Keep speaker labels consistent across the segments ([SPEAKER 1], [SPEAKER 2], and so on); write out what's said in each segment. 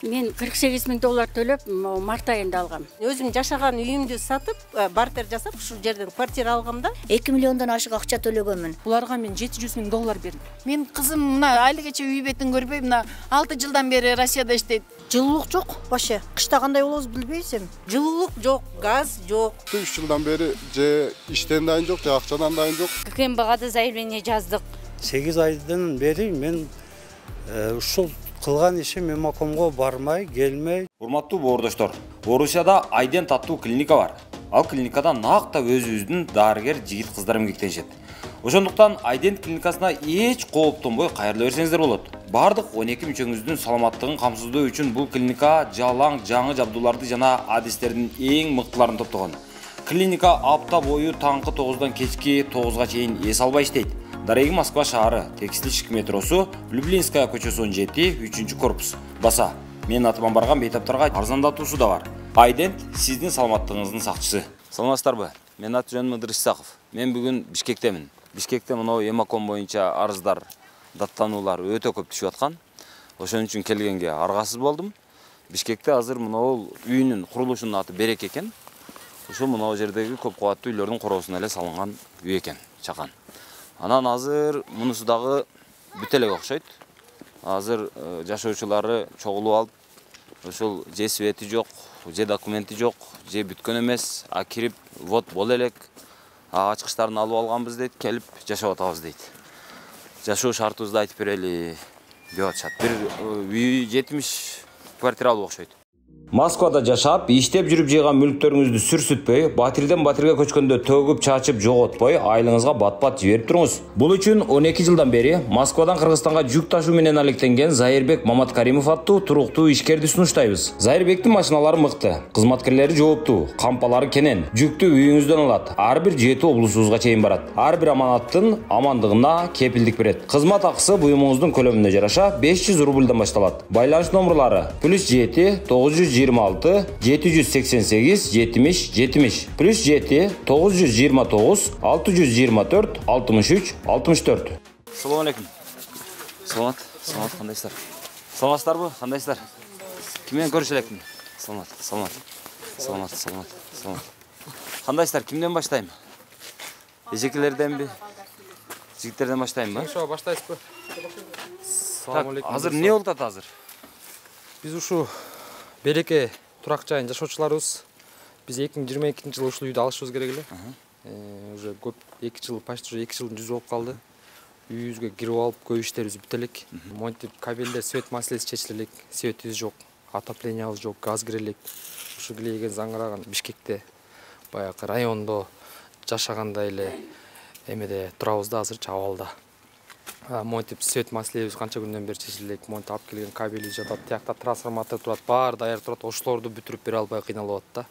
[SPEAKER 1] Мен 48 000 доллар төлөп, март айында алгам.
[SPEAKER 2] Өзүм жашаган үйүмдү сатып, бартер жасап, ушул жерден квартира алгам да.
[SPEAKER 3] 2 миллиондон ашык акча төлөгөнмүн.
[SPEAKER 4] Буларга мен 700 000 доллар бердим.
[SPEAKER 5] Мен кызым мына айлы кече үй бетин көрбөй, мына 6 жылдан бери Россияда иштейт.
[SPEAKER 3] Жылуулук жок вообще. Кышта кандай болобуз билбейсиң.
[SPEAKER 2] Жылуулук жок, газ жок.
[SPEAKER 6] 3 жылдан бери же иштен дайын жок, же акчадан дайын жок.
[SPEAKER 7] КМБга заявление жаздык.
[SPEAKER 8] 8 айдан бери мен ушул кылган ишим Эмакомго бармай, келмей.
[SPEAKER 9] Урматтуу боордоштор, Орусияда Айдент аттуу клиника бар. Ал клиникада нактап өзүбүздүн дарыгер жигит кыздар эмгектенишет. Ошондуктан Айдент клиникасына эч кооптонбой кайрыла берсеңиздер болот. Бардык 12 мүчөңүздүн саламаттыгын камсыздоо үчүн бул клиника жалаң жаңы жабдууларды жана адистердин эң мыктыларын топтогон. Клиника апта бою таңкы 9-дан кечки 9-га чейин эс албай иштейт. Дареги Москва шаары, Текстильщик метросу, Люблинская көчөсү 17, 3-корпус. Баса, менин атыман барган бейтаптарга арзандатуусу да бар. Айдент сиздин саламаттыгыңыздын сакчысы. Саламатсыздарбы? Менин аты жөнүм Ыдырыс Исаков. Мен бүгүн Бишкектемин. Бишкекте мына Эмаком боюнча арыздар, даттануулар өтө көп түшүп аткан. Ошон үчүн келгенге аргасыз болдум. Бишкекте азыр мына үйүнүн курулушунун аты Берек экен. Ошо мына жердеги көп кабаттуу үйлөрдүн короосуна эле салынган үй экен, чакан. Анан азыр мунусу дагы бүт эле окшойт. Азыр жашоочулары чогулуп алып, ошол же свети жок, же документи жок, же бүткөн эмес, а кирип вот боло элек, ачкычтарын алып алганбыз дейт, келип жашап атабыз дейт. Жашоо шартыбызды айтып берели деп атышат. Бир үй 70 квартиралуу окшойт. Москвада жашап, иштеп жүрүп жыйган мүлктөрүңүздү сүрсүтпөй, батирден батирге көчкөндө төгүп чачып жоготпой, айлыңызга бат-бат жиберип туруңуз. Бул үчүн 12 жылдан бери Москвадан Кыргызстанга жүк ташуу менен алектенген Зайырбек Маматкаримов аттуу туруктуу ишкерди сунуштайбыз. Зайырбектин машиналары мыкты, кызматкерлери жооптуу, кампалары кенен, жүктү үйүңүздөн алат. Ар бир жети облусубузга чейин барат. Ар бир аманаттын амандыгына кепилдик берет. Кызмат акысы буюмуңуздун көлөмүнө жараша 500 рубльдан башталат. Байланыш номерлары +7 926 788 70 70 +7 929 624 63 64. Салам алейкум. Саламат, кандайсыздар? Саламатсыздарбы? Кандайсыздар? Киммен көрүшө элекмин? Саламат. Кандайсыздар? Кимден баштайм? Эжекелерденби? Жигиттерден баштайм ба?
[SPEAKER 10] Ошо баштайсызбы? Салам алейкум.
[SPEAKER 9] Азыр эмне болуп атат азыр?
[SPEAKER 10] Биз ушу Береке турак жайын жашоочуларыбыз. Биз 2022 жылы ушул үйдү алышыбыз керек эле. Уже көп 2 жыл, почти уже 2 жылдын жүзү болуп калды. Үйүбүзгө кирип алып, көп иштерибиз бүтө элек. Монтип кабелдер, свет маселеси чечиле элек. Светибиз жок, отоплениябыз жок, газ кире элек. Ушу килейген заңгыраган Бишкекте, баягы райондо жашагандай эле эмеде турабыз да азырчы абалда. Монтип свет маселебиз канча күндөн бери чечиле элек. Монтип алып келген кабели жатат, тиякта трансформатор турат, баары даяр турат. Ошолорду бүтүрүп бере албай кыйналып атат да.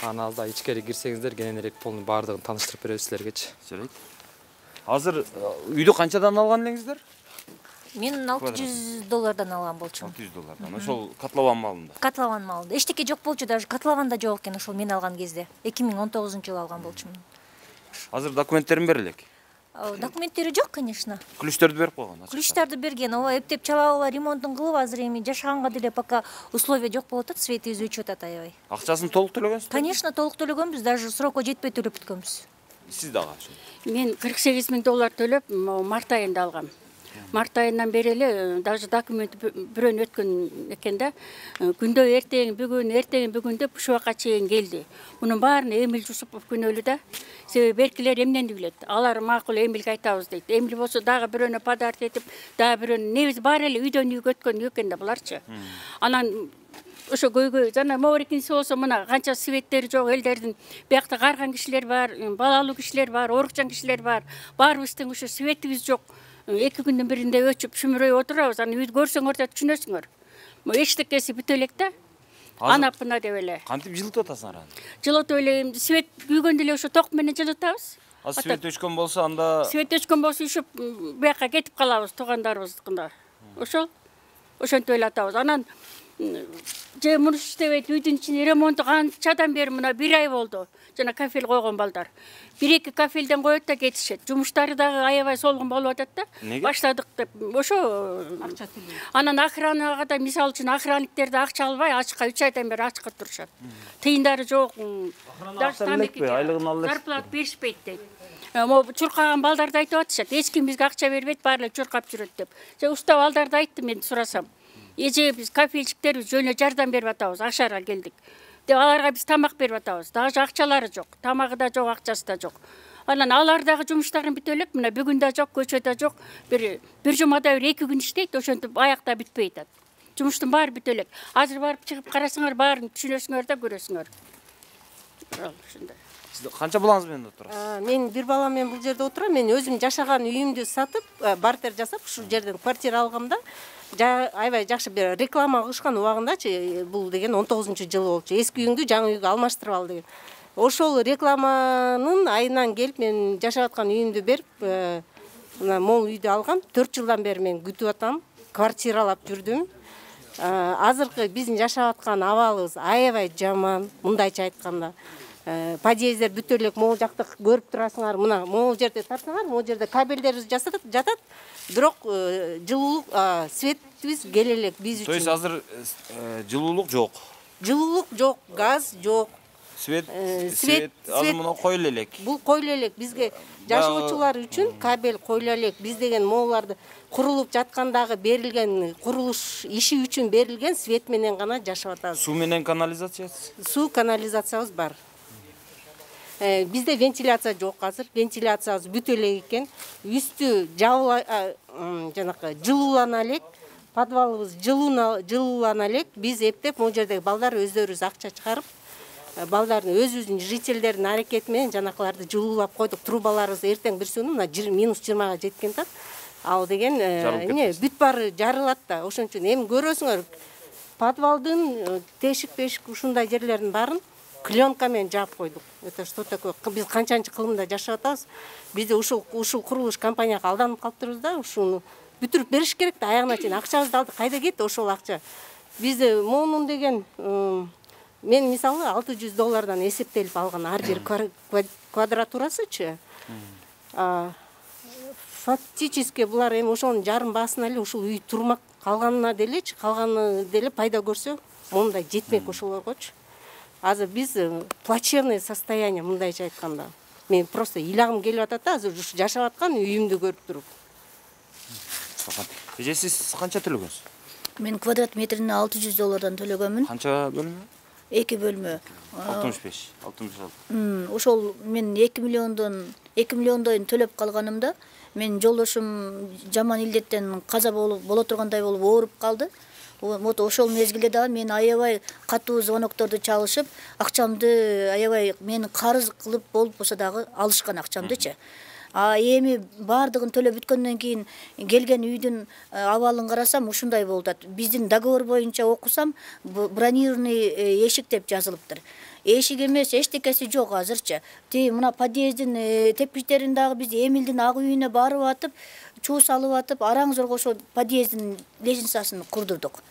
[SPEAKER 10] Аны азда ичкери кирсеңиздер, кененирээк полный баардыгын тааныштырып беребиз силергечи.
[SPEAKER 9] Жарайт. Азыр үйдү канчадан алган элеңиздер?
[SPEAKER 7] Мен 600 доллардан алган болчумун.
[SPEAKER 9] 600 доллардан. Ошол катлаван малында.
[SPEAKER 7] Катлаван малында. Эчтеке жок болчу, даже катлаван да жок экен ошол мен алган кезде. 2019-жылы алган болчумун.
[SPEAKER 9] Азыр документтерин бере элек.
[SPEAKER 7] Документтери жок, конечно.
[SPEAKER 9] Ключтөрдү берип койгон.
[SPEAKER 7] Ключтарды берген. Ооба, эптеп чалабыла ремонтун кылып, азыр эми жашаганга деле пока условия жок болуп атат, светибиз өчүп атат аябай.
[SPEAKER 9] Акчасын толук төлөгөнсүз?
[SPEAKER 7] Конечно, толук төлөгөнбүз, даже срокко жетпей төлөп бүткөнбүз.
[SPEAKER 9] Сиз дагы?
[SPEAKER 1] Мен 48 000 доллар төлөп, март айында алгам. Март айынан бери эле даже документ бирөөнү өткөн экен да. Күндө эртең бүгүн деп ушул убакка чейин келди. Мунун баарын Эмил Жусупов күнөөлүү да. Себеби беркилер эмнени билет? Алар макул Эмилге айтабыз дейт. Эмил болсо дагы бирөөнү подарок этип, дагы бирөөнү небиз баары эле үйдөн үйгө өткөн экен да буларчы. Анан ошо көйгөй жана могорекинси болсо мына канча светтери жок элдердин биякта карган кишилер бар, балалуу кишилер бар, оорукчан кишилер бар. Баарыбыздын ошо светибиз жок. 2 күндүн биринде өчүп шүмүрөй отурабыз. Аны үйдү көрсөңөр да түшүнөсүңөр. Эчтекеси бүтө элек да. Анапына деп эле.
[SPEAKER 9] Кантип жылытып атасыңар аны?
[SPEAKER 1] Жылытып эле свет күйгөндө эле ошо ток менен жылытабыз.
[SPEAKER 9] Свет өчкөн болсо анда
[SPEAKER 1] свет өчкөн болсо ушуп бияка кетип калабыз туугандарыбыздыкында. Ошентип эле атабыз. Анан же муну иштебейт, үйдүн ичин ремонту канчадан бери мына 1 ай болду. Жана кафел койгон балдар. 1-2 кафелден коет да кетишет. Жумуштары дагы аябай солгун болуп атат да. Баштадык деп. Ошо анан охранага да мисалы үчүн охранниктерди акча албай, ачыкка 3 айдан бери ачыкка турушат. Тыйындары жок.
[SPEAKER 9] Айлыгын алып
[SPEAKER 1] зарплата беришпейт дейт. Могу чуркаган балдарды айтып атышат. Эч ким бизге акча бербейт, баары эле чуркап жүрөт деп. Же уста балдарды айтты мен сурасам. Эже биз кафельчиктербиз жөнө жардам берип атабыз, Акшарга келдик. Деп аларга биз тамак берип атабыз. Дагы акчалары жок, тамагы да жок, акчасы да жок. Анан алар дагы жумуштарын бүтө элек, мына бүгүн да жок, көчө да жок. Бир жумада 2 күн иштейт, ошентип аякта бүтпөй атат. Жумуштун баары бүтө элек. Азыр барып чыгып карасаңар, баарын түшүнөсүңөр да көрөсүңөр. Ушундай.
[SPEAKER 9] Сиз канча балаңыз менен отурасыз?
[SPEAKER 2] Мен бир балам менен бул жерде отурам. Мен өзүм жашаган үйүмдү сатып, бартер жасап, ушул жерден квартира алгамда аябай жакшы бир реклама кылышкан убагындачы, бул деген 19-жыл болчу. Эски үйүңдү жаңы үйгө алмаштырып ал деген. Ошол рекламанын айынан келип мен жашап аткан үйүмдү берип, мына мол үйдү алгам. 4 жылдан бери мен күтүп атам, квартиралап жүрдүм. Азыркы биздин жашап аткан абалыбыз аябай жаман, мындайча айтканда. Подъездер бүтө элек могул жакты көрүп турасыңар. Мына могул жерде тарсаңар, могул жерде кабелдерибиз жатат. Бирок жылуулук, светибиз келе элек биз үчүн.
[SPEAKER 9] То есть азыр жылуулук жок.
[SPEAKER 2] Жылуулук жок, газ жок.
[SPEAKER 9] Свет азыр мына коюлу элек.
[SPEAKER 2] Бул коюлу элек бизге жашоочулар үчүн кабел коюлу элек. Биз деген могуларды курулуп жаткандагы берилген курулуш иши үчүн берилген свет менен гана жашап атабыз.
[SPEAKER 9] Суу менен канализациясы?
[SPEAKER 2] Суу канализациябыз бар. Бизде вентиляция жок азыр. Вентиляциябыз бүтө элек экен. Үстү жанакы жылуулана элек. Подвалыбыз жылуулана элек. Биз эптеп могу жердеги балдар өздөрүбүз акча чыгарып, балдардын өзүбүздүн жителдердин аракети менен жанакыларды жылуулап койдук. Трубаларыбыз эртең бир сүнү мына -20га жеткен тат. Ал деген бүт баары жарылат да. Ошон үчүн эми көрөсүңөр, подвалдын тешик-пешик ушундай жерлердин баарын клёнка менен жаап койдук. Это что такое? Биз канчанчы кылымда жашап атабыз. Бизде ушул курулуш компанияга алданып калыптырбыз да, ушуну бүтүрүп бериш керек да, аягына чейин. Акчабызды алдык, кайда кетти ошол акча? Бизде монун деген мен мисалы $600 эсептелип алган ар бир квадратурасычы. Фактически булар эми ошонун жарым баасына эле ушул үй турмак, калганына делечи, калганы деле пайда көрсө, мондай жетмек ошолоргочу. Азыр биз плачевное состояние, мындайча айтканда. Мен просто ыйлагым келип атат да, азыр жашап аткан үйүмдү көрүп туруп.
[SPEAKER 9] Эже сиз канча төлөгөнсүз?
[SPEAKER 3] Мен квадрат метрине $600 төлөгөнмүн.
[SPEAKER 9] Канча бөлмө?
[SPEAKER 3] 2 бөлмө.
[SPEAKER 9] 65.
[SPEAKER 3] Ошол мен 2 миллиондон төлөп калганымда, мен жолдошум жаман илдеттен каза боло тургандай болуп ооруп калды. Ошол мезгилде дагы мен аябай катуу звонокторду чалышып, акчамды аябай мени карыз кылып болуп болсо дагы алышкан акчамдычы. Эми баардыгын төлөп бүткөндөн кийин келген үйдүн абалын карасам ушундай болуп атат. Биздин договор боюнча окусам, бронированный эшик деп жазылыптыр. Эшик эмес, эчтекеси жок азырчы. Мына подъездин тепкичтерин дагы биз Эмилдин ак үйүнө барып атып, чуу салып атып, араң зорго ошол подъездин лестницасын курдурдук.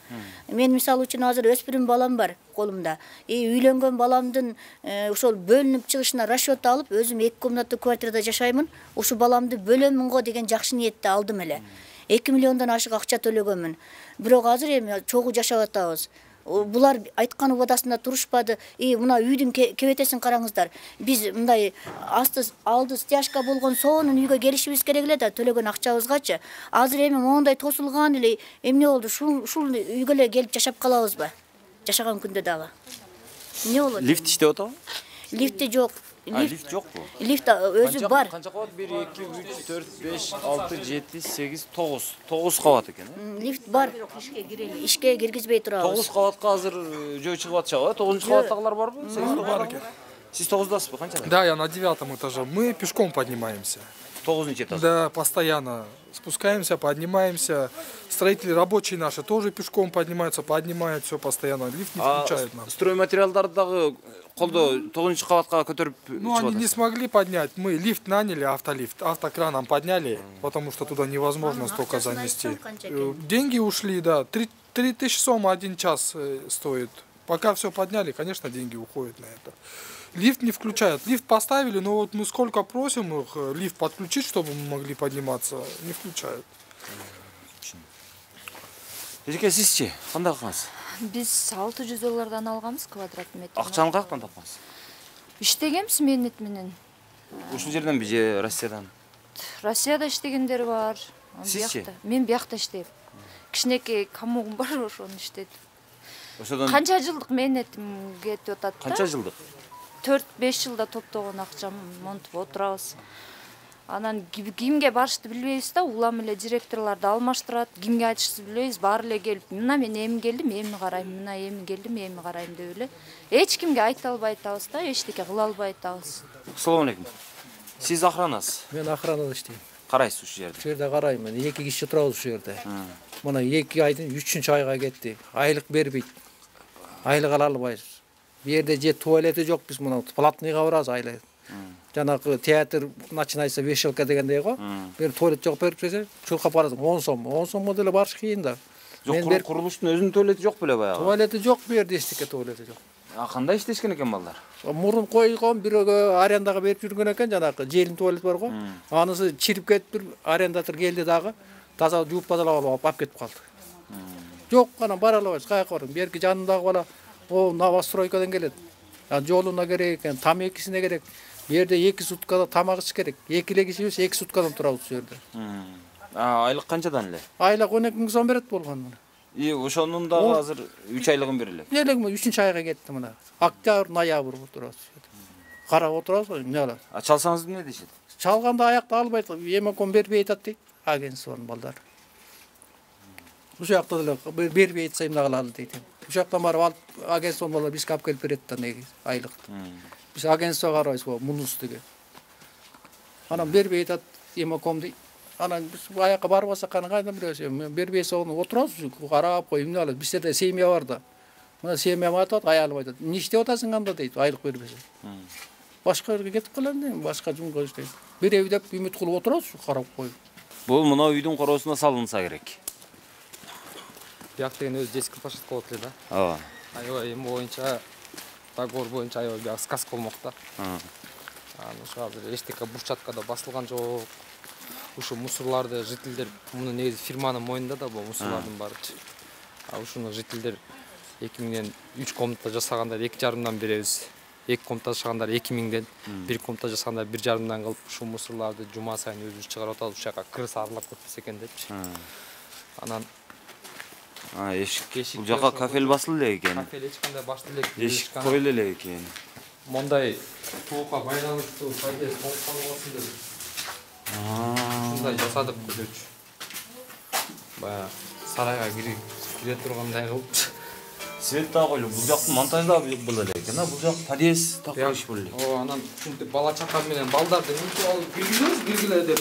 [SPEAKER 3] Мен мисалы үчүн азыр өспүрүм балам бар колумда. Үйлөнгөн баламдын ошол бөлүнүп чыгышына расчет алып, өзүм 2 комнаттуу квартирада жашаймын. Ушу баламды бөлөмүн го деген жакшы ниетте алдым эле. 2 миллиондон ашык акча төлөгөнмүн. Бирок азыр эми чогуу жашап атабыз. Булар айткан убадасында турушпады. Мына үйдүн кебетесин караңыздар. Биз мындай алды стяжка болгон сонун үйгө келишибиз керек эле да, төлөгөн акчабызгачы. Азыр эми мондай тосулган эле эмне болду? Ушул үйгө эле келип жашап калабызбы? Жашаган күндө дагы. Эмне болот?
[SPEAKER 9] Лифт иштеп атабы?
[SPEAKER 3] Лифти жок.
[SPEAKER 9] Лифт жокпу?
[SPEAKER 3] Лифт өзү бар.
[SPEAKER 9] Канча кабат? 1, 2, 3, 4, 5, 6, 7, 8, 9. 9 кабат экен.
[SPEAKER 3] Лифт бар. Ишке киргизбей турабыз.
[SPEAKER 9] 9 кабатка азыр жөө чыгып атышабы? 9-кабаттагылар барбы? 8 бар экен. Сиз 9дасызбы? Канчада?
[SPEAKER 11] Да, я на 9 этаже. Мы пешком поднимаемся.
[SPEAKER 9] 9-нчы этаж?
[SPEAKER 11] Да, постоянно. Спускаемся, поднимаемся. Строители рабочие наши тоже пешком поднимают все постоянно. Лифт не включает нам.
[SPEAKER 9] Стройматериалдарды дагы колдо 9-нчы кабатка көтөрүп чыгып.
[SPEAKER 11] Ну, они не смогли поднять. Мы лифт наняли, автолифт. Автокраном подняли, потому что туда невозможно столько занести. Деньги ушли, да. 3000 сом 1 час стоит. Пока все подняли, конечно, деньги уходят на это. Лифт не включают. Лифт поставили, но вот мы сколько просим их лифт подключить, чтобы мы могли подниматься, не включают.
[SPEAKER 9] Эжеке, сизчи, кандай кыласыз?
[SPEAKER 12] Биз $600 алганбыз квадрат метр.
[SPEAKER 9] Акчаны каяктан тапкансыз?
[SPEAKER 12] Иштегенбиз мээнет менен.
[SPEAKER 9] Ушул жерден же Россиядан?
[SPEAKER 12] Россияда иштегендер бар.
[SPEAKER 9] Сизчи?
[SPEAKER 12] Мен биякта иштейм. Кичинекей коммугум бар, ошону иштедим.
[SPEAKER 9] Ошодон
[SPEAKER 12] Канча жылдык мээнетим кетип атат да.
[SPEAKER 9] Канча жылдык?
[SPEAKER 12] 4-5 жылда топтогон акчам монтуп отурабыз. Анан кимге барышты билбейбиз да, улам эле директорлорду алмаштырат, кимге айтышты билбейбиз, баары эле келип, мына мен эми келдим, эми карайм, мына эми келдим, эми карайм деп эле. Эч кимге айта албай атабыз да, эчтеке кыла албай атабыз.
[SPEAKER 9] Ассаламу алейкум. Сиз охранасыз?
[SPEAKER 13] Мен охранада иштейм.
[SPEAKER 9] Карайсыз ушул жерде?
[SPEAKER 13] Ушул жерде карайм, мен 2 киши турабыз ушул жерде. Мына 2 айдын 3-чү айга кетти. Айлык бербейт. Айлык ала албайбыз. Бу жерде же туалети жок, биз мына платныйга барабыз айлык. Жанагы театр начинается вешалка дегендей го. Бер туалет жок берип берсе, чуркап барасың 10 сом. 10 сомго деле барыш кыйын да.
[SPEAKER 9] Жок, курулуштун өзүнүн туалети жок беле баягы?
[SPEAKER 13] Туалети жок, бу жерде эчтеке туалети жок.
[SPEAKER 9] Кандай иштешкен экен балдар?
[SPEAKER 13] Мурун койгон бирөөгө арендага берип жүргөн экен, жанагы желин туалет бар го. Анысы чирип кетип бир арендатор келди дагы, таза жууп тазалап алып кетип калды. Жок, анан бара албайбыз, каяка барам. Берки жанымдагы бала, о, новостройкадан келет. Жолуна керек экен, тамекисине керек. Бу жерде 2 суткада тамак ич керек. 2 эле кишибиз 2 суткадан турабыз ушул жерде.
[SPEAKER 9] Айлык канчадан эле?
[SPEAKER 13] Айлык 12 000 сом берет болгон.
[SPEAKER 9] Ошонун дагы азыр 3 айлыгын берилет.
[SPEAKER 13] Элегим 3-чү айга кетти мына. Октябрь, ноябрь турабыз. Карап отурабыз, эмне алат?
[SPEAKER 9] Чалсаңыз эмне дешет?
[SPEAKER 13] Чалганда аякта албайт, эмекон бербей атат дейт агентствонун балдары. Ушул жакта деле бербей атса эмне кылалы дейт. Ушул жактан барып алып агентствонун балдары бизге алып келип берет да негиз айлыкты. Биз агентствого карабайбыз, мунус деген. Анан бербей атат эмекон дейт. Анан биз аяка барбасак кайдан билебиз, бербей сону отурабыз, карап коюп эмне алат? Бизде семья бар да. Мына семьям айтат, аялым айтат. Эмне иштеп атасың анда дейт, айлык бербесе. Башка жерге кетип калам, башка жумга иштейм. Береби деп үмүт кылып отурабыз, карап коюп.
[SPEAKER 9] Бул мына үйдүн короосуна салынса керек.
[SPEAKER 10] Бияк деген өзү детский площадка болот эле да.
[SPEAKER 9] Ооба.
[SPEAKER 10] Аябай эми боюнча, договор боюнча аябай бияк сказка болмок да. Ошо азыр эчтеке брусчаткада басылган жок. Ушу мусорларды жителдер, муну негизи фирманын мойнунда да бул мусорлардын баарычы. Ушуну жителдер 2000ден 3 комната жасагандар 2,5-дан беребиз. 2 комната жасагандар 2000ден, 1 комната жасагандар 1,5-дан кылып, ушу мусорларды жума сайын өзүбүз чыгарып атабыз, ушака крыс аралап кетпесе экен депчи. Анан
[SPEAKER 9] эшик бул жака кафель басылды эле экен.
[SPEAKER 10] Кафель эч кандай башты элек.
[SPEAKER 9] Эшик коюлу эле экен.
[SPEAKER 10] Мондай тоокка байланыштуу пайда болуп калбасын деп. Ушундай жасадык көчү. Бая сарайга кире тургандай кылып.
[SPEAKER 9] Свет да коюлуп, бул жактын монтажда бул эле экен, бул жак подъезд такой иш бул эле.
[SPEAKER 10] Анан ушинтип бала чака менен балдарды мынтип алып киргиле деп.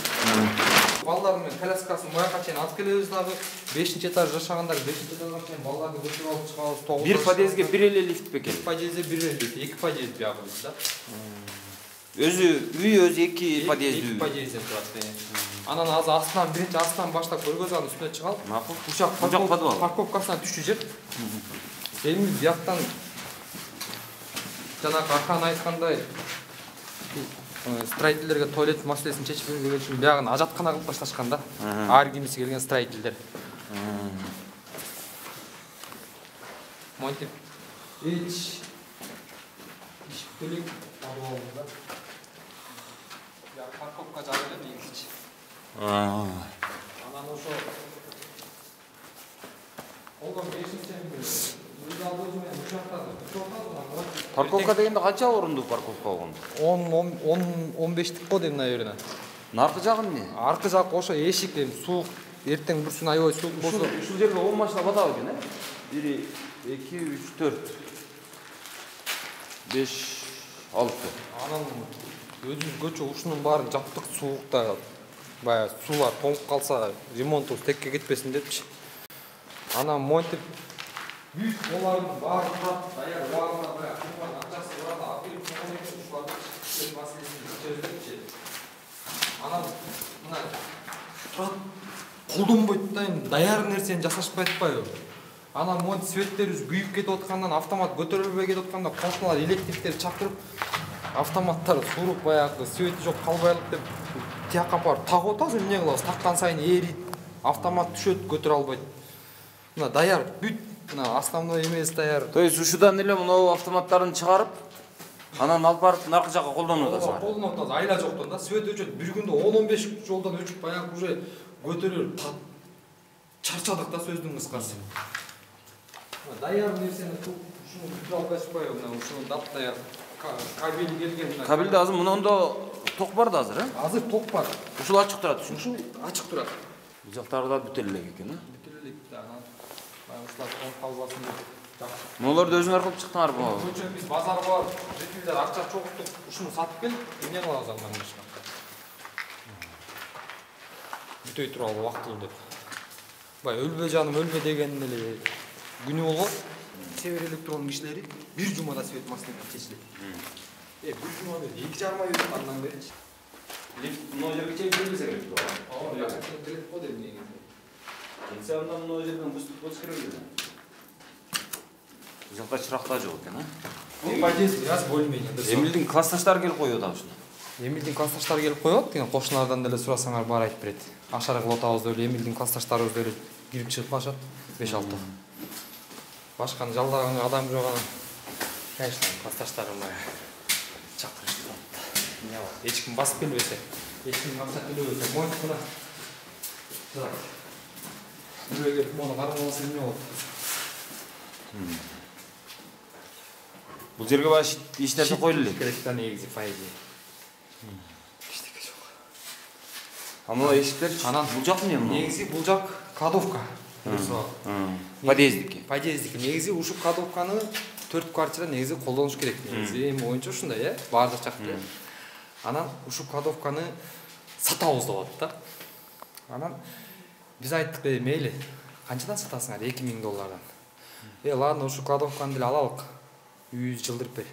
[SPEAKER 10] Балдар менен коляскасын буяка чейин алып келебиз дагы. 5-этаж жашагандар 5-этажга чейин балдарды көтөрүп алып чыгабыз.
[SPEAKER 9] Бир подъездге бир эле лифт бекен.
[SPEAKER 10] Бир подъездге бир эле лифт, 2 подъезд биягыбыз да.
[SPEAKER 9] Өзү үй өзү 2 подъезд.
[SPEAKER 10] 2 подъезден турат. Анан азыр астынан биринчи астынан баштап көргөзгөн үстүнө чыгалып.
[SPEAKER 9] Макул.
[SPEAKER 10] Ушак парковкасынан түшү жеп. Эми бияктан жанагы Ахан айткандай строительдерге туалет маселесин чечип берген үчүн биягын ажаткана кылып башташкан да. Ар кимиси келген строительдер. Монтип эч төлөк алып да. Я парковка жагы негизичи. Анан ошо олдон 5-сентябрь
[SPEAKER 9] парковка дегенде канча орундуу парковка болгон?
[SPEAKER 10] 10-15тик го дейм, наверное.
[SPEAKER 9] Наркы жагы эмне?
[SPEAKER 10] Аркы жак ошо эшик суук, эртең бүрсүн аябай суук болсо.
[SPEAKER 9] Ушул жерге 10 машина батабы экен, э? 1, 2, 3, 4, 5, 6.
[SPEAKER 10] Анан өзүбүз көчө ушунун баарын жаптык, суукта бая суулар тоңуп калса, ремонту текке кетпесин депчи. Анан монтип олардың бары тұрат, даяр уағына бая құрған ақшасы орада апеліп қоған екен ұшыларды шықпен мәселесін чөздікше. Анан, мына тұрат қолдың бойттайын даяр нәрсені жасашпайды бай. Анан монт светтерибиз күйүп кетип аткандан, автомат көтөрүлбөй кетип атканда кошуналар электриктерди чакырып, автоматтар суруп баягы свети жок калбайлык деп тияка барып тагып атабыз, эмне кылабыз? Таккан сайын эрийт, автомат түшөт, көтөрө албайт. Мына даяр бүт, мына основной эмес даяр.
[SPEAKER 9] То есть ушудан эле мына автоматтарын чыгарып, анан алып барып наркы жакка колдонуп атасыздар.
[SPEAKER 10] Колдонуп атабыз, айла жоктон да свет өчөт. Бир күндө 10-15 жолдон өчүп баягы уже көтөрүп чарчадык да сөздүн кыскасы. Даяр нерсени ушуну бүтүп албай чыкпайбы, мына ушуну дап даяр кабели келген.
[SPEAKER 9] Кабелде азыр мынанда ток бар да азыр,
[SPEAKER 10] Азыр ток бар.
[SPEAKER 9] Ушул ачык турат үчүн.
[SPEAKER 10] Ушул ачык турат.
[SPEAKER 9] Бул жактары да бүтө элек экен,
[SPEAKER 10] Бүтө элек да. Ушулар ток калбасын деп.
[SPEAKER 9] Муларды өзүңөр кылып чыктыңарбы?
[SPEAKER 10] Көчө биз базарга барып, жекелдер акча чогултуп, ушуну сатып келип, эмне кылабыз андан башка? Бүтөй туралы убактылуу деп. Бай өлбө жаным өлбө деген эле күнү болгон. Север электронун кишилери бир жумада свет масленият чечилет. Бир жума бери 2,5 ай өтүп андан беричи.
[SPEAKER 9] Мына жерге чейин келбесе керек да.
[SPEAKER 10] Ооба, келет го деп негизи.
[SPEAKER 9] Келсе анда мына жерден буступ болуш керек эле. Бул жакта чыракта жок экен,
[SPEAKER 10] Подъезд раз болмейт.
[SPEAKER 9] Эмилдин классташтары келип коюп атабы ушуну.
[SPEAKER 10] Эмилдин классташтары келип коет, деген кошуналардан деле сурасаңар бар айтып берет. Ашар кылып атабыз деп эле Эмилдин классташтарыбыз деле кирип чыгып калышат 5-6. Башканы жалдаган адам жок анан. Конечно, классташтарым чакырып турат. Эмне бар? Эч ким басып келбесе, эч ким акча төлөбөсө, монт мына. Бирөө келип муну кармаласа эмне болот?
[SPEAKER 9] Бул жерге баш эч нерсе коюлу элек.
[SPEAKER 10] Керек да негизи пайызы.
[SPEAKER 9] Мына эшиктер анан бул жак эмне?
[SPEAKER 10] Негизи бул жак кладовка.
[SPEAKER 9] Подъездики.
[SPEAKER 10] Подъездики. Негизи ушул кладовканы 4 квартира негизи колдонуш керек. Негизи эми боюнча ушундай, баардык жакта. Анан ушул кладовканы сатабыз деп атат да. Анан биз айттык, мейли, канчадан сатасыңар? $2000. Ладно, ушул кладовканы деле алалык. Үйүбүздү жылдырып бер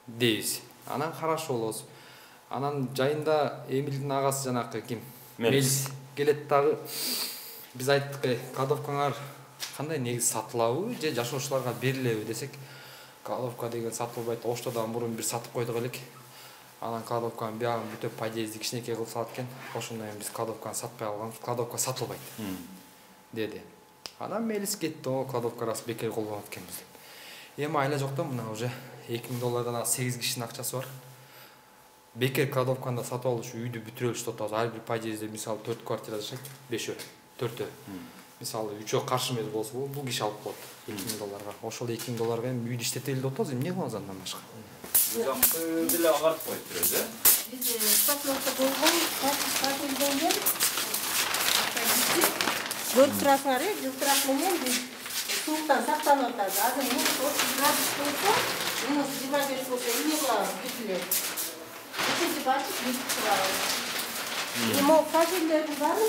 [SPEAKER 10] дейбиз. Анан карашып болобуз. Анан жайында Эмилдин агасы жанакы ким? Мелис келет дагы. Биз айттык, кладовкаңар кандай негиз сатылабы же жашоочуларга берилеби десек, кладовка деген сатылбайт. Оштодан мурун бир сатып койдук элек. Анан кладовканын биягын бүтөп подъезди кичинекей кылып салат экен. Ошондон кийин биз кладовканы сатпай алганбыз. Кладовка сатылбайт деди. Анан Мелис кетти, кладовка рас бекер колдонот экенбиз деп. Эми айла жокто мына уже $2000 8 кишинин акчасы бар. Бекер кладовканы сатып алып үйдү бүтүрө алышып атабыз. Ар бир подъездде мисалы 4 квартира жашайт, 5-өө, 4-өө. Мисалы 3-өө каршы эмес болсо, бул киши алып коет $2000. Ошол $2000 эми үйдү иштетели деп атабыз, эмне кылабыз андан башка?
[SPEAKER 9] Бул жакты деле агартып коюп беребиз,
[SPEAKER 2] Биз стационарда болгон, капелден бери көрүп турасыңар, жылтырак менен биз сууктан сактанып атабыз. Азыр -30 градус болсо, -25 болсо эмне кылабыз? Бүтүлөт. Бүтүп ачып, бүтүп турабыз. Эми капелдердин баары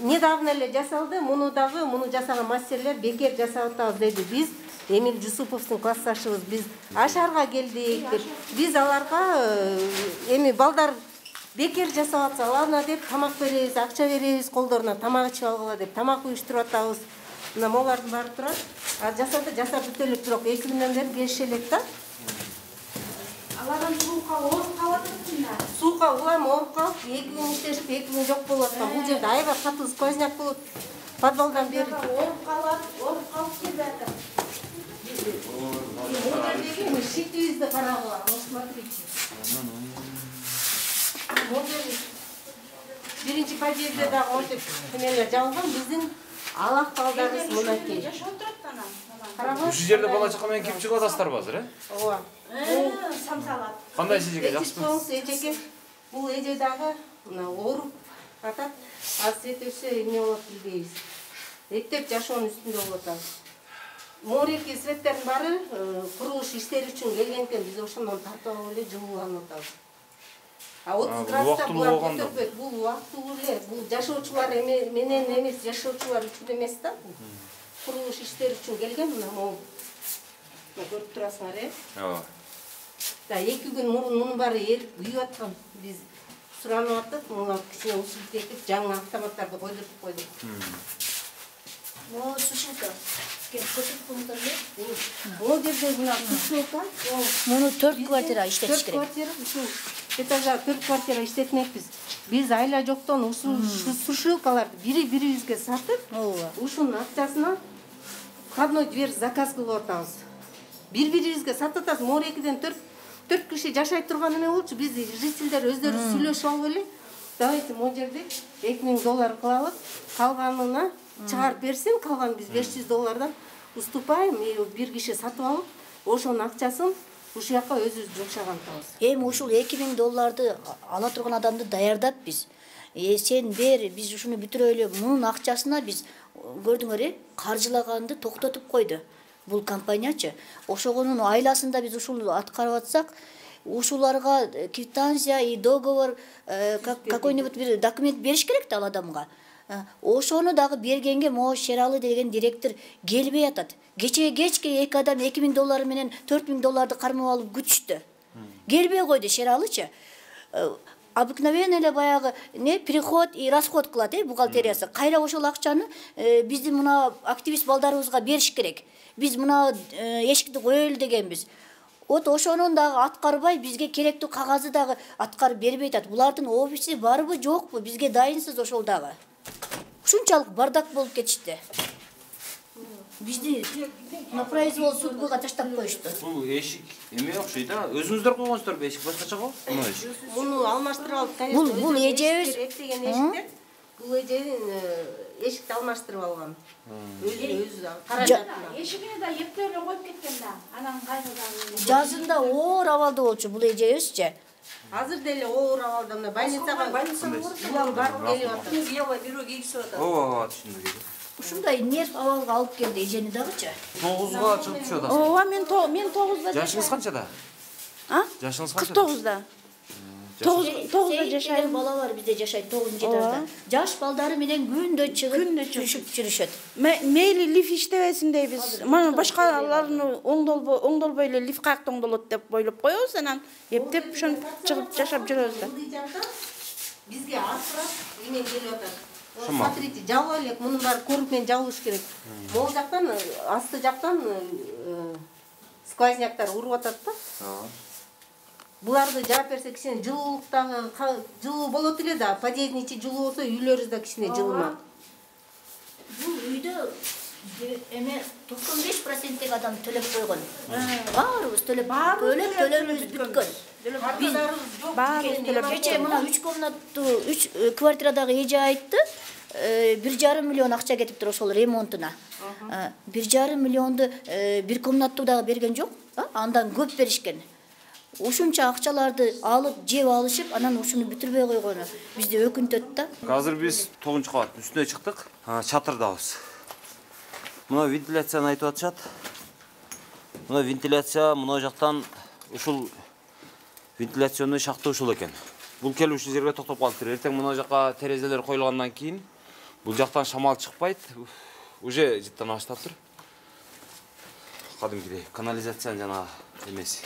[SPEAKER 2] недавно эле жасалды, муну дагы муну жасаган мастерлер бекер жасап атабыз деди. Биз Эмил Жусуповдун классташыбыз, биз Ашарга келдик деп. Биз аларга эми балдар бекер жасап атса, ладно деп тамак беребиз, акча беребиз, колдоруна тамак ичип алгыла деп тамак уюштуруп атабыз. Мына молардын баары турат. Жасады, жасап бүтө элек, бирок 2 күндөн бери келиши элек да. Алардан суука ооруп калып атат. Суука улам ооруп калып, 2 күн иштешип, 2 күн жок болуп аткан. Бул жерде аябай катуу сквозняк болот. Подвалдан бери ооруп калып келип атат. Бул шитибизди карагыла, смотрите. Биринчи подъездде дагы ошентип эмелер жабылган, биздин алак балдарыбыз мынакей.
[SPEAKER 9] Ушул жерде бала чака менен кирип чыгып атасыздарбы азыр,
[SPEAKER 2] Ооба.
[SPEAKER 7] Самсалат.
[SPEAKER 9] Кандай эжеке жакшымы?
[SPEAKER 2] Эжеке бул эже дагы мына ооруп атат. Азыр свет өчсө эмне болот билбейбиз. Эптеп жашоонун үстүндө болуп атабыз. Морики светтердин баары курулуш иштери үчүн келген экен, биз ошондон тартып алып эле жылууланып атабыз. 30 градуста булар көтөрбөйт, бул убактылуу эле, бул жашоочулар менен эмес, жашоочулар үчүн эмес да. Курулуш иштери үчүн келген, мына могу. Көрүп турасыңар,
[SPEAKER 9] Ооба.
[SPEAKER 2] Да, 2 күн мурун мунун баары эрип күйүп аткан. Биз суранып аттык, муну кичине усултуп этип, жаңы автоматтарды койдуртуп койдук.
[SPEAKER 3] Могу сушилка.
[SPEAKER 2] Ол жерде мына сушилка.
[SPEAKER 3] Муну 4 квартира иштетиш керек.
[SPEAKER 2] 4 квартира, ушул этажа 4 квартира иштетмекпиз. Биз айла жоктон ушул сушилкаларды бири-бирибизге сатып, ушунун акчасына входной дверь заказ кылып атабыз. Бири-бирибизге сатып атабыз. Могу 2-ден 4 киши жашай турган эме болчу. Биз жителдер өздөрү сүйлөшүп алып эле. Давайте могу жерде $2000 кылалы, калганына чыгарып берсин, калган биз $500 уступаем, и бир киши сатып алып, ошонун акчасын ушул жака өзүбүз жумшаган атабыз.
[SPEAKER 3] Эми ушул $2000 ала турган адамды даярдап биз. Сен бер, биз ушуну бүтүрөлү, мунун акчасына биз көрдүңөр, каржылаганды токтотуп койду. Бул компаниячы. Ошогонун айласында биз ушул аткарып атсак, ушуларга квитанция и договор, какой-нибудь бир документ бериш керек да ал адамга. Ошону дагы бергенге могу Шералы деген директор келбей атат. Кечке эки адам $2000 менен $4000 кармап алып күтүштү. Келбей койду Шералычы. Обыкновенно эле баягы приход и расход кылат, бухгалтериясы. Кайра ошол акчаны биздин мына активист балдарыбызга бериш керек. Биз мына эшикти коелу дегенбиз. Вот ошонун дагы аткарбай, бизге керектүү кагазды дагы аткарып бербей атат. Булардын офиси барбы, жокпу? Бизге дайынсыз ошол дагы. Ушунчалык бардак болуп кетишти. Бизди на произвол судьбага таштап коюшту.
[SPEAKER 9] Бул эшик эме окшойт да? Өзүңүздөр койгонсуздар эшик башкача го?
[SPEAKER 2] Муну алмаштырып алып, конечно.
[SPEAKER 3] Бул эжебиз
[SPEAKER 2] эктеген эшиктер. Бул эженин эшикти алмаштырып алган. Өзү каражатына.
[SPEAKER 5] Эшигине да эптөөлө коюп кеткен да. Анан кайрадан
[SPEAKER 3] жазында оор абалда болчу бул эжебизчи.
[SPEAKER 2] Азыр деле оор абалда мына больницага улам барып келип атат.
[SPEAKER 5] Кыябай бирөө кийгизип атат.
[SPEAKER 9] Ооба, түшүндүк.
[SPEAKER 3] Ушундай нерв абалга алып келди эжени дагычы.
[SPEAKER 9] 9га чыгып түшөт атасыз.
[SPEAKER 5] Ооба, мен 9да.
[SPEAKER 9] Жашыңыз канчада? Жашыңыз канчада?
[SPEAKER 5] 49да. 9да жашайм.
[SPEAKER 3] Бала бар bizde жашайт 9-этажда. Жаш балдары менен күндө чыгып жүрүшүп жүрүшөт.
[SPEAKER 5] Мейли лиф иштебесин дейбиз. Мана башкаларын оңдолбой эле лиф каякта оңдолот деп бойлоп коебуз, анан эптеп ошон чыгып жашап жүрөбүз да.
[SPEAKER 2] Бизге артырап эмен келип атат. Смотрите, жабыла элек, мунун баары көрүп менен жабылыш керек. Могу жактан, асты жактан сквозняктар уруп атат да. Буларды жаап берсе кичине жылуулуктагы жылуу болот эле да, подъездин ичи жылуу болсо үйлөрүбүз да кичине жылымак.
[SPEAKER 3] Бул үйдө эме 95% адам төлөп койгон. Баарыбыз төлөмүбүз бүткөн. Кече мына 3 комнаттуу 3 квартирадагы эже айтты, 1,5 миллион акча кетиптир ошол ремонтуна. 1,5 миллионду бир комнаттуу дагы берген жок, андан көп беришкен. Ушунча акчаларды алып, жеп алышып, анан ушуну бүтүрбөй койгону бизди өкүнтөт да.
[SPEAKER 9] Азыр биз 9-кабат үстүнө чыктык. Чатырдабыз. Мына вентиляцияны айтып атышат. Мына вентиляция мына жактан ушул вентиляционный шахта ушул экен. Бул келип ушул жерге токтоп калыптыр. Эртең мына жака терезелер коюлгандан кийин бул жактан шамал чыкпайт. Уже жыттан баштаптыр. Кадимкидей канализациянын жана эмеси.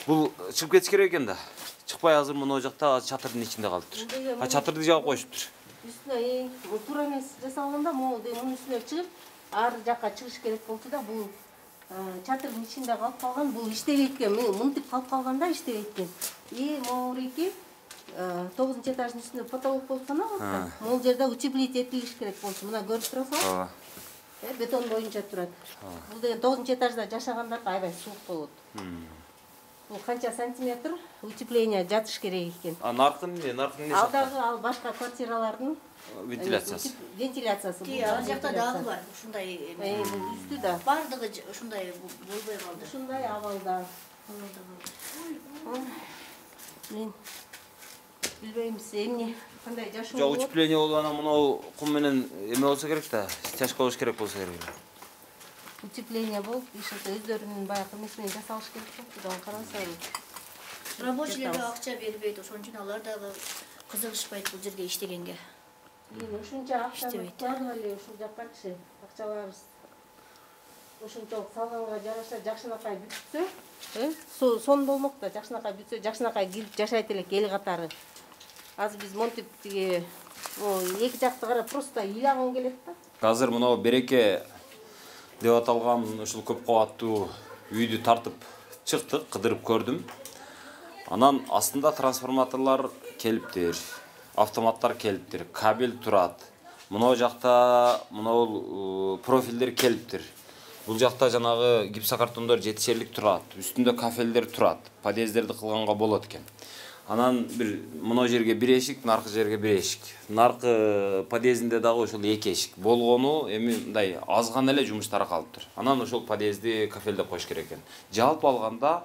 [SPEAKER 9] Бул чыгып кетиш керек экен да. Чыкпай азыр мына жакта чатырдын ичинде калыптыр. Чатырды жаап коюшуптур.
[SPEAKER 2] Үстүнө туура эмес жасалганда, мунун үстүнө чыгып, ар жакка чыгыш керек болчу да, бул чатырдын ичинде калып калган, бул иштебейт экен. Мынтип калып калганда иштебейт экен. И могуреки 9-этаждын үстүндө потолок болуп саналат да. Могул жерде утеплить этилиш керек болчу. Мына көрүп турасызбы? Бетон боюнча турат. Бул деген 9-этажда жашагандарга аябай суук болот. Бул канча сантиметр утепление жатыш керек экен.
[SPEAKER 9] Наркын эмне?
[SPEAKER 2] Ал дагы ал башка квартиралардын
[SPEAKER 9] вентиляциясы.
[SPEAKER 2] Вентиляциясы.
[SPEAKER 3] Ал жакта дагы бар, ушундай
[SPEAKER 2] үстү да.
[SPEAKER 3] Бардыгы ушундай болбой калды.
[SPEAKER 2] Ушундай абалда. Мен билбейм, эмне кандай жашоо болот.
[SPEAKER 9] Утепление болуп анан мына кум менен эме болсо керек да, стяжка болуш керек болсо керек.
[SPEAKER 2] Утепление болуп, ишte өздөрүнүн баягы эмесинен жасалыш керек болуп, дагы карасаңыз.
[SPEAKER 3] Рабочийлерге акча бербейт, ошон үчүн алар дагы кызыгышпайт бул жерге иштегенге.
[SPEAKER 2] Ушунча акчаны кладып эле ушул жаккачы акчаларыбыз ошончолук салганга жараша жакшынакай бүтсө, сон болмок да, жакшынакай бүтсө, жакшынакай кирип жашайт элек эл катары. Азыр биз монтип тиги эки жакты карап просто ыйлагың келет да.
[SPEAKER 9] азыр мынау береке деп аталган ушул көп кабаттуу үйдү тартып чыктык, кыдырып көрдүм. Анан астында трансформаторлар келиптир, автоматтар келиптир, кабель турат. Мынау жакта мынау профилдер келиптир. Бул жакта жанагы гипсокартондор жетишерлик турат, үстүндө кафелдер турат, подъездерди кылганга болот экен. Анан бир мына жерге бир эшик, наркы жерге бир эшик. Наркы подъездинде дагы ошол 2 эшик болгону эми мындай аз гана эле жумуштары калыптыр. Анан ошол подъезди кафелдеп коюш керек экен. Жалпы алганда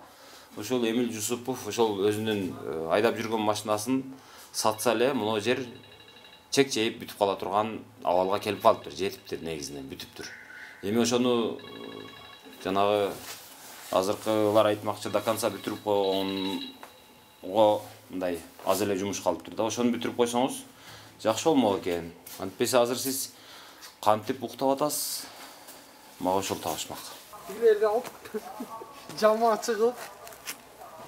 [SPEAKER 9] ошол Эмил Жусупов ошол өзүнүн айдап жүргөн машинасын сатса эле мына жер чек жейип бүтүп кала турган абалга келип калыптыр, жетиптир негизинен, бүтүптүр. Эми ошону жанагы азыркылар айтмакчы до конца бүтүрүп койгонго мындай аз эле жумуш калыптыр да. Ошону бүтүрүп койсоңуз жакшы болмок экен. Антпесе азыр сиз кантип уктап атасыз? Мага ошол табышмак.
[SPEAKER 11] Үйлерди алып жама чыгып,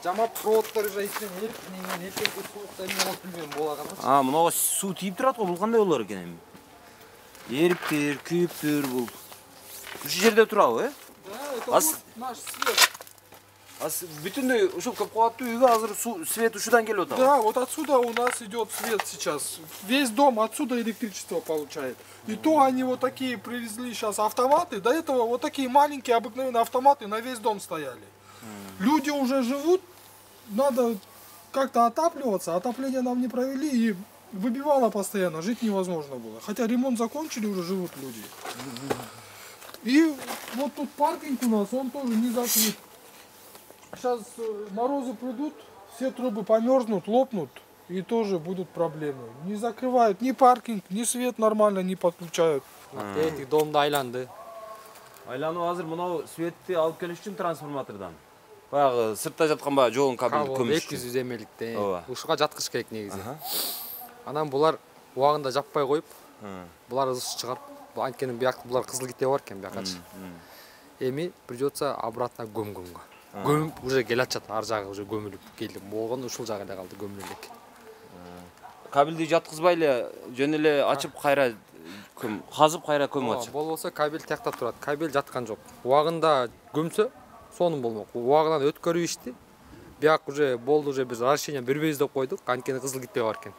[SPEAKER 11] жама проводдор жайсың, эртең суукта эмне болот билбейм болаган.
[SPEAKER 9] Мынага суу тийип турат го, бул кандай болор экен эми? Эриптир, күйүптүр бул. Ушул жерде турабы, э?
[SPEAKER 11] Да, это наш свет.
[SPEAKER 9] Бүтүндөй ушул көп кабаттуу үйгө азыр свет ушудан келип атат.
[SPEAKER 11] Да, вот отсюда у нас идет свет сейчас. Весь дом отсюда электричество получает. И то они вот такие привезли сейчас автоматы. До этого вот такие маленькие обыкновенные автоматы на весь дом стояли. Люди уже живут, надо как-то отапливаться. Отопление нам не провели и выбивало постоянно, жить невозможно было. Хотя ремонт закончили, уже живут люди. И вот тут паркинг у нас, он тоже не закрыт. Сейчас морозы придут, все трубы померзнут, лопнут, и тоже будут проблемы. Не закрывают ни паркинг, ни свет нормально не подключают.
[SPEAKER 10] Этих домды айланды.
[SPEAKER 9] Айлануу азыр мынау светти алып келиш үчүн трансформатордон. Баягы сыртта жаткан баягы жолун кабелди көмүш.
[SPEAKER 10] 200 эмеликте. Ушуга жаткыш керек негизи. Анан булар убагында жаппай коюп, булар ысыш чыгат. Анткени биякта булар кызыл ките бар экен биякачы. Эми придется обратно көмгөнгө. Көмүп уже келе атышат, ар жагы уже көмүлүп келди. Болгон ушул жагы эле калды көмүлө элек.
[SPEAKER 9] Кабелди жаткызбай эле жөн эле ачып кайра казып кайра көмүп атышат.
[SPEAKER 10] Болбосо кабель тиякта турат. Кабель жаткан жок. Убагында көмсө сонун болмок. Убагынан өткөрүп ишти. Бияк уже болду, уже биз разрешение бербейбиз деп койдук. Анткени кызыл ките бар экен.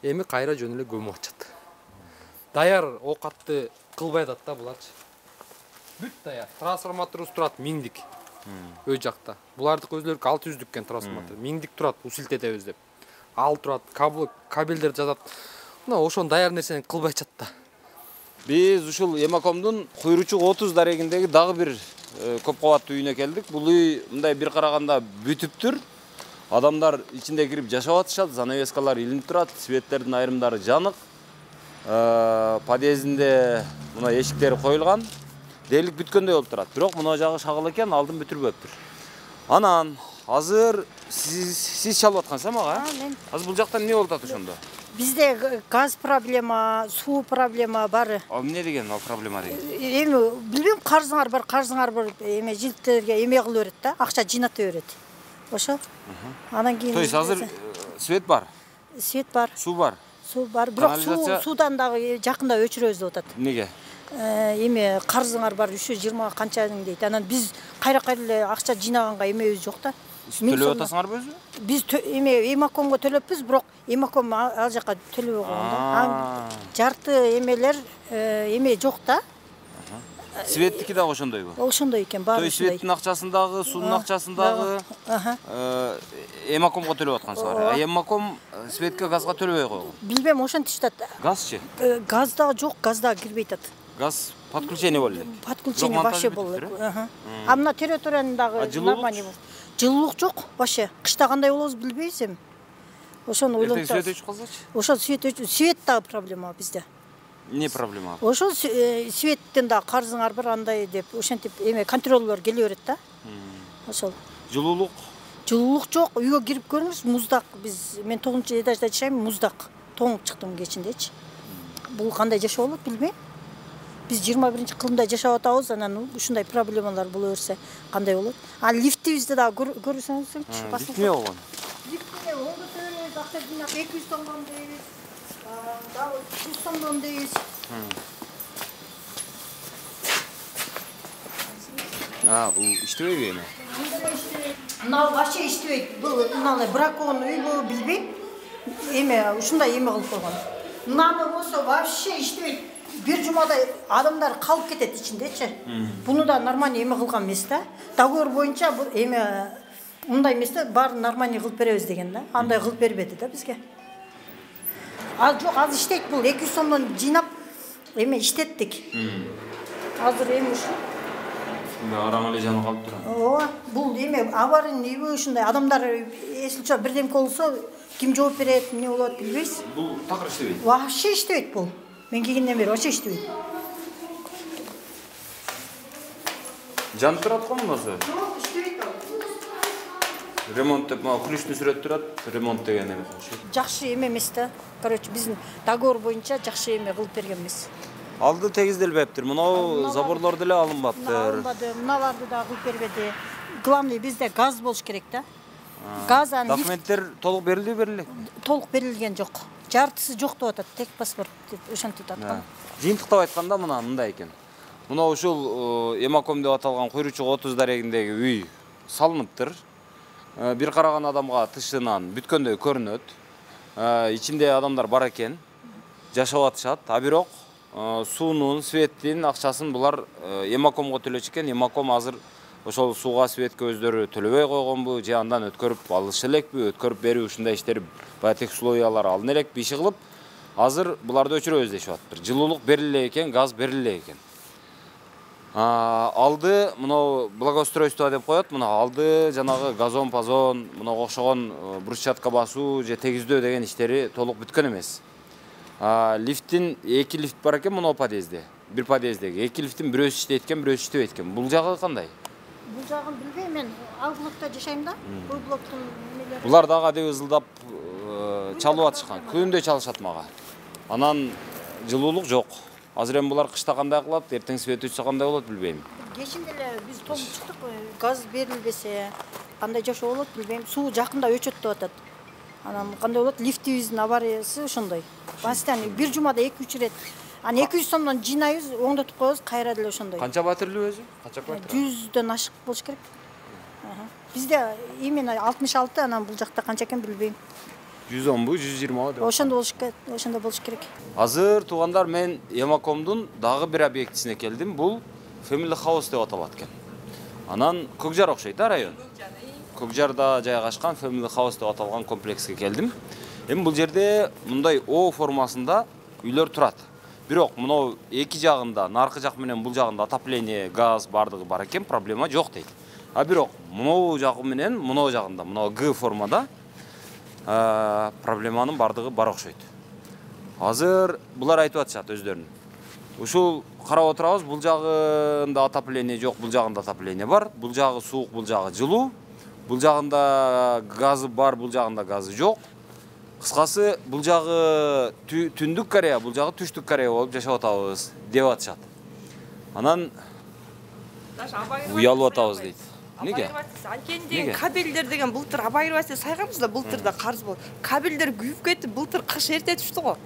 [SPEAKER 10] Эми кайра жөн эле көмүп атышат. Даяр оокатты кылбай атат да буларчы. Бүт даяр. Трансформаторубуз турат 1000дик. Өй жакта. Булардыкы өзлөрүнүкү 600дик экен трансформатор. 1000дик турат, усилтетебиз деп. Ал турат, кабелдер жатат. Мына ошон даяр нерсени кылбай атышат да.
[SPEAKER 9] Биз ушул Эмакомдун Куйручук 30 дарегиндеги дагы бир көп кабаттуу үйүнө келдик. Бул үй мындай бир караганда бүтүптүр. Адамдар ичинде кирип жашап атышат, занавескалар илинип турат, светтердин айрымдары жанык. Подъездинде мына эшиктери коюлган. Дээрлик бүткөндөй болуп турат. Бирок мына жагы шагыл экен, алдын бүтүрбөптүр. Анан азыр сиз чалып аткансыз мага? Азыр бул жакта эмне болуп атат ошондо?
[SPEAKER 14] Бизде газ проблема, суу проблема бар.
[SPEAKER 9] Эмне деген ал проблема деген?
[SPEAKER 14] Эми билбейм, карзыңар бар, эме жилттерге эме кылып берет да, акча жыйнатып берет. Ошо. Анан кийин.
[SPEAKER 9] То есть азыр свет бар?
[SPEAKER 14] Свет бар.
[SPEAKER 9] Суу бар?
[SPEAKER 14] Суу бар. Бирок суудан дагы жакында өчүрөбүз деп атат.
[SPEAKER 9] Неге?
[SPEAKER 14] Эме карзыңар бар, 320 канчаның дейт. Анан биз кайра эле акча жыйнаганга эмебиз жок да.
[SPEAKER 9] Төлөп атасыңарбы өзү?
[SPEAKER 14] Биз Эмакомго төлөппүз, бирок Эмаком ал жака төлөбөй койгон да. Жарты эмелер эме жок да.
[SPEAKER 9] Светтики дагы ошондойбу?
[SPEAKER 14] Ошондой экен, баары.
[SPEAKER 9] То есть светтин акчасындагы, суунун акчасындагы Эмакомго төлөп аткансыңар. Эмаком светке, газга төлөбөй койгон.
[SPEAKER 14] Билбем, ошентишет.
[SPEAKER 9] Газчы?
[SPEAKER 14] Газ дагы жок, газ дагы кирбей атат.
[SPEAKER 9] Газ подключение болду элек.
[SPEAKER 14] Подключение вообще болду. А мына территорияны дагы нормально болду. Жылуулук жок вообще. Кышта кандай болобуз билбейбиз эми. Ошону ойлоп
[SPEAKER 9] атабыз. Свет өчүп калсачы?
[SPEAKER 14] Ошол свет дагы проблема бизде.
[SPEAKER 9] Не проблема?
[SPEAKER 14] Ошол светтен дагы карзыңар бар андай деп, ошентип эме контроллор келе берет да. Ошол.
[SPEAKER 9] Жылуулук?
[SPEAKER 14] Жылуулук жок. Үйгө кирип көрүңүз, муздак. Мен 9-этажда жашайм, муздак. Тоң чыктым кечиндечи. Бул кандай жашоо болот билбейм. Биз 21-кылымда жашап атабыз, анан ушундай проблемалар боло берсе кандай болот? А лифтибизди дагы көрсөңүзчү.
[SPEAKER 9] Лифт эмне болгон?
[SPEAKER 14] Лифтте оңго төлөйбүз, акча жыйнап 200 сомдон дейбиз. Дагы 100 сомдон дейбиз.
[SPEAKER 9] Бул иштебейби эми?
[SPEAKER 14] Мына вообще иштебейт. Бул мына бракон үйлөө билбейм. Эме ушундай эме кылып койгон. Мынаны болсо вообще иштебейт. Бир жумада адамдар калып кетет ичиндечи. Буну да нормально эме кылган эмес да. Договор боюнча бул эме мындай эмес да, баарын нормально кылып беребиз деген да. Андай кылып бербеди да бизге. Жок, азыр иштейт бул 200 сомдон жыйнап эме иштеттик. Азыр эми ушу
[SPEAKER 9] Араң эле жана калып турат.
[SPEAKER 14] Ооба, бул эме аварийный ушундай адамдар эсилчө бирдемке болсо ким жооп берет, эмне болот билбейсиз.
[SPEAKER 9] Бул такыр иштебейт.
[SPEAKER 14] Вообще иштебейт бул. Мен келгенден бери вообще иштебейт.
[SPEAKER 9] Жанып турат го мунусу?
[SPEAKER 14] Жок, иштебейт ал.
[SPEAKER 9] Ремонт деп, күлүштү сүрөт турат, ремонт деген эме.
[SPEAKER 14] Жакшы эме эмес да. Короче, биздин договор боюнча жакшы эме кылып берген эмес.
[SPEAKER 9] Алды тегизделбептир. Мынау заборлор деле алынбаптыр.
[SPEAKER 14] Алынбады, мыналарды да кылып бербеди. Главный бизде газ болуш керек да. Газ
[SPEAKER 9] документтер толук берилди, берилди?
[SPEAKER 14] Толук берилген жок. Жартысы жок деп атат, тек паспорт деп ошентип аткан.
[SPEAKER 9] Жыйынтыктап айтканда мындай экен. Мына ушул Эмаком деп аталган Куйручук 30 дарегиндеги үй салыныптыр. Бир караган адамга тышынан бүткөндөй көрүнөт. Ичинде адамдар бар экен, жашап атышат. А бирок суунун, светтин акчасын булар Эмакомго төлөчү экен. Эмаком азыр ошол сууга, светке өздөрү төлөбөй койгонбу, же андан өткөрүп алышы элекпи, өткөрүп берүү ушундай иштер баягы условиялар алына элекпи иши кылып, азыр буларды өчүрөбүз дешип атыптыр. Жылуулук бериле экен, газ бериле экен. Алды мына благоустройство деп коет, мына алды жанагы газон, пазон, мына окшогон брусчатка басуу же тегиздөө деген иштери толук бүткөн эмес. Лифттин 2 лифт бар экен мына подъездде. Бир подъездеги 2 лифттин бирөөсү иштейт экен, бирөөсү иштебейт экен. Бул жагы кандай?
[SPEAKER 14] Бул жагын билбейм мен. Ал блокто жашайм да. Бул блоктун нелери.
[SPEAKER 9] Булар дагы адеп ызылдап чалып атышкан. Күндө чалышат мага. Анан жылуулук жок. Азыр эми булар кышта кандай кылат, эртең свет өчсө кандай болот билбейм.
[SPEAKER 14] Кечинде эле биз тоң чыктык, газ берилбесе кандай жашоо болот билбейм. Суу жакында өчөт деп атат. Анан кандай болот? Лифтибиздин авариясы ошондой. Постоянно бир жумада 2-3 рет. Аны 200 сомдон жыйнайбыз, оңдотуп коебуз, кайра деле ошондой.
[SPEAKER 9] Канча батирлүү өзү? Канча квартира?
[SPEAKER 14] 100дөн ашык болуш керек. Бизде именно 66, анан бул жакта канча экен билбейм.
[SPEAKER 9] 110бу, 120бу деп.
[SPEAKER 14] Ошондо болуш керек.
[SPEAKER 9] Азыр туугандар, мен Эмакомдун дагы бир объектисине келдим. Бул Family House деп аталат экен. Анан Көкжар окшойт да район. Көкжарда жайгашкан Family House деп аталган комплекске келдим. Эми бул жерде мындай О формасында үйлөр турат. Бирок мынау эки жагында, наркы жак менен бул жагында отопление, газ бардыгы бар экен, проблема жок дейт. А бирок мынау жагы менен мынау жагында, мынау Г формада проблеманын бардыгы бар окшойт. Азыр булар айтып атышат өздөрүнүн. Ушул карап отурабыз, бул жагында отопление жок, бул жагында отопление бар. Бул жагы суук, бул жагы жылуу. Бул жагында газы бар, бул жагында газы жок. Кыскасы, бул жагы түндүк Корея, бул жагы түштүк Корея болуп жашап атабыз деп атышат. Анан уялып атабыз дейт. Неге?
[SPEAKER 15] Анткени кабелдер деген былтыр оборудование сайганбыз да, былтыр да карыз болду. Кабелдер күйүп кетти, былтыр кыш эрте түштү го.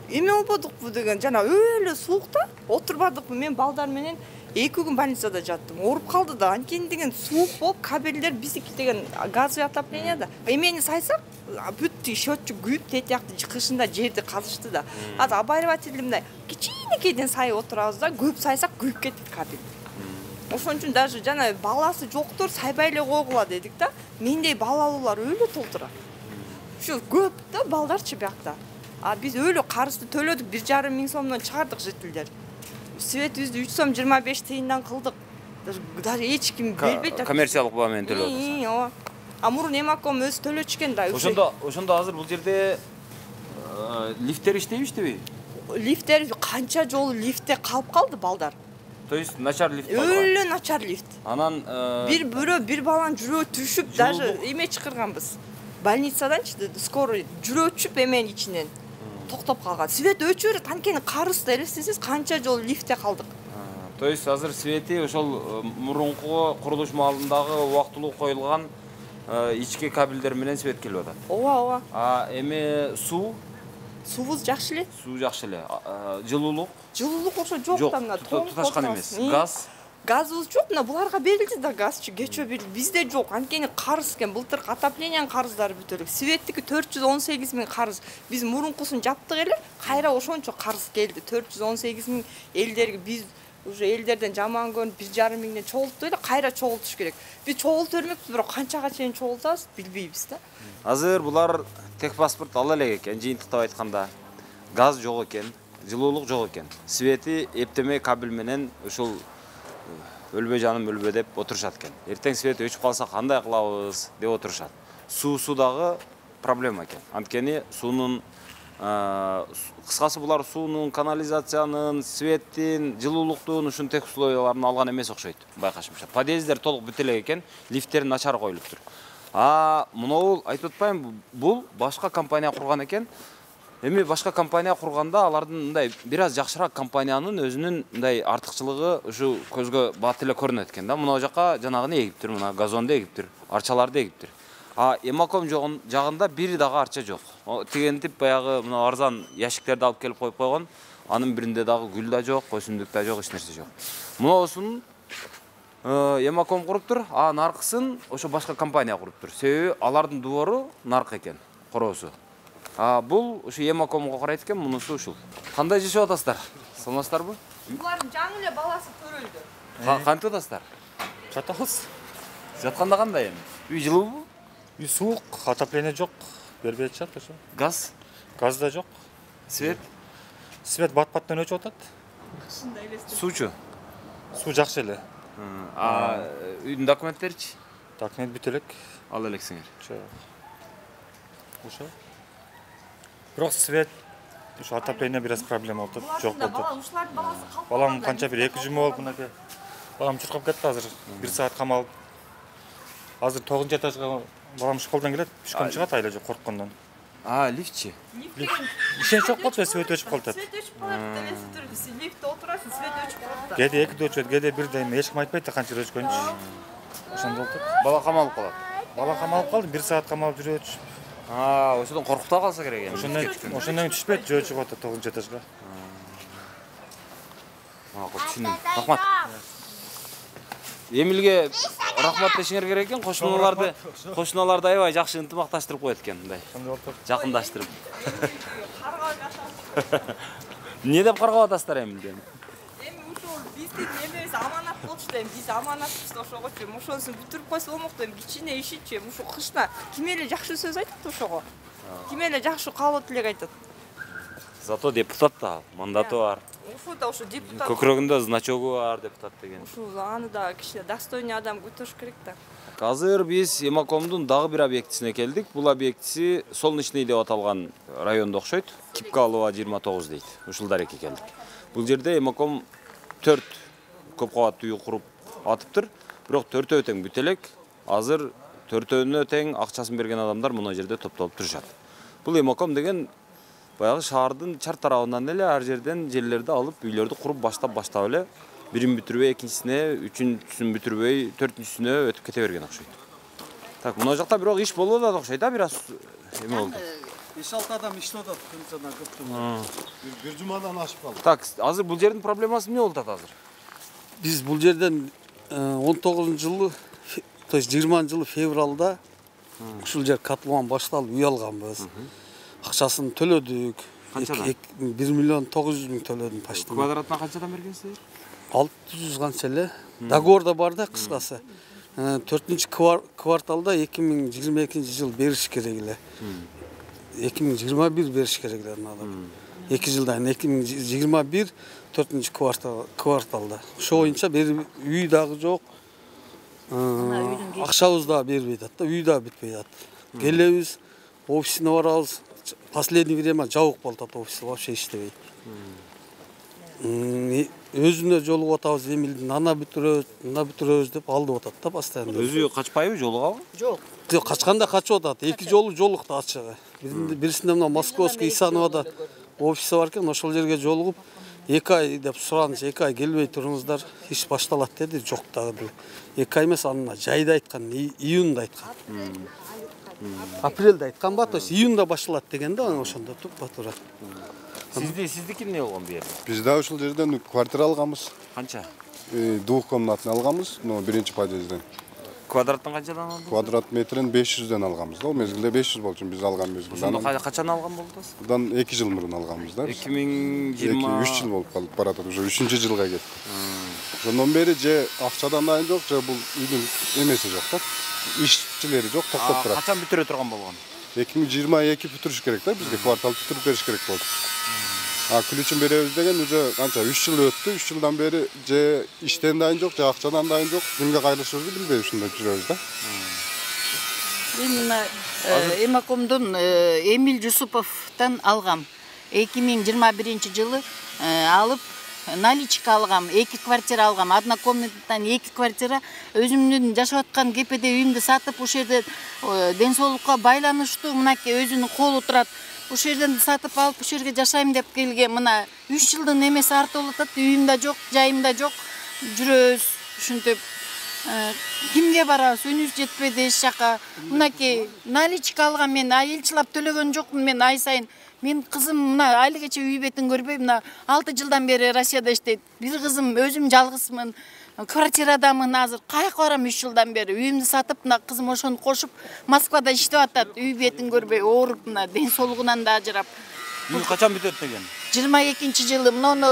[SPEAKER 15] Эме болбодукпу деген, жана өлө суукта отурбадыкпы. Мен балдар менен 2 күн больницада жаттым. Ооруп калды да. Анткени деген суук болуп, кабелдер биздики деген газовый отопление да. Эмени сайсак, бүттү счетчик күйүп, тетиякты кышында жерди казышты да. Азыр оборудователь мындай кичинекейден сай отурабыз да, көп сайсак күйүп кетти кабел. Ошон үчүн даже жана баласы жоктор сайбай эле койгула дедик да. Мендей балалуулар өлө толтура. Ушу көп да балдарчы биякта. А биз өлө карызды төлөдүк, 1,5 миң сомдон чыгардык жителдер. Светибизди 3 сом 25 тыйындан кылдык. Даже эч ким бербейт.
[SPEAKER 9] Коммерциялык баа менен төлөдүк.
[SPEAKER 15] Ооба. А мурун Эмаком өзү төлөчү экен да.
[SPEAKER 9] Ошондо азыр бул жерде лифттер иштейби, иштебейби?
[SPEAKER 15] Лифттер канча жолу лифтте калып калды балдар.
[SPEAKER 9] То есть начар лифт бар.
[SPEAKER 15] Өлө начар лифт.
[SPEAKER 9] Анан
[SPEAKER 15] бир баланын жүрөгү түшүп, даже эме чакырганбыз. Больницаданчы, скорый жүрөгү түшүп эменин ичинен токтоп калган. Свет өчүрөт, анткени карызда элестесиз канча жолу лифтте калдык.
[SPEAKER 9] То есть азыр свети ошол мурунку курулуш маалындагы убактылуу коюлган ички кабелдер менен свет келип атат.
[SPEAKER 15] Ооба.
[SPEAKER 9] А эми суу?
[SPEAKER 15] Суубуз жакшы эле.
[SPEAKER 9] Суу жакшы эле. Жылуулук?
[SPEAKER 15] Жылуулук ошо жок да, мына
[SPEAKER 9] туташкан эмес. Газ?
[SPEAKER 15] газыбыз жок, мына буларга берилди да газчы кечөө берилди. Бизде жок. Анткени карыз экен. Былтыр отоплениянын карыздары бүтөлүк. Светтики 418 000 карыз. Биз мурункусын жаптык эле, кайра ошончо карыз келди. 418 000 элдерге биз уже элдерден жаман көрүнүп 1,5 миңден чогултуп эле, кайра чогултуш керек. Биз чогултуп бермекпиз, бирок канчага чейин чогултабыз билбейбиз да.
[SPEAKER 9] Азыр булар техпаспорт ала элек экен, жыйынтыктап айтканда. Газ жок экен, жылуулук жок экен. Свети эптемей кабель менен ушул өлбө жаным өлбө деп отурушат экен. Эртең свет өчүп калса кандай кылабыз деп отурушат. Суусу дагы проблема экен. Анткени суунун кыскасы булар суунун, канализациянын, светтин, жылуулуктун ушун тех условияларын алган эмес окшойт. Байкашымча. Подъездер толук бүтө элек экен, лифттер начар коюлуптур. Мынау айтып атпайм, бул башка компания курган экен. Эми башка компания курганда алардын мындай бир аз жакшыраак компаниянын өзүнүн мындай артыкчылыгы ушу көзгө бат эле көрүнөт экен да. Мына жака жанагыны эгиптир, мына газонду эгиптир, арчаларды эгиптир. Эмаком жагында бири дагы арча жок. Тигентип баягы мына арзан ящиктерди алып келип коюп койгон. Анын биринде дагы гүл да жок, өсүмдүк да жок, эч нерсе жок. Мыносун Эмаком куруптур, наркысын ошо башка компания куруптур. Себеби алардын дубору нарк экен, короосу. Бул ушу Эмакомго карайт экен, мунусу ушул. Кандай жашап атасыздар? Саламатсыздарбы?
[SPEAKER 15] Булардын жаңы эле баласы төрөлдү.
[SPEAKER 9] Кантип атасыздар?
[SPEAKER 16] Жатабыз.
[SPEAKER 9] Жатканда кандай эми? Үй жылуубу?
[SPEAKER 16] Үй суук, отопление жок, бербей атышат ошо.
[SPEAKER 9] Газ?
[SPEAKER 16] Газ да жок.
[SPEAKER 9] Свет?
[SPEAKER 16] Свет бат-баттан өчүп атат.
[SPEAKER 9] Суучу?
[SPEAKER 16] Суу жакшы эле.
[SPEAKER 9] Үйдүн документтеричи?
[SPEAKER 16] Документ бүт элек.
[SPEAKER 9] Ал элексиңер.
[SPEAKER 16] Ошо. Бирок свет, ушу отопление бир аз проблема болуп атат, жок болуп атат. Балам канча бир 2 жума болуп мынакей. Балам чуркап кетти азыр. 1 саат камалып. Азыр 9-нчу этажга балам школдан келет, пешком чыгат айла жок корккондон.
[SPEAKER 9] Лифтчи?
[SPEAKER 16] Ишенч жок болчу, свет өчүп калат.
[SPEAKER 15] Свет өчүп калат, лифтте отурасың, свет өчүп калат.
[SPEAKER 16] Кээде 2-де өчөт, кээде 1-де, эч ким айтпайт да канча өчкөнчү. Ошондой болуп атат.
[SPEAKER 9] Бала камалып калат.
[SPEAKER 16] Бала камалып калды, 1 саат камалып жүрөт.
[SPEAKER 9] Ошодон коркуп да калса керек эми.
[SPEAKER 16] Ошондон түшпөйт, жөө чыгып атат 9-нчу этажга.
[SPEAKER 9] Түшүндүм. Рахмат. Эмилге рахмат дешиңер керек экен, кошуналарды аябай жакшы ынтымакташтырып коет экен мындай. Жакындаштырып. Эмне деп каргап атасыздар Эмилди?
[SPEAKER 15] Эми ушул биздин эмебиз аманат болчу да, биз аманатыбыз ошогочу. Ошонусун бүтүрүп койсо болмок да, кичине ишичи. Ушу кышта ким эле жакшы сөз айтат ошого? Ким эле жакшы каалоо тилек айтат?
[SPEAKER 9] Зато депутат да, мандаты бар.
[SPEAKER 15] Ушу да ушу депутат.
[SPEAKER 9] Көкрөгүндө значогу бар депутат деген.
[SPEAKER 15] Ушу аны да кичине достойный адам көтөрүш керек да.
[SPEAKER 9] Азыр биз Эмакомдун дагы бир объектисине келдик. Бул объектиси Солнечный деп аталган райондо окшойт. Кипкалова 29 дейт. Ушул дарекке келдик. Бул жерде Эмаком 4 көп кабаттуу үй куруп атыптыр. Бирок 4-өө тең бүт элек. Азыр 4-өөнө тең акчасын берген адамдар мына жерде топтолуп турушат. Бул Эмаком деген баягы шаардын чар тарабынан эле ар жерден жерлерди алып, үйлөрдү куруп баштап эле бирин бүтүрбөй, экинчисине, үчүнчүсүн бүтүрбөй, төртүнчүсүнө өтүп кете берген окшойт. Так, мына жакта бирок иш болуп атат окшойт, бир аз эме болду.
[SPEAKER 17] 5-6 адам иштеп атат күнсана көптөн. Бир жумадан ашып калды.
[SPEAKER 9] Так, азыр бул жердин проблемасы эмне болуп атат азыр?
[SPEAKER 17] Биз бул жерден 19-жылы, то есть 20-жылы февралда ушул жер котлован башталып үй алганбыз. Акчасын төлөдүк.
[SPEAKER 9] Канчадан?
[SPEAKER 17] 1 миллион 900 миң төлөдүм почти.
[SPEAKER 9] Квадратына канчадан бергенсиздер?
[SPEAKER 17] 600 канча эле. Договорда бар да кыскасы. 4-чү кварталда 2022-жыл бериш керек эле. 2021 бериш керек эле адам. 2 жылдан 2021 4-чү кварталда. Ошо боюнча үй дагы жок. Акчабыз да бербей атат да, үй да бүтпөй атат. Келебиз, офисине барабыз. Последний время жабык болуп атат, офиси вообще иштебейт. Өзүнө жолугуп атабыз, Эмилдин ана бүтүрөбүз деп алдып атат да постоянно.
[SPEAKER 9] Өзү качпайбы, жолугабы?
[SPEAKER 17] Жок. Качканда качып атат. 2 жолу жолукту ачыгы. Бирисинде мына Московский Исановада офиси бар экен, ошол жерге жолугуп 2 ай деп сураныч, 2 ай келбей туруңуздар, иш башталат деди. Жок дагы. 2 ай эмес, аны жайда айткан, июнда айткан. Апрелде айткан ба, то есть июнда башталат деген да, ошондо туппа туура.
[SPEAKER 9] Сиздики эмне болгон бу жерде?
[SPEAKER 6] Биз да ушул жерден квартира алганбыз.
[SPEAKER 9] Канча?
[SPEAKER 6] двухкомнатный алганбыз, биринчи подъезден.
[SPEAKER 9] Квадраттан канчадан алдыңыз?
[SPEAKER 6] Квадрат метрин 500ден алганбыз да. О мезгилде 500 болчу биз алган мезгилде.
[SPEAKER 9] Качан алган болдуңуз?
[SPEAKER 6] Будан 2 жыл мурун алганбыз да.
[SPEAKER 9] 2020
[SPEAKER 6] 3 жыл болуп калып баратат, уже 3-чү жылга кетти. Ошондон бери же акчадан дайын жок, же бул үйдүн эмеси жок да. Ишчилери жок, токтоп турат.
[SPEAKER 9] Качан бүтүрө турган болгон?
[SPEAKER 6] 2022 бүтүрүш керек да, бизге квартал бүтүрүп бериш керек болду. Ключун беребиз деген уже канча 3 жыл өттү. 3 жылдан бери же иштен дайын жок, же акчадан дайын жок. Кимге кайрылышыбызды билбей ушундай жүрөбүз да.
[SPEAKER 18] Мен мына Эмакомдон Эмил Жусуповдон алгам. 2021 жылы алып наличка алгам, 2 квартира алгам, однокомнатадан 2 квартира. Өзүмдүн жашап аткан кепеде үйүмдү сатып, ошол жерде ден соолукка байланыштуу мынакей өзүнүн колу турат. Ошол жерден сатып алып, ошол жерге жашайм деп келген. Мына 3 жылдын эмеси артып атат, үйүм да жок, жайым да жок. Жүрөбүз ушинтип. Кимге барабыз? Өнүбүз жетпейди эч жака. Мынакей наличка алган, мен айылчылап төлөгөн жокмун, мен ай сайын. Мен кызым мына айлы кече үй бетин көрбөй, мына 6 жылдан бери Россияда иштейт. Бир кызым өзүм жалгызмын. Квартирадамын азыр. Каяка барам 3 жылдан бери. Үйүмдү сатып, мына кызым ошону кошуп, Москвада иштеп атат. Үй бетин көрбөй, ооруп, мына ден соолугунан да ажырап.
[SPEAKER 9] Үй качан бүтөт деген?
[SPEAKER 18] 22-жылы муну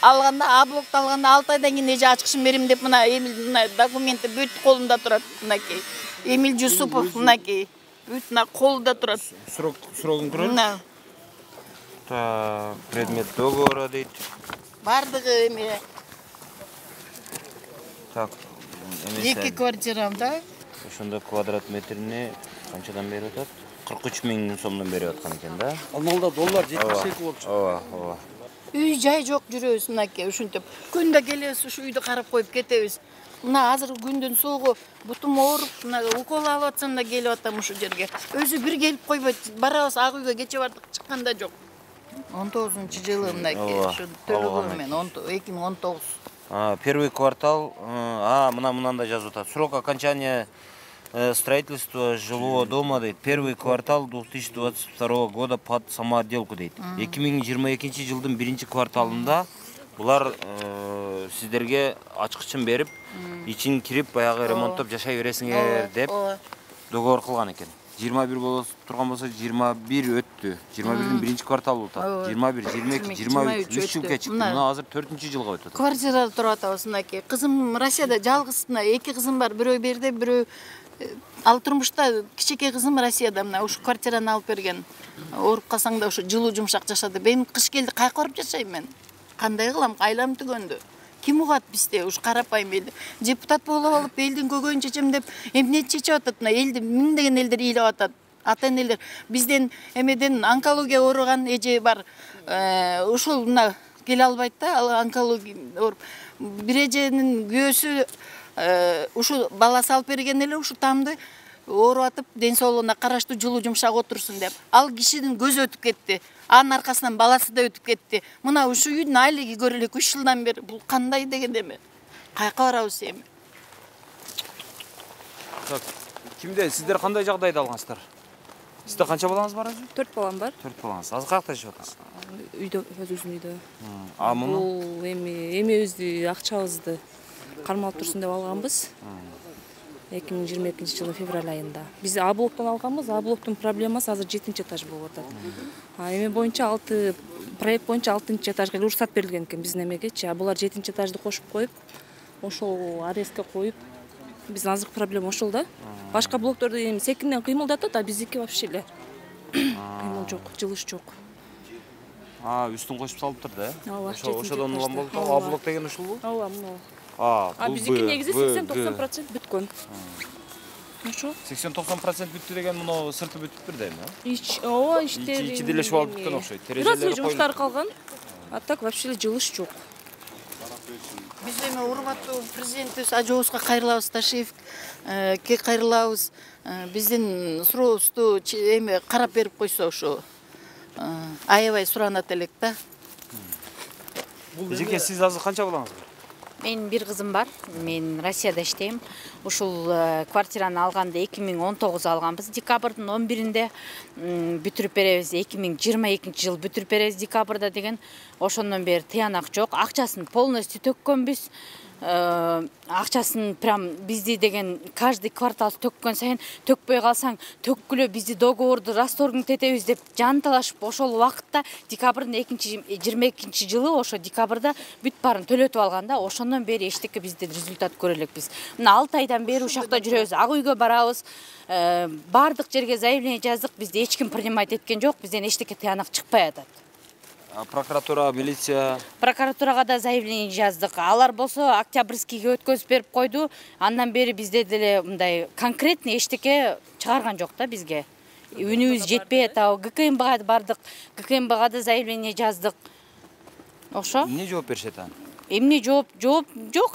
[SPEAKER 18] алганда, А-блокты алганда 6 айдан кийин эже ачкычын берем деп мына Эмил мына документи бүт колунда турат, мынакей. Эмил Жусупов мынакей. Бүт мына колунда турат.
[SPEAKER 9] Срогун көрөлү. Предмет договора дейт.
[SPEAKER 18] Бардыгы эме.
[SPEAKER 9] Так,
[SPEAKER 18] 2 квартирам да.
[SPEAKER 9] Ошондо квадрат метрине канчадан берип атат? 43 000 сомдон берип аткан экен да.
[SPEAKER 17] Алмалда доллар 72 болчу.
[SPEAKER 9] Ооба.
[SPEAKER 18] Үй жай жок жүрөбүз мынакей ушинтип. Күндө келебиз, ушу үйдү карап коюп кетебиз. Мына азыр күндүн суугу бутум ооруп, мына укол алып атсам да келип атам ушу жерге. Өзү бир келип койбойт. Барабыз ак үйгө кече бардык, чыкканда жок. 19-жылы мынакей ушу төлөгөм мен 2019.
[SPEAKER 9] Первый квартал, мынандай жазып атат. Срок окончания строительства жилого дома дейт. Первый квартал 2022 года под самоотделку дейт. 2022 жылдын 1 кварталында булар сиздерге ачкычын берип, ичин кирип, баягы ремонттоп жашай бересиңер деп договор кылган экен. 21 боло турган болсо 21 өттү. 21дин 1 кварталы болуп атат. 21, 22, 23 3 жыл кечикти. Мына азыр 4-жылга өтүп атат.
[SPEAKER 18] Квартирада туруп атабыз мынакей. Кызым Россияда жалгыз, мына 2 кызым бар. Бирөө берде, бирөө ал турмушта кичике кызым Россияда, мына ушу квартираны алып берген. Ооруп калсаң да ушу жылуу жумшак жашады. Мен кыш келди, кайка барып жашайм мен. Кандай кылам? Айлам түгөндү. Ким угат бизде? Уш карапайм эл. Депутат болуп алып, элдин көгөнүн чечем деп эмне чечип атат? Мына элди миңдеген элдер ыйлап атат. Ата-энелер бизден эмеден онкология ооруган эже бар. Ушул мына келе албайт да, онкология ооруп. Бир эженин күйөөсү ушу баласы алып берген эле ушу тамды ооруп атып, ден соолугуна караштуу жылуу жумшак отурсун деп. Ал кишинин көзү өтүп кетти. Анын аркасынан баласы да өтүп кетти. Мына ушу үйдүн айлыгы көрөлү 3 жылдан бери. Бул кандай деген эме? Кайка барабыз эми?
[SPEAKER 9] Так, кимде сиздер кандай жагдайда алгансыздар? Сизде канча балаңыз бар өзү?
[SPEAKER 4] 4 балам бар.
[SPEAKER 9] 4 балаңыз. Азыр каякта жашап атасыз?
[SPEAKER 4] Үйдө, өзүбүздүн үйдө.
[SPEAKER 9] Муну?
[SPEAKER 4] Бул эмебизди, акчабызды кармалып турсун деп алганбыз. 2022 жылдын февраль айында. Биз А-блоктон алганбыз. А-блоктун проблемасы азыр 7-чи этаж болуп атат. Эме боюнча проект боюнча 6-чы этажга рұқсат берилген экен биздин эмегечи. Булар 7-чи этажды кошуп коюп, ошол арестке коюп, биздин азыркы проблема ошол да. Башка блокторду эми секинден кыймылдатат, а биздики вообще эле кыймыл жок, жылыш жок.
[SPEAKER 9] Үстүн кошуп салыптыр да?
[SPEAKER 4] Ооба.
[SPEAKER 9] Ошодон улам болду. А-блок деген ушулбу?
[SPEAKER 4] Ооба, мына.
[SPEAKER 9] Бул
[SPEAKER 4] биздики негизи 80-90% бүткөн. Ошо
[SPEAKER 9] 80-90% бүттү деген муну сырты бүтүптүр да эми?
[SPEAKER 4] Ооба, иштери.
[SPEAKER 9] Ичи делешип алып бүткөн окшойт.
[SPEAKER 4] Терезелери жумуштары калган. А так вообще жылыш жок.
[SPEAKER 18] Биз эми урматтуу президентибиз Ажообузга кайрылабыз, Ташиевке кайрылабыз. Биздин сурообузду эми карап берип койсо ошо аябай суранат элек да.
[SPEAKER 9] Эжеке, сиз азыр канча балаңыз бар?
[SPEAKER 19] Мен бир кызым бар. Мен Россияда иштейм. Ушул квартираны алганда 2019 алганбыз. Декабрдын 11-inde бүтүрүп беребиз. 2022 жыл бүтүрүп беребиз декабрда деген. Ошондон бери тыянак жок. Акчасын полностью төккөнбүз. акчасын прям бизди деген каждый квартал төккөн сайын төкпөй калсаң төккүлө бизди договорду расторгнуть этебиз деп жанталашып ошол убакытта декабрдын 22 жылы ошо декабрда бүт баарын төлөтүп алган да, ошондон бери эчтеке бизде результат көрө элекпиз. Мына 6 айдан бери ушакта жүрөбүз, ак үйгө барабыз, бардык жерге заявление жаздык, бизди эч ким принимать эткен жок, бизден эчтеке тыянак чыкпай атат.
[SPEAKER 9] Прокуратура, милиция.
[SPEAKER 19] Прокуратурага да заявление жаздык. Алар болсо Октябрьскийге өткөзүп берип койду. Андан бери бизде деле мындай конкретный эчтеке чыгарган жок да бизге. Үнүбүз жетпей атабы. ГКМБга бардык. ГКМБга да заявление жаздык. Ошо.
[SPEAKER 9] Эмне жооп беришет аны?
[SPEAKER 19] Эмне жооп жок,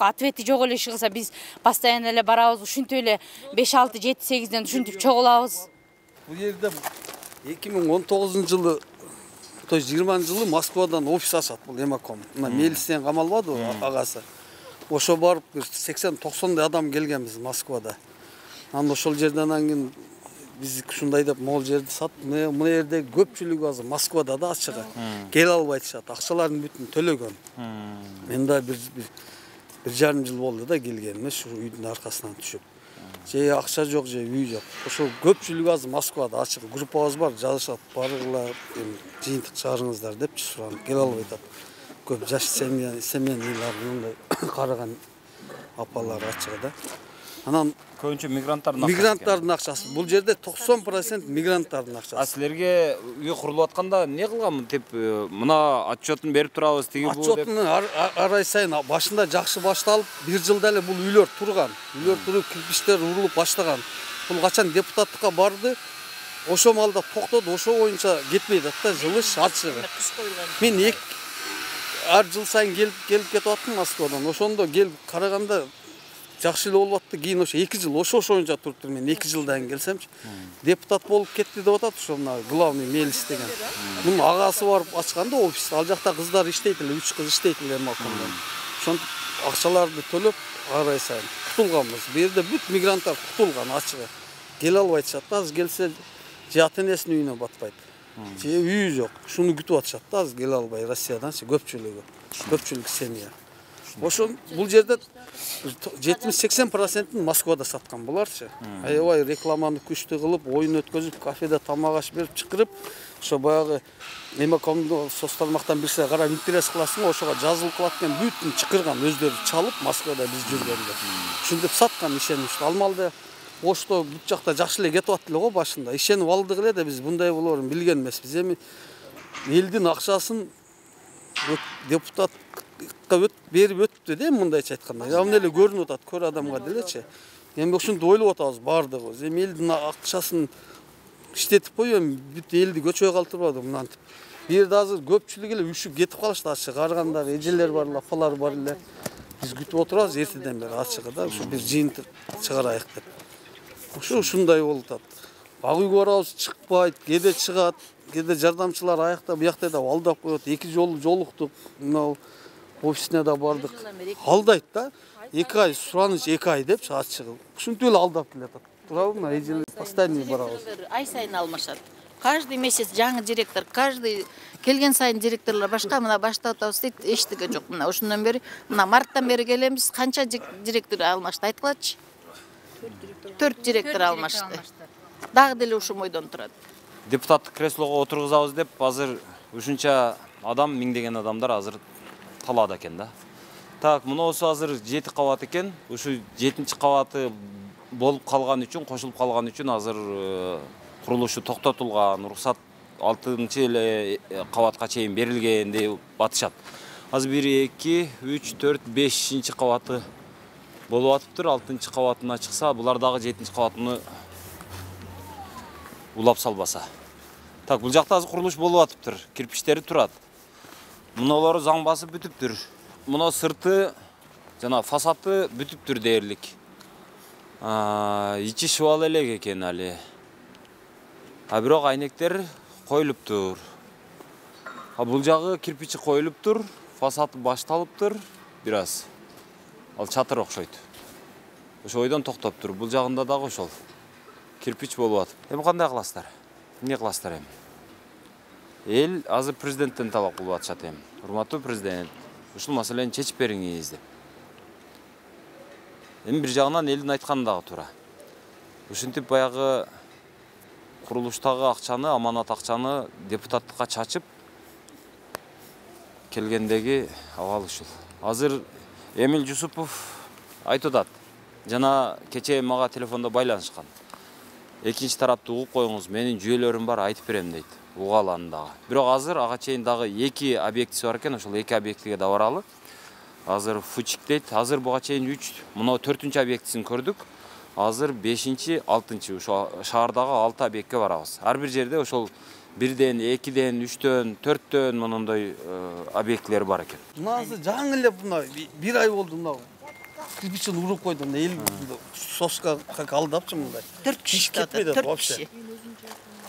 [SPEAKER 19] ответи жок эле чыгса биз постоянно эле барабыз, ушинтип эле 5, 6, 7, 8ден ушинтип чогулабыз.
[SPEAKER 17] Бул жерде 2019 то есть 20 жылы Москвадан офис ачат бул Эмаком. Мына мелистен камалбады агасы. Ошо барып 80-90 адам келгенбиз Москвада. Анда ошол жерден аңгин биз ушундай деп могул жерди сат, мына жерде көпчүлүгү азыр Москвада да ачыгы. Келе албай атышат, акчаларын бүтүн төлөгөн. Мен да бир жарым жыл болду да келгениме, ушу үйдүн аркасынан түшүп. Же акча жок, же үй жок. Ошо көпчүлүгү азыр Москвада ачык. Группабыз бар, жазышат, барыгыла жыйынтык чыгарыңыздар деп суранып келе албай атат. Көп жаш семьялар мындай караган апалар ачыгы да. Анан
[SPEAKER 9] көбүнчө мигранттардын
[SPEAKER 17] акчасы. Бул жерде 90% мигранттардын акчасы.
[SPEAKER 9] Силерге үй курулуп атканда эмне кылгам деп мына отчетун берип турабыз, тиги бул деп.
[SPEAKER 17] Отчетун ар ай сайын башында жакшы башталып, 1 жылда эле бул үйлөр турган. Үйлөр туруп, кирпичтер урулуп баштаган. Бул качан депутаттыкка барды, ошо малда токтоду, ошо боюнча кетпей атат да, жылыш ачыгы. Мен ар жыл сайын келип кетип аттым Москвадан. Ошондо келип караганда жакшы эле болуп атты. Кийин ошо 2 жыл ошо боюнча туруптур. Мен 2 жылдан келсемчи депутат болуп кетти деп атат ошо мына главный мелис деген. Мунун агасы барып ачканда офис, ал жакта кыздар иштейт эле, 3 кыз иштейт эле Эмакомдон. Ошентип акчаларды төлөп ар ай сайын кутулганбыз. Бу жерде бүт мигранттар кутулган ачыгы. Келе албай атышат да, азыр келсе же ата энесинин үйүнө батпайт. Же үйү жок. Шуну күтүп атышат да, азыр келе албай Россияданчы көпчүлүк семья. Ошо бул жерде 70-80% Москвада саткан буларчы. Аябай рекламаны күчтүү кылып, оюн өткөзүп, кафеде тамак аш берип чакырып, ошо баягы Эмакомду соцтармактан бирсе карап интерес кыласың, ошого жазылып калат экен, бүтүн чакырган өздөрү чалып Москвада биз жүргөндө. Ушинтип саткан ишеничти. Ал малда Ошто бүт жакта жакшы эле кетип аттылы го башында. Ишенип алдык эле да биз мындай болоорун билген эмеспиз. Эми элдин акчасын депутатка берип өттү да, мындайча айтканда. Эмне эле көрүнүп атат көр адамга делечи. Эми ушинтип ойлоп атабыз бардыгыбыз. Эми элдин акчасын иштетип коюм, бүт элди көчөгө калтырбады мынантип. Бир жерде азыр көпчүлүк эле үшүп кетип калышты, ачык карыгандар, эжелер бар эле, апалар бар эле. Биз күтүп отурабыз эртеден бери ачыгы да, ушу бир жыйынтык чыгарайык деп. Ушундай болуп атат. Ак үйгө барабыз, чыкпайт, кээде чыгат, кээде жардамчылар аякта буякта да алдап коет. 2 жолу жолуктук, мына офисине да бардык. Алдайт да. 2 ай сураныч 2 ай деп ачыгы. Ушинтип эле алдап келатат. Туурабы, мына эжел постоянный барабыз.
[SPEAKER 18] Ай сайын алмашат. Каждый месяц жаңы директор, каждый келген сайын директорлор башка, мына баштап атабыз дейт, эчтеке жок. Мына ошондон бери, мына марттан бери келебиз, канча директор алмашты айткылачы. 4 директор алмашты. Дагы деле ушу мойдон турат.
[SPEAKER 9] Депутаттык креслого отургузабыз деп азыр ушунча адам, миңдеген адамдар азыр талаада экен да. Так, мунусу азыр 7 кабат экен. Ушу 7-чи кабаты болуп калган үчүн, кошулуп калган үчүн азыр курулушу токтотулган, уруксат 6-чы эле кабатка чейин берилген деп батышат. Азыр 1, 2, 3, 4, 5-чи кабаты болуп атыптыр. 6-чы кабатына чыкса, булар дагы 7-чи кабатыны улап салбаса. Так, бул жакта азыр курулуш болуп атыптыр. Кирпичтери турат. Муналары заң басып бүтүптүр. Муна сырты жана фасады бүтүптүр дээрлик. Ичи шыбал элек экен али. Бирок айнектер коюлуптур. Бул жагы кирпичи коюлуптур, фасады башталыптыр бир аз. Ал чатыр окшойт. Ошо ойдон токтоптур. Бул жагында дагы ошол кирпич болуп атып. Эми кандай кыласыздар? Эмне кыласыздар эми? Эл азыр президенттен талап кылып атышат эми. Урматтуу президент, ушул маселени чечип бериңиз деп. Эми бир жагынан элдин айтканы дагы туура. Ушинтип баягы курулуштагы акчаны, аманат акчаны депутаттыкка чачып келгендеги абал ушул. Азыр Эмил Жусупов айтып атат. Жана кечээ мага телефондо байланышкан. Экинчи тарапты угуп коюңуз, менин жүйөлөрүм бар, айтып берем дейт. Угаланы дагы. Бирок азыр ага чейин дагы 2 объектиси бар экен, ошол 2 объектиге да баралы. Азыр Фучик дейт. Азыр буга чейин 3, мына 4-нчү объектисин көрдүк. Азыр 5-нчи, 6-нчы ошо шаардагы 6 объектке барабыз. Ар бир жерде ошол 1ден, 2ден, 3дөн, 4дөн монундай объектилер бар экен.
[SPEAKER 17] Мынасы жаңы эле мына 1 ай болду мына. Кирпичин уруп койду, эл соска как алдапчы мындай.
[SPEAKER 18] 4 киши кетпейди вообще.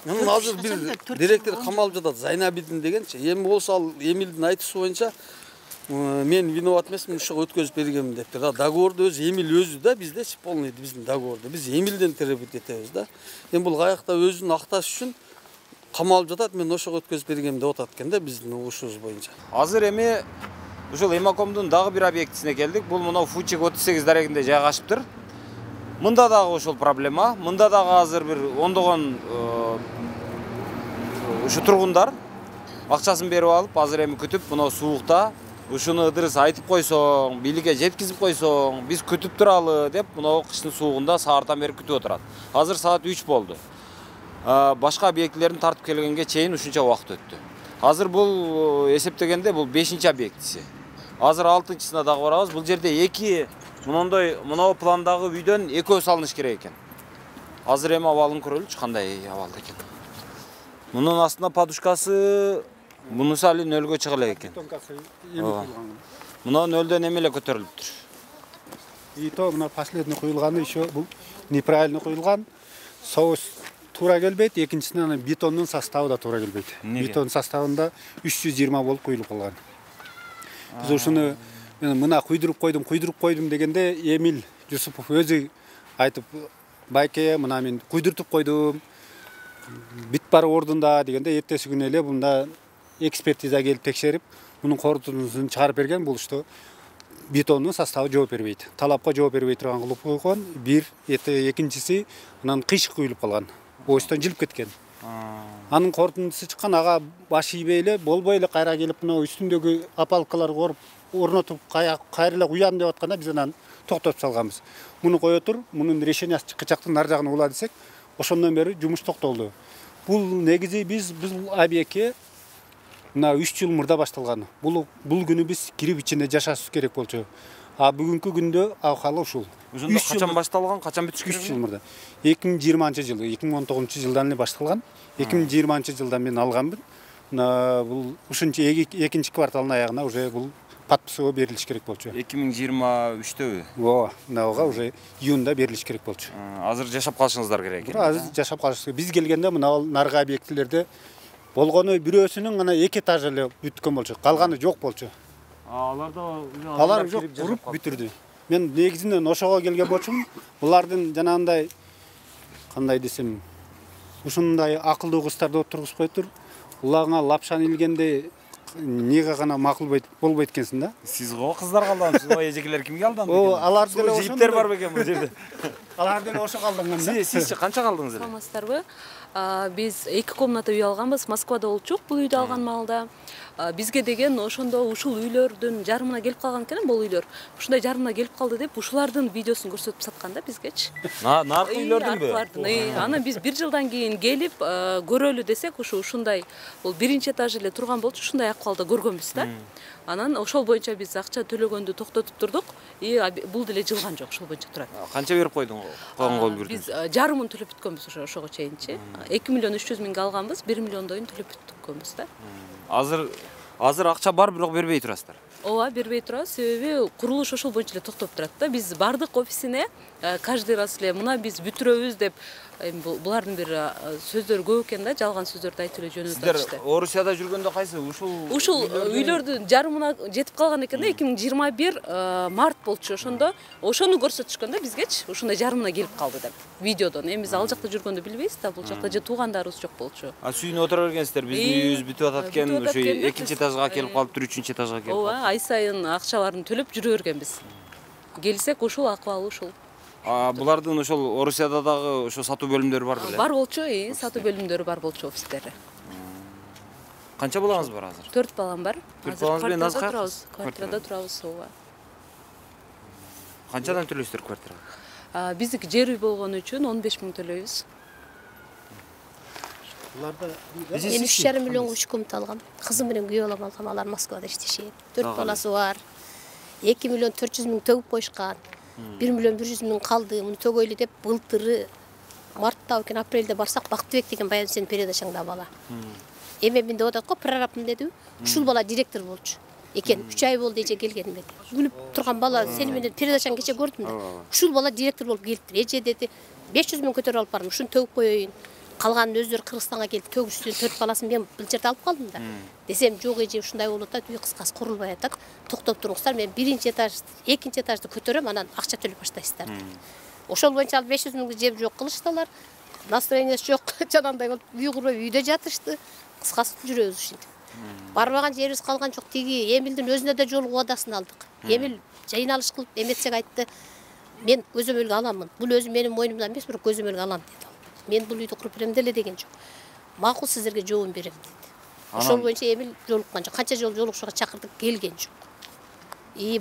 [SPEAKER 17] Мунун азыр бир директор камалып жатат, Зайнабидин дегенчи. Эми болсо ал Эмилдин айтышы боюнча мен виноват эмесмин, ушуга өткөзүп бергенмин дептир. Договорду өзү Эмил өзү да биздечи полный биздин договорду. Биз Эмилден требовать этебиз да. Эми бул каякта өзүн акташ үчүн камалып жатат, мен ошого өткөзүп бергенмин деп атат экен да биздин угушубуз боюнча.
[SPEAKER 9] Азыр эми ушул Эмакомдун дагы бир объектисине келдик. Бул мына Фучик 38 дарегинде жайгашыптыр. Мында дагы ошол проблема. Мында дагы азыр бир ондогон ушу тургундар акчасын берип алып, азыр эми күтүп, мына суукта ушуну ыдырыс айтып койсоң, бийликке жеткизип койсоң, биз күтүп туралы деп, мына кыштын суугунда сааттан бери күтүп отурат. Азыр саат 3 болду. Башка объектилерин тартып келгенге чейин ушунча убакыт өттү. Азыр бул эсептегенде бул 5-нчи объектиси. Азыр 6-нчысына дагы барабыз. Бул жерде 2 мындай мына пландагы үйдөн 2 салыныш керек экен. Азыр эми абалын көрөлүчү, кандай абалда экен. Мунун астына подушкасы мунусу али нөлгө чыга элек экен. Мына нөлдөн эме эле көтөрүлүптүр.
[SPEAKER 20] И то мына последний куюлганы еще бул неправильно куюлган. Соус туура келбейт, экинчисинен бетондун составы да туура келбейт. Бетон составында 320 болуп куюлуп калган. Биз ушуну мына куйдуруп койдум дегенде Эмил Жусупов өзү айтып, байке мына мен куйдуртуп койдум. Бит бар ордунда дегенде эртеси күнү эле мында экспертиза келип текшерип, мунун корутундусун чыгарып берген. Бул что бетондун составы жооп бербейт. Талапка жооп бербей турган кылып койгон. Бир, экинчиси анан кыйшык куюлуп калган. Оюстан жылып кеткен. Анын корутундусу чыккан, ага баш ийбей эле, болбой эле кайра келип мына үстүндөгү опалкалар коруп, орнотуп кайра эле уям деп атканда биз анан токтотуп салганбыз. Муну кое тур, мунун решениясы чыккычактын нар жагына ула десек, ошондон бери жумуш токтолду. Бул негизи биз объектке мына 3 жыл мурда башталган. Бул күнү биз кирип ичинде жашашыбыз керек болчу. А бүгүнкү күндө абкалы ушул.
[SPEAKER 9] Ошондо качан башталган, качан бүтүш керек?
[SPEAKER 20] 3 жыл мурда. 2020-жылы, 2019-жылдан эле башталган. 2020-жылда мен алганмын. Мына бул ушунча экинчи кварталдын аягына уже бул подписоо берилиш керек болчу.
[SPEAKER 9] 2023-төбү?
[SPEAKER 20] Ооба, мынага уже июнда берилиш керек болчу.
[SPEAKER 9] Азыр жашап калышыңыздар керек экен.
[SPEAKER 20] Азыр жашап калышыбыз. Биз келгенде мына наркы объектилерде болгону бирөөсүнүн гана 2 этаж эле бүткөн болчу. Калганы жок болчу. Алар жок, куруп бүтүрдү. Мен негизинен ошого келген болчумун. Булардын жанагындай кандай десем, ушундай акылдуу кыздарды отургузуп койтур. Уларга лапшаны илгенде неге гана макул болбойт экенсиң да?
[SPEAKER 9] Сиз го кыздарга алдансыз, о эжекелер кимге алданды?
[SPEAKER 20] Алар деле ошо.
[SPEAKER 9] Жиптер бар бекен бул жерде.
[SPEAKER 20] Алар деле ошо калданган да.
[SPEAKER 9] Сизчи канча калдыңыз эле?
[SPEAKER 21] Саламатсыздарбы? Биз 2 комната үй алганбыз, Москвада болчук бул үйдү алган маалда. Бизге деген ошондо ушул үйлөрдүн жарымына келип калган экен, бул үйлөр. Ушундай жарымына келип калды деп ушулардын видеосун көрсөтүп саткан да бизгечи.
[SPEAKER 9] Наркы үйлөрдүнбү?
[SPEAKER 21] Аны биз 1 жылдан кийин келип көрөлү десек, ушундай бул 1-нчи этаж эле турган болчу, ушундай акыбалда көргөнбүз да. Анан ошол боюнча биз акча төлөгөндү токтотуп турдук. Бул деле жылган жок, ошол боюнча турат.
[SPEAKER 9] Канча берип койгонго үлгүрдүңүз?
[SPEAKER 21] Биз жарымын төлөп бүткөнбүз ошого чейинчи. 2 миллион 300 миңге алганбыз, 1 миллиондойн төлөп бүткөнбүз да.
[SPEAKER 9] Азыр акча бар, бирок бербей турасыздар.
[SPEAKER 21] Ооба, бербей турабыз, себеби курулуш ошол боюнча эле токтоп турат да. Биз бардык офисине каждый раз эле мына биз бүтүрөбүз деп, булардын бир сөздөрү көп экен да, жалган сөздөрдү айтып эле жөнөтүп атышты.
[SPEAKER 9] Сиздер Орусияда жүргөндө кайсы
[SPEAKER 21] ушул үйлөрдүн жарымына жетип калган экен да, 2021 март болчу. Ошону көрсөтүшкөн да бизгечи, ушундай жарымына келип калды деп видеодон. Эми биз ал жакта жүргөндө билбейбиз да, бул жакта же туугандарыбыз жок болчу.
[SPEAKER 9] Сүйүнүп отура бергенсиздер, биздин үйүбүз бүтүп атат экен, ошо 2-нчи этажга келип калыптыр, 3-нчи этажга келип калыптыр.
[SPEAKER 21] Ооба, ай сайын акчаларын төлөп жүрө бергенбиз. келсек ушул акыбалы ушул.
[SPEAKER 9] Булардын ошол Орусияда дагы ошо сатуу бөлүмдөрү бар беле?
[SPEAKER 21] Бар болчу, сатуу бөлүмдөрү бар болчу офистери.
[SPEAKER 9] Канча балаңыз бар азыр?
[SPEAKER 21] 4 балам бар.
[SPEAKER 9] 4 балаңыз менен азыр
[SPEAKER 21] турабыз. Квартирада турабыз, ооба.
[SPEAKER 9] Канчадан төлөйсүздөр квартирага?
[SPEAKER 21] Биздики жер үй болгон үчүн 15 000 төлөйбүз.
[SPEAKER 8] Мен 3,5 миллионго 3 комната алгам. Кызым менен күйөө балам алгам, алар Москвада иштешет. 4 баласы бар. 2 миллион 400 000 төгүп коюшкан. 1 миллион 100 000 калды. Муну төгөйлү деп былтыры мартта экен, апрелде барсак Бактыбек деген баян сен передачаңда бала. Эме мен деп атат го, прорабмын деди. Ушул бала директор болчу экен. 3 ай болду эже келгеним экен. Күлүп турган бала, сени менен передачаң кече көрдүм да. Ушул бала директор болуп келиптир. Эже деди 500 000 көтөрүп алып барам. Ушуну төгүп коеюн. Калганын өздөрү Кыргызстанга келип төгүшсүн, 4 баласын мен бул жерде алып калдым да. Десем, жок эже ушундай болуп атат, үй кыскасы курулбай атат. Токтоп туруңуздар, мен 1-чи этаж, 2-чи этажды көтөрөм, анан акча төлөп баштайсыздар. Ошол боюнча 500 000 жеп жок кылыштылар. Настроениеси жок, жанагындай болуп үй курбай үйдө жатышты. Кыскасы жүрөбүз ушинтип. Барбаган жерибиз калган жок. Тиги Эмилдин өзүнө да жолугуу адасын алдык. Эмил жыйналыш кылып эметсек айтты. Мен көзөмөлгө аламын. Бул өзү менин мойнумдан эмес, бирок көзөмөлгө алам деди. Мен бул үйдү куруп берем деле деген жок. Макул сиздерге жообун берем деди. Ошол боюнча Эмил жолуккан жок. Канча жол жолукушууга чакырдык, келген жок.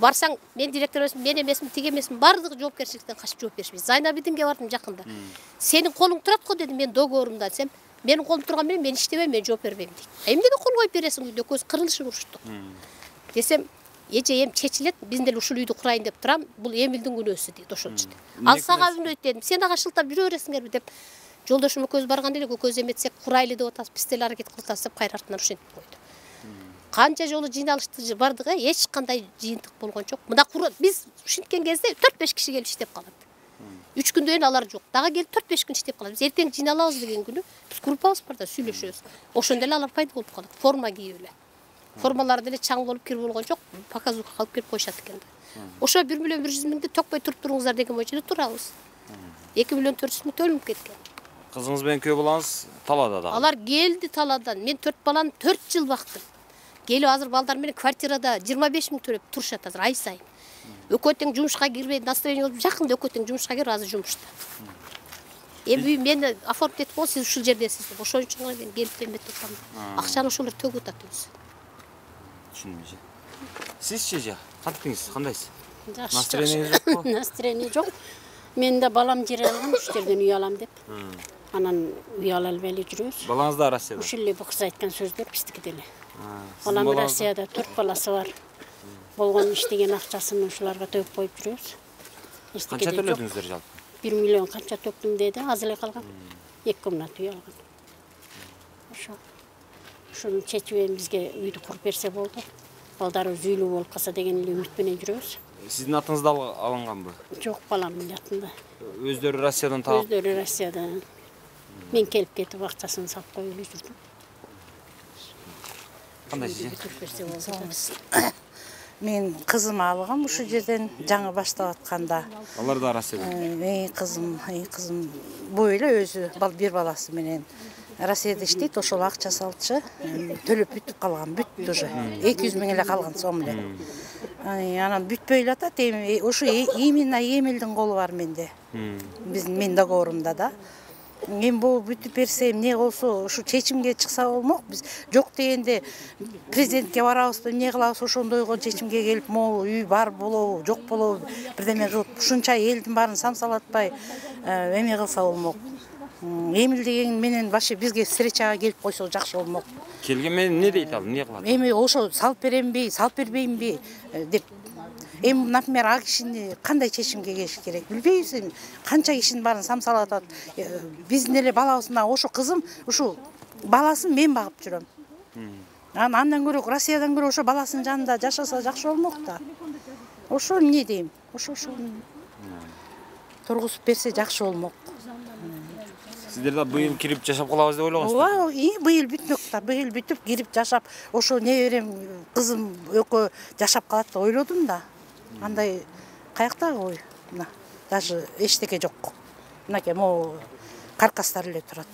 [SPEAKER 8] Барсаң, мен директор эмесмин, мен эмесмин, тиги эмесмин, бардыгы жоопкерчиликтен качып жооп беришпейт. Зайнабидинге бардым жакында. Сенин колуң турат го деди, мен договорумда десем, менин колум турган менен мен иштебейм, мен жооп бербейм дейт. Эмнеге кол коюп бересиң үйдө, көз кырылышып уруштук. Десем, эже эми чечилет, биз деле ушул үйдү курайын деп турам, бул Эмилдин күнөөсү дейт, ошончу. Ал сага үнөйт дедим, сен ага шылтап жүрө бересиңерби деп. Жолдошум экөөбүз барган эле, экөөбүз эметсек, курайлы деп атабыз, биз деле аракет кылабыз деп кайра артынан ушинтип койду. Канча жолу жыйналышты бардык, эч кандай жыйынтык болгон жок. Мына биз ушинткен кезде 4-5 киши келип иштеп калат. 3 күндөн кийин алар жок. Дагы келип 4-5 күн иштеп калат. Биз эртең жыйналабыз деген күнү биз группабыз бар да сүйлөшөбүз. Ошондо эле алар пайда болуп калат. Форма кийип эле. Формалар деле чаң болуп кирип болгон жок. Показуха калып келип коюшат экен да. Ошо 1 миллион 100 000 төкпөй туруп туруңуздар деген боюнча турабыз. 2 миллион 400 000 төлөнүп кеткен.
[SPEAKER 9] Кызыңыз менен күйөө балаңыз талаада да.
[SPEAKER 8] Алар келди талаадан. Мен 4 баланы 4 жыл бактым. Келип азыр балдар менен квартирада 25 000 төлөп турушат азыр ай сайын. Өкөтең жумушка кирбей, настроение болуп жакында өкөтең жумушка кирип азыр жумушта. Эми мени оформить этип коюп, сиз ушул жердесиз деп. Ошон үчүн мен келип эметип атам. Акчаны ошолор төгүп атат өзү.
[SPEAKER 9] Түшүнмөйм. Сизчи жа, кантиңиз, кандайсыз?
[SPEAKER 8] Настроение
[SPEAKER 9] жокпу?
[SPEAKER 8] Настроение жок. Мен да балам жер алган, уш жерден үй алам деп. Анан үй ала албай эле жүрөбүз.
[SPEAKER 9] Балаңыз да Россияда?
[SPEAKER 8] Ушул эле кыз айткан сөздөр биздики деле. Балам Россияда 4 баласы бар. Болгон иштеген акчасын ушуларга төгүп коюп жүрөбүз.
[SPEAKER 9] Канча төлөдүңүздөр жалпы?
[SPEAKER 8] 1 миллион канча төктүм деди, аз эле калган. 2 комната үй алган. Ушуну чечип эми бизге үйдү куруп берсе болду. Балдарыбыз үйлүү болуп калса деген эле үмүт менен жүрөбүз.
[SPEAKER 9] Сиздин атыңызда алынганбы?
[SPEAKER 8] Жок, баламдын атында.
[SPEAKER 9] Өздөрү Россиядан таап?
[SPEAKER 8] Өздөрү Россиядан. Мен келип кетип акчасын салып коюп эле жүрдүм.
[SPEAKER 9] Кандай сиз?
[SPEAKER 22] Мен кызым алгам ушул жерден жаңы баштап атканда.
[SPEAKER 9] Алар да Россиядан.
[SPEAKER 22] Кызым бу эле өзү бир баласы менен Россияда иштейт, ошол акча салчы. Төлөп бүтүп калган, бүттү уже. 200 000 эле калган сом эле. Анан бүтпөй эле атат, эми ушу именно Эмилдин колу бар менде. Мен договорумда да. Эми бул бүтүп берсе, эмне болсо, ушу чечимге чыкса болмок. Биз жок дегенде президентке барабызбы, эмне кылабыз, ошондойго чечимге келип, могу үй бар болобу, жок болобу, бирдеме кылып, ушунча элдин баарын самсалатпай эме кылса болмок. Эмил деген менен вообще бизге встречага келип койсо жакшы болмок.
[SPEAKER 9] Келген менен эмне дейт ал, эмне кылат?
[SPEAKER 22] Эми ошо салып беремби, салып бербеймби деп. Эми, например, а кишини кандай чечимге келиш керек? Билбейбиз эми. Канча кишинин баарын самсалатат. Биздин эле балабызна ошо кызым, ушу баласын мен багып жүрөм. Андан көрө Россиядан көрө ошо баласынын жанында жашаса жакшы болмок да. Ошо эмне дейм? Ошо тургузуп берсе жакшы болмок.
[SPEAKER 9] Сиздер да быйыл кирип жашап калабыз деп ойлогонсузбу?
[SPEAKER 22] Ооба, быйыл бүтмөк да. Быйыл бүтүп кирип жашап, ошо неберем кызым экөө жашап калат деп ойлодум да. Андай каяктагы ой? Мына даже эчтеке жок. Мынакей могу каркастар эле турат.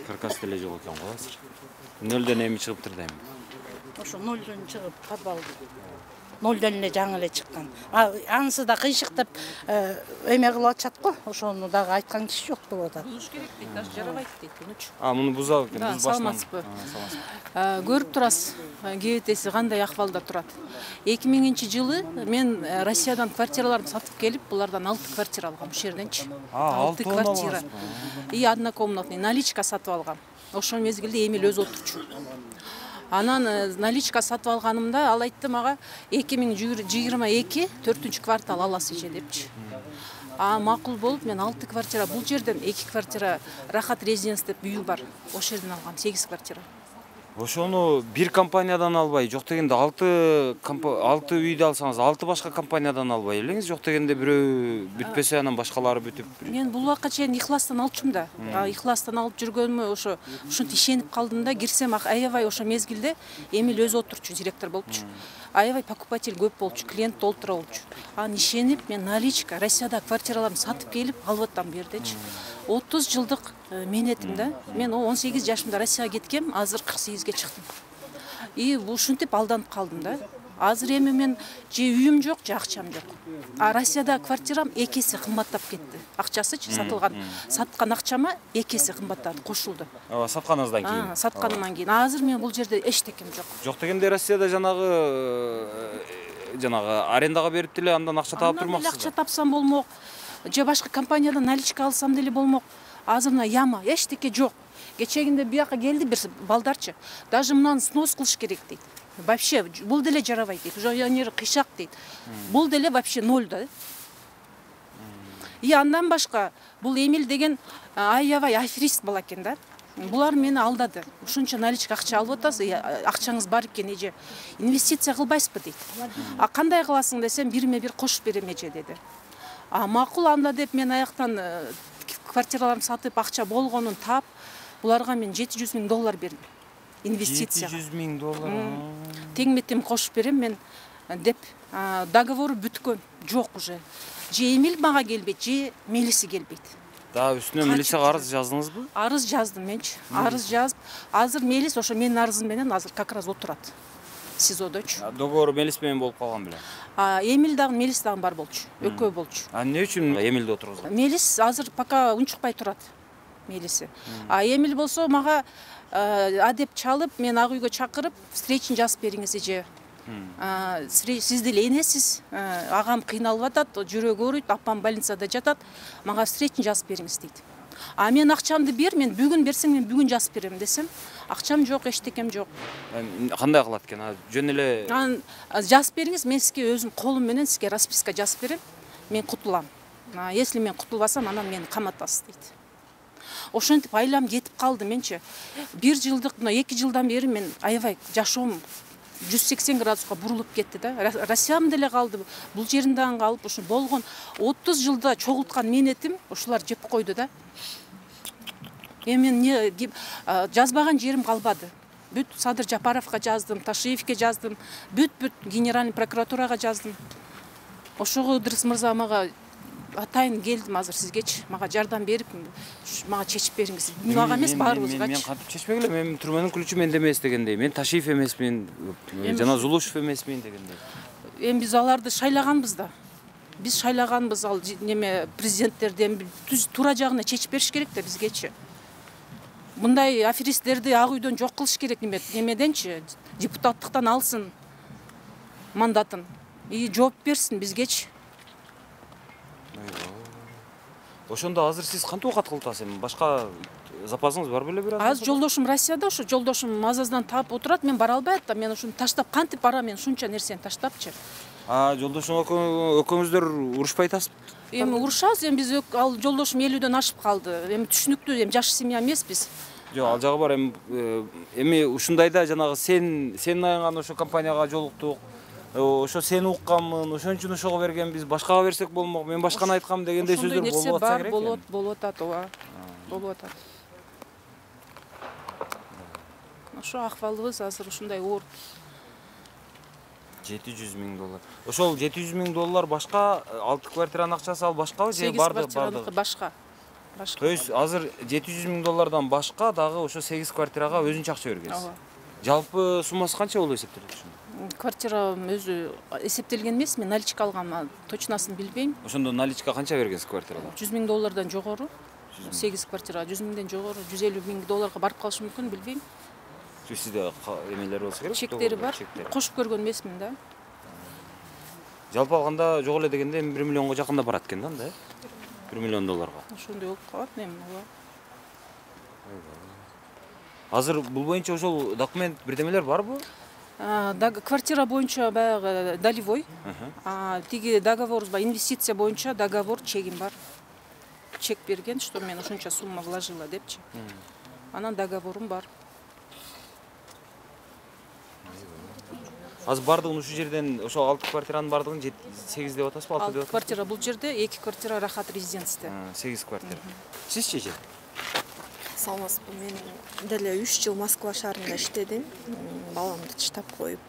[SPEAKER 9] Каркас деле жок экен го азыр. Нөлдөн эми чыгыптыр дейм.
[SPEAKER 22] ошо 0дон чыгып подвал 0дон эле жаңы эле чыккан. Анысы да кыйшыктап эме кылып атышат го. Ошону дагы айткан киши жок болуп атат.
[SPEAKER 4] Бузуш керек дейт, даже жарабайт дейт.
[SPEAKER 16] Муну буза экен,
[SPEAKER 4] буз башынан. Саламатсызбы? Көрүп турасыз, кебетеси кандай акыбалда турат. 2000-жылы мен Россиядан квартираларды сатып келип, булардан 6 квартира алгам, ошол жерденчи. 6 квартира. И однокомнатный наличка сатып алгам. Ошол мезгилде Эмил өзү отурчу. Анан наличка сатып алганымда ал айтты мага 2022 4-квартал квартал аласыз же депчи. Макул болуп мен 6 квартира бул жерден 2 квартира Рахат резиденс деп үй бар. Ошол жерден алгам 8 квартира.
[SPEAKER 9] Ошону бир компаниядан албай, жок дегенде 6 үйдү алсаңыз 6 башка компаниядан албай элеңиз, жок дегенде бирөө бүтпөсө анан башкалары бүтүп.
[SPEAKER 4] Мен бул убакка чейин ихластан алчумун да. Ихластан алып жүргөнүмө ушинтип ишенип калдым да, кирсем аябай ошо мезгилде Эмил өзү отурчу, директор болупчу. Аябай покупатель көп болчу, клиент толтура болчу. Анан ишенип мен наличка Россияда квартираларды сатып келип алып атам бу жердечи. 30 жылдык менетим да. Мен 18 жашымда Россияга кеткем, азыр 48-ге чыктым. И ушинтип алданып калдым да. Азыр эми мен же үйүм жок, же акчам жок. Россияда квартирам 2 эсе кымбаттап кетти. Акчасычы сатылган. Саткан акчама 2 эсе кымбаттады, кошулду.
[SPEAKER 9] Сатканыңыздан кийин.
[SPEAKER 4] Сатканымдан кийин. Азыр мен бул жерде эчтекем жок.
[SPEAKER 9] Жок дегенде Россияда жанагы арендага берип деле андан акча таап турмаксызбы?
[SPEAKER 4] Акча тапсам болмок. Же башка компаниядан наличка алсам деле болмок. Азыр мына яма, эчтеке жок. Кечегинде бияка келди бир балдарчы. Даже мынаны снос кылыш керек дейт. Вообще бул деле жарабайт дейт. Уже янер кыйшак дейт. Бул деле вообще 0 да. И андан башка бул Эмил деген аябай аферист бала экен да. Булар мени алдады. Ушунча наличка акча алып атасыз, акчаңыз бар экен, эже инвестиция кылбайсызбы дейт. Кандай кыласың десем, бирме-бир кошуп берем эже деди. Макул анда деп мен аяктан квартираларымды сатып акча болгонун таап, буларга мен $700,000 бердим. Инвестиция.
[SPEAKER 9] $700,000.
[SPEAKER 4] Тең-метем кошуп берем мен деп договору бүткөн. Жок уже. Же Эмил мага келбейт, же Мелиси келбейт.
[SPEAKER 9] Да, үстүнө милицияга арыз жаздыңызбы?
[SPEAKER 4] Арыз жаздым менчи. Арыз жазып, азыр Мелис ошо менин арызым менен азыр как раз отурат. СИЗОдочу.
[SPEAKER 9] Договору Мелис менен болуп калган беле?
[SPEAKER 4] Эмил дагы Мелис дагы бар болчу. Экөө болчу.
[SPEAKER 9] Эмне үчүн Эмилди отургузган?
[SPEAKER 4] Мелис азыр пока унчукпай турат. Мелиси. Эмил болсо мага адеп чалып, мен ак үйгө чакырып, встречин жазып бериңиз эже. Сиз деле энесиз, агам кыйналып атат, жүрөгү ооруйт, апам больницада жатат, мага встречин жазып бериңиз дейт. Мен акчамды бер, мен бүгүн берсең мен бүгүн жазып берем десем, акчам жок, эчтекем жок.
[SPEAKER 9] Кандай кылат экен? Жөн эле
[SPEAKER 4] жазып бериңиз, мен сизге өзүм колум менен сизге расписка жазып берем, мен кутулам. Если мен кутулбасам, анан мени каматасыз дейт. Ошентип айлам кетип калды менчи. 1 жылдык, 2 жылдан бери мен аябай жашоом 180 градуска бурулуп кетти да. Россиям деле калды, бул жеринден калып, ушу болгон 30 жылда чогулткан менетим ушулар жеп койду да. Мен жазбаган жерим калбады. Бүт Садыр Жапаровго жаздым, Ташиевке жаздым, бүт генеральный прокуратурага жаздым. Ошого Ыдырыс мырза мага атайын келдим азыр сизгечи, мага жардам берип, мага чечип бериңиз. Мага эмес баарыбызгачы.
[SPEAKER 9] Мен кантип чечпек эле, мен түрмөнүн күлүчү менде эмес дегендей. Мен Ташиев эмесмин, жана Зулушев эмесмин дегендей.
[SPEAKER 4] Эми биз аларды шайлаганбыз да. Биз шайлаганбыз, ал неме президенттерден туура жагына чечип бериш керек да бизгечи. Мындай аферисттерди ак үйдөн жок кылыш керек немеденчи, депутаттыктан алсын мандатын. И жооп берсин бизгечи.
[SPEAKER 9] Ошондо азыр сиз кантип оокат кылып атасыз? Башка запасыңыз бар беле бир аз?
[SPEAKER 4] Азыр жолдошум Россияда, ошо жолдошум мазаздан таап отурат, мен бара албай атам, мен ушуну таштап кантип барам, мен ушунча нерсени таштапчы.
[SPEAKER 9] Жолдошуң экөөңүздөр урушпай атасызбы?
[SPEAKER 4] Эми урушабыз, эми биз ал жолдошум 50дөн ашып калды. Эми түшүнүктүү, эми жаш семья эмеспиз.
[SPEAKER 9] Жок, ал жагы бар. Эми ушундайда жанагы сен аянган ошо компанияга жолуктук. Ошо сени укканмын, ошон үчүн ошого бергенбиз, башкага берсек болмок, мен башканы айткам дегендей сөздөр болуп атса керек.
[SPEAKER 4] Болуп атат, ооба. Болуп атат. Ошо акыбалыбыз азыр ушундай оор.
[SPEAKER 9] $700,000. Ошол $700,000 башка 6 квартиранын акчасы ал башкабы же барды?
[SPEAKER 4] Башка.
[SPEAKER 9] То есть азыр $700,000 башка дагы ошо 8 квартирага өзүнчө акча бергенсиз. Жалпы суммасы канча болуп эсептелет ушунун?
[SPEAKER 1] Квартира өзү эсептелген эмес, мен наличка алгам, точносын билбейм.
[SPEAKER 9] Ошондо наличка канча бергенсиз квартирада?
[SPEAKER 1] 100 000 доллардан жогору. 8 квартира 100 000ден жогору, 150 000 долларга барып калышы мүмкүн, билбейм.
[SPEAKER 9] Сизде эмелер болсо керек?
[SPEAKER 1] Чектери бар. Кошуп көргөн эмесмин да.
[SPEAKER 9] Жалпы алганда жок эле дегенде 1 миллионго жакында барат экен да, анда, э? 1 миллион долларга.
[SPEAKER 1] Ошондой болуп калат, эми ооба.
[SPEAKER 9] Азыр бул боюнча ошол документ бирдемелер барбы?
[SPEAKER 1] Квартира боюнча баягы долевой. Тиги договор, инвестиция боюнча договор, чегим бар. Чек берген, что мен ушунча сумма вложила депчи. Анан договорум бар.
[SPEAKER 9] Азыр бардыгын ушул жерден, ошо 6 квартиранын бардыгын 8 деп атасызбы, 6 деп атасызбы?
[SPEAKER 1] Квартира бул жерде, 2 квартира Рахат резиденцияда.
[SPEAKER 9] 8 квартира. Сизчи эже?
[SPEAKER 12] Саламатсызбы, мен деле 3 жыл Москва шаарында иштедим. Баламды таштап коюп,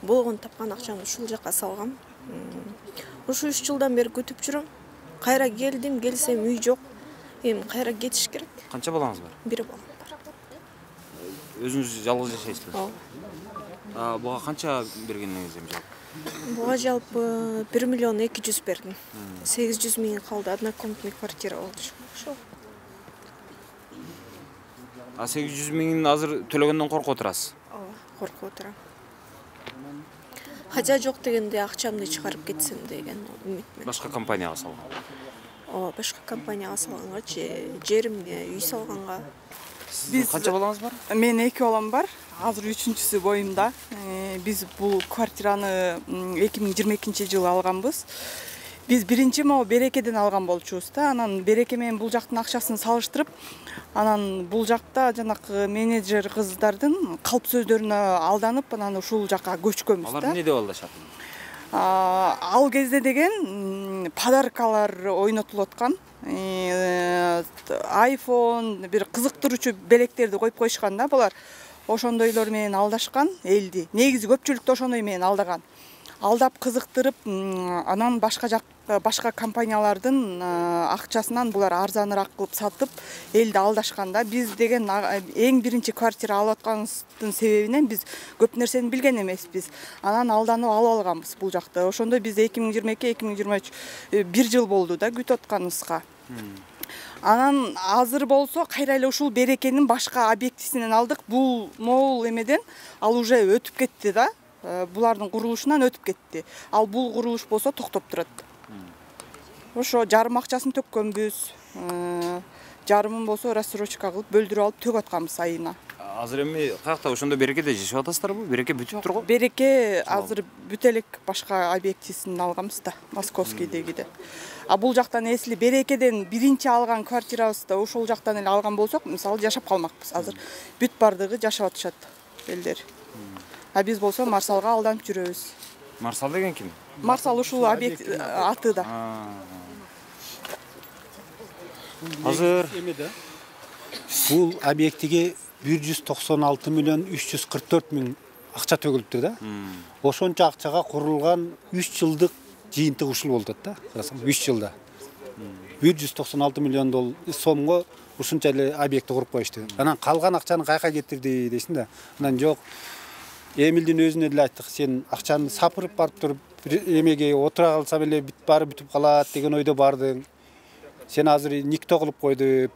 [SPEAKER 12] болгон тапкан акчаны ушул жака салгам. Ушу 3 жылдан бери күтүп жүрөм. Кайра келдим, келсем үй жок. Эми кайра кетиш керек.
[SPEAKER 9] Канча балаңыз бар?
[SPEAKER 12] 1 балам бар.
[SPEAKER 9] Өзүңүз жалгыз жашайсызбы?
[SPEAKER 12] Ооба.
[SPEAKER 9] Буга канча бергениңиз эми жалпы?
[SPEAKER 12] Буга жалпы 1 миллион 200 бердим. 800 000 калды, однокомнатный квартира болду. Ошол.
[SPEAKER 9] 800 000 азыр төлөгөндөн коркуп отурасыз?
[SPEAKER 12] Ооба, коркуп отурам. Хажа жок дегенде акчамды чыгарып кетсем деген үмүт менен.
[SPEAKER 9] Башка компанияга салган?
[SPEAKER 12] Ооба, башка компанияга салганга, жеримге үй салганга.
[SPEAKER 9] Биз канча балаңыз бар?
[SPEAKER 15] Мен 2 балам бар. Азыр 3-чүсү боюмда. Биз бул квартираны 2022 жылы алганбыз. Биз биринчи могу Берекеден алган болчубуз да. Анан Береке менен бул жактын акчасын салыштырып, анан бул жакта жанакы менеджер кыздардын калп сөздөрүнө алданып, анан ушул жака көчкөнбүз да.
[SPEAKER 9] Алар эмне деп алдашат?
[SPEAKER 15] Ал кезде деген подаркалар ойнотулуп аткан. iPhone, бир кызыктыруучу белектерди коюп коюшкан да булар. Ошондойлор менен алдашкан элди. Негизи көпчүлүктү ошондой менен алдаган. Алдап кызыктырып, анан башка компаниялардын акчасынан булар арзаныраак кылып сатып, элди алдашкан да. Биз деген эң биринчи квартира алып атканыбыздын себебинен биз көп нерсени билген эмеспиз. Анан алданып алып алганбыз бул жакта. Ошондо биз 2022-2023 1 жыл болду да күтүп атканыбызга. Анан азыр болсо кайра эле ушул Берекенин башка объектисинен алдык. Бул могул эмеден ал уже өтүп кетти да. Булардын курулушунан өтүп кетти. Ал бул курулуш болсо токтоп турат. Ошо жарым акчасын төккөнбүз. Жарымын болсо рассрочка кылып бөлдүрүп алып төгүп атканбыз айына.
[SPEAKER 9] Азыр эми каякта ошондо Берекеде жашап атасыздарбы? Береке бүтүп турго?
[SPEAKER 15] Береке азыр бүт элек башка объектисин алганбыз да, Московскийдегиде. Бул жактан эсли Берекеден биринчи алган квартирабызды ошол жактан эле алган болсок, мисалы жашап калмакпыз. Азыр бүт бардыгы жашап атышат элдер. Биз болсо Марсалга алданып жүрөбүз.
[SPEAKER 9] Марсал деген ким?
[SPEAKER 15] Марсал ушул объект аты да.
[SPEAKER 20] Азыр бул объектиге 196 миллион 344 миң акча төгүлүптүр да. Ошончо акчага курулган 3 жылдык жыйынтык ушул болуп атат да. 3 жылда. 196 миллион сомго ушунча эле объекти куруп коюшту. Анан калган акчаны кайка кетирди дейсиң да. Анан жок. Эмилдин өзүнө эле айттык, сен акчаны сапырып барып туруп эмеге отура калсам эле бүтүп калат деген ойдо бардың. Сен азыр никто кылып койду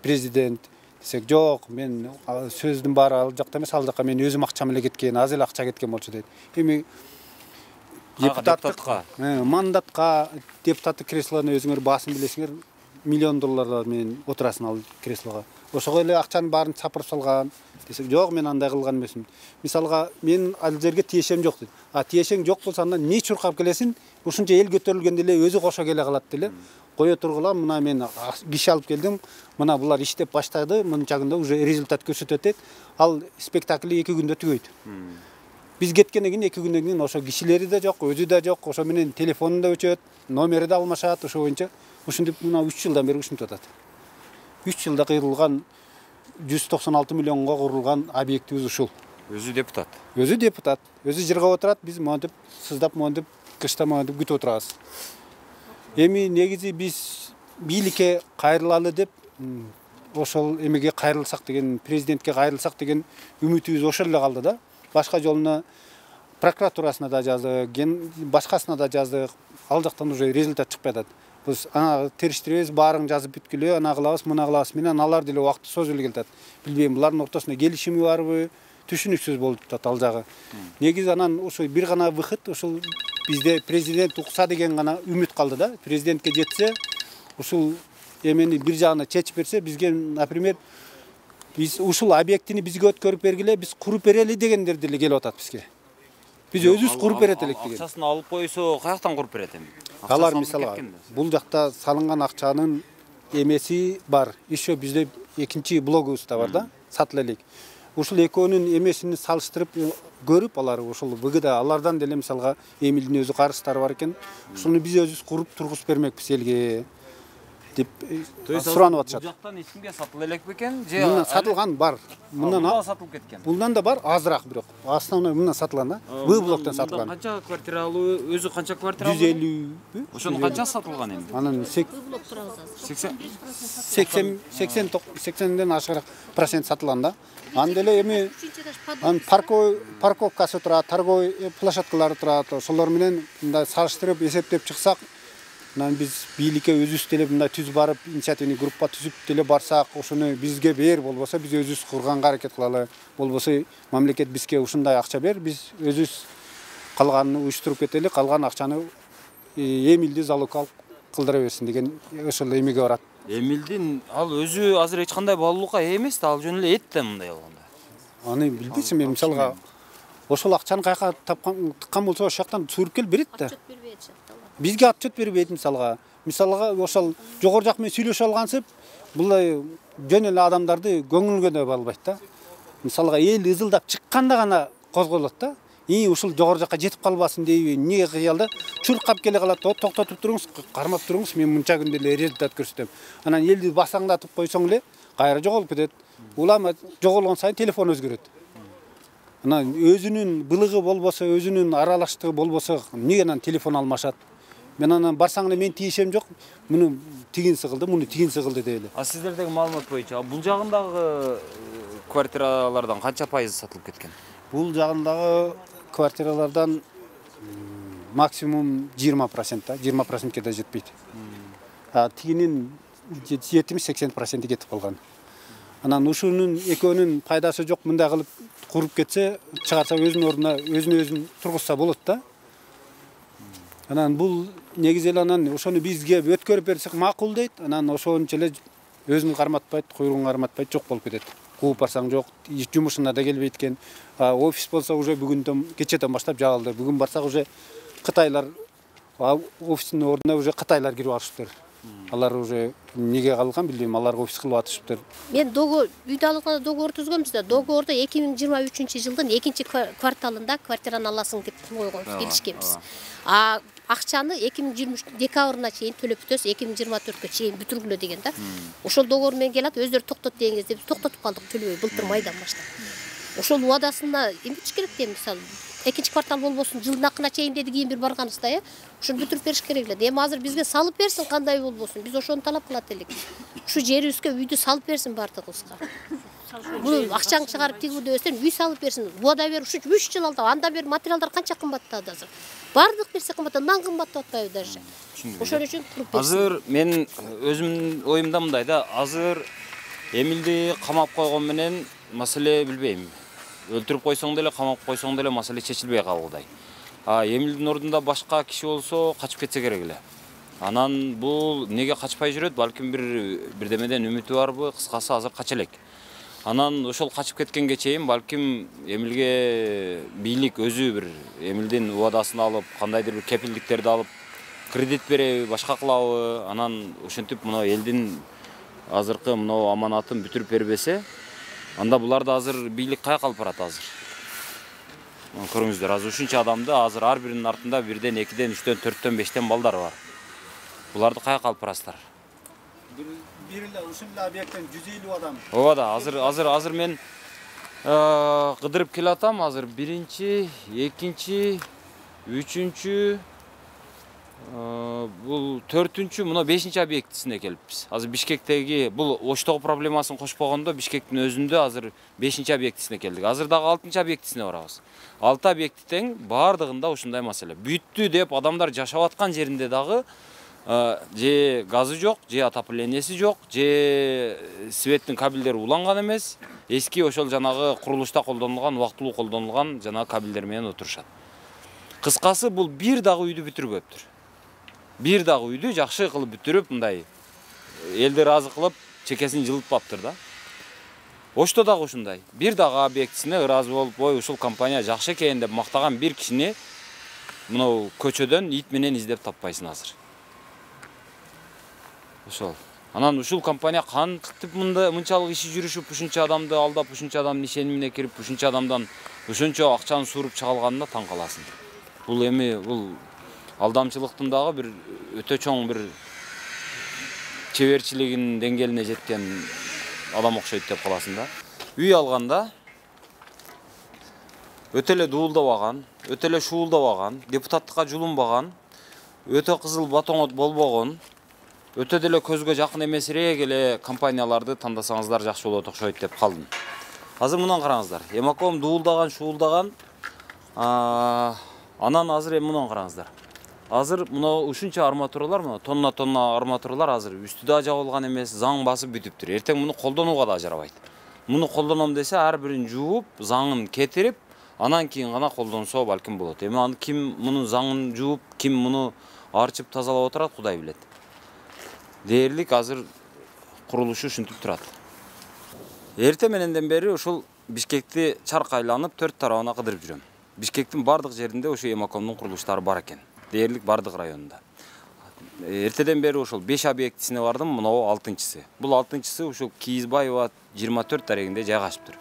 [SPEAKER 20] президент. Десек, жок, мен сөздүн баары ал жакта эмес, ал жака мен өзүм акчам эле кеткен, аз эле акча кеткен болчу дейт. Эми депутаттыкка, мандатка, депутаттык креслону өзүңөр басым билесиңер, миллион долларлар менен отурасың ал креслого. Ошого эле акчанын баарын сапырып салган. Десек, жок, мен андай кылган эмесмин. Мисалга, мен ал жерге тиешем жок дейт. Тиешең жок болсо андан не чуркап келесиң? Ушунча эл көтөрүлгөндө эле өзү кошо келе калат деле. Кое тургула, мына мен киши алып келдим. Мына булар иштеп баштады, мынча күндө уже результат көрсөтөт. Ал спектакли 2 күндө түгөйт. Биз кеткенден кийин 2 күндөн кийин ошо кишилери да жок, өзү да жок, ошо менен телефону да өчөт, номери да алмашат, ошо боюнча ушинтип мына 3 жылдан бери ушинтип атат. 3 жылда кыйрылган 196 миллионго курулган объектибиз ушул.
[SPEAKER 9] Өзү депутат.
[SPEAKER 20] Өзү депутат. Өзү жыргап отурат, биз монтип, сыздап, монтип, кышта монтип күтүп отурабыз. Эми негизи биз бийликке кайрылалы деп ошол эмеге кайрылсак деген, президентке кайрылсак деген үмүтүбүз ошол эле калды да. Башка жолуна прокуратурасына да жаздык, башкасына да жаздык. Ал жактан уже результат чыкпай атат. Биз ана териштиребиз, баарын жазып бүткүлө, ана кылабыз, мына кылабыз менен алар деле убакыт созулуп келатат. Билбейм, булардын ортосунда келишими барбы, түшүнүксүз болуп атат ал жагы. Негизи анан ошо бир гана выход, ошол бизде президент укса деген гана үмүт калды да. Президентке жетсе, ушул эмени бир жагына чечип берсе, бизге, например, биз ушул объектини бизге өткөрүп бергиле, биз куруп берели дегендер деле келип атат бизге. Биз өзүбүз куруп берет элек деген.
[SPEAKER 9] Акчасын алып койсо, каяктан куруп берет эми?
[SPEAKER 20] Алар мисалга бул жакта салынган акчанын эмеси бар. Еще бизде экинчи блогубуз да бар да, сатыла элек. Ушул экөөнүн эмесин салыштырып көрүп, алар ушул БГда алардан деле мисалга Эмилдин өзү карыздары бар экен. Ушуну биз өзүбүз куруп тургузуп бермекпиз элге деп суранып атышат.
[SPEAKER 9] Бул жактан эч кимге сатыла элек бекен?
[SPEAKER 20] Мындан сатылган бар.
[SPEAKER 9] Мындан сатылып кеткен.
[SPEAKER 20] Мындан да бар, азыраак бирок. Основной мындан сатылган да. Б блоктон сатылган.
[SPEAKER 9] Канча квартиралуу, өзү канча квартиралуу?
[SPEAKER 20] 150.
[SPEAKER 9] Ошону канча сатылган эми?
[SPEAKER 20] Анан 80ден ашыгыраак процент сатылган да. Анда эле эми парковкасы турат, торговый площадкалары турат. Ошолор менен мындай салыштырып эсептеп чыксак, анан биз бийликке өзүбүз деле мындай түз барып, инициативный группа түзүп деле барсак, ошону бизге бер, болбосо биз өзүбүз курганга аракет кылалы. Болбосо мамлекет бизге ушундай акча бер, биз өзүбүз калганын уюштуруп кетели, калган акчаны Эмилди залогка кылдыра берсин деген ошол эмеге барат.
[SPEAKER 9] Эмилдин ал өзү азыр эч кандай баалуулукка ээ эмес да, ал жөн эле эт да мындай болгондо.
[SPEAKER 20] Аны билбейсиң, мен мисалга ошол акчаны каяка тапкан болсо ошол жактан suurуп келип берет да. Бизге отчет бербейт мисалга. Мисалга ошол жогору жак менен сүйлөшүп алгансып, булай жөн эле адамдарды көңүлгө да албайт да. Мисалга эл ызылдап чыкканда гана козголот да. Ушул жогору жакка жетип калбасын дейби, эмне кыялда чуркап келе калат. Токтотуп туруңуз, кармап туруңуз, мен мынча күндө эле результат көрсөтөм. Анан элди басаңдатып койсоң эле кайра жоголуп кетет. Улам жоголгон сайын телефон өзгөрөт. Анан өзүнүн былыгы болбосо, өзүнүн аралаштыгы болбосо, эмне анан телефон алмашат. Мен анан барсаң эле мен тиешем жок, муну тигин сыгылды, муну тигин сыгылды дейли.
[SPEAKER 9] А сиздердеги маалымат боюнча, бул жагындагы квартиралардан канча пайызы сатылып кеткен?
[SPEAKER 20] Бул жагындагы квартиралардан максимум 20%, 20%ке да жетпейт. Тигинин 70-80% кетип калган. Анан ушунун экөөнүн пайдасы жок, мындай кылып куруп кетсе, чыгарса өзүнүн ордуна өзүн тургузса болот да. Анан бул негизи эле анан ошону бизге өткөрүп берсек макул дейт. Анан ошончо эле өзүн карматпайт, куйругун карматпайт, жок болуп кетет. Кууп барсаң жок, жумушуна да келбейт экен. Офис болсо уже бүгүндөн кечеден баштап жабылды. Бүгүн барсак уже кытайлар офистин ордуна уже кытайлар кирип алышыптыр. Алар уже неге калган билбейм, аларга офис кылып атышыптыр.
[SPEAKER 8] Мен үйдө алганда договор түзгөнбүз да. Договордо 2023-жылдын 2-кварталында квартираны аласың деп койгонбуз, келишкенбиз. Акчаны 2023 декабрына чейин төлөп бүтөбүз, 2024кө чейин бүтүргүлө деген да. Ошол договор менен келат, өздөрү токтот деген кезде биз токтотуп калдык, төлөбөй былтыр майдан баштап. Ошол уадасына эмнеч керек дейм, мисалы 2-квартал болбосун, жылдын акырына чейин деди, кийин бир барганыбызда, ошону бүтүрүп бериш керек эле. Эми азыр бизге салып берсин, кандай болбосун, биз ошону талап кылат элек. Ушу жерибизге үйдү салып берсин бардыгыбызга. Бул акчаңды чыгарып тигүүрдө өсөм, үй салып берсин. Уада берип ушу 3 жыл алды. Анда бери материалдар канча кымбаттады азыр. Бардык берсе кымбаттады, нан кымбаттап атпайбы даже. Ошон үчүн туруп берсин.
[SPEAKER 9] Азыр мен өзүмдүн оюмда мындай да, азыр Эмилди камап койгон менен маселе билбейм. Өлтүрүп койсоң деле, камап койсоң деле маселе чечилбей калгандай. Эмилдин ордунда башка киши болсо качып кетсе керек эле. Анан бул неге качпай жүрөт? Балким бирдемеден үмүтү барбы? Кыскасы азыр кача элек. Анан ошол качып кеткенге чейин балким Эмилге бийлик өзү бир Эмилдин уадасын алып, кандайдыр бир кепилдиктерди алып, кредит береби, башка кылабы, анан ошентип мына элдин азыркы мына аманатын бүтүрүп бербесе, анда буларды азыр бийлик каяка алып барат азыр. Көрүңүздөр, азыр ушунча адамды азыр ар биринин артында 1ден, 2ден, 3ден, 4ден, 5ден балдар бар. Буларды каяка алып барасыздар?
[SPEAKER 20] Бир эле ушул объекттен 150 адам.
[SPEAKER 9] Ооба да, азыр мен кыдырып келе атам, азыр 1-чи, 2-чи, 3-чү, Бул 4-чү, мына 5-чи объектисине келиппиз. Азыр Бишкектеги бул Оштогу проблемасын кошпогондо Бишкектин өзүндө азыр 5-чи объектисине келдик. Азыр дагы 6-чы объектисине барабыз. 6 объекти тең бардыгында ушундай маселе. Бүттү деп адамдар жашап аткан жеринде дагы же газы жок, же отопленияси жок, же светтин кабелдери уланган эмес. Эски ошол жанагы курулушта колдонулган, убактылуу колдонулган жанагы кабелдер менен отурушат. Кыскасы бул бир дагы үйдү бүтүрбөптүр. Бир дагы үйдү жакшы кылып бүтүрүп, мындай элди ыраазы кылып, чекесин жылытпаптыр да. Ошто дагы ушундай. Бир дагы объектисине ыраазы болуп, ой, ушул компания жакшы экен деп мактаган бир кишини мынау көчөдөн ит менен издеп таппайсың азыр. Ошол. Анан ушул компания кантип мынчалык иши жүрүшүп, ушунча адамды алдап, ушунча адамдын ишенимине кирип, ушунча адамдан ушунча акчаны сууруп чыга алганына таң каласың. Бул эми бул алдамчылыктын дагы бир өтө чоң бир чеберчилигинин деңгээлине жеткен адам окшойт деп каласың да. Үй алганда өтө эле дуулдабаган, өтө эле шуулдабаган, депутаттыкка жулунбаган, өтө кызыл батоңот болбогон, өтө деле көзгө жакын эмесирээк эле компанияларды тандасаңыздар жакшы болот окшойт деп калдым. Азыр мындан караңыздар. Эмаком дуулдаган, шуулдаган, анан азыр эми мындан караңыздар. Азыр мына ушунча арматуралар, мына тонна арматуралар азыр үстүдө жабылган эмес, заң басып бүтүптүр. Эртең муну колдонууга да жарабайт. Муну колдоном десе, ар бирин жууп, заңын кетирип, анан кийин гана колдонсо балким болот. Эми аны ким мунун заңын жууп, ким муну арчып тазалап отурат, Кудай билет. Дээрлик азыр курулушу ушинтип турат. Эрте мененден бери ушул Бишкекти чарк айланып 4 тарабына кыдырып жүрөм. Бишкектин бардык жеринде ушу Эмакомдун курулуштары бар экен. Дээрлик бардык районунда. Эртеден бери ушул 5 объектисине бардым, мынау 6-чысы. Бул 6-чысы ушул Кийизбаева 24 дарегинде жайгашыптыр.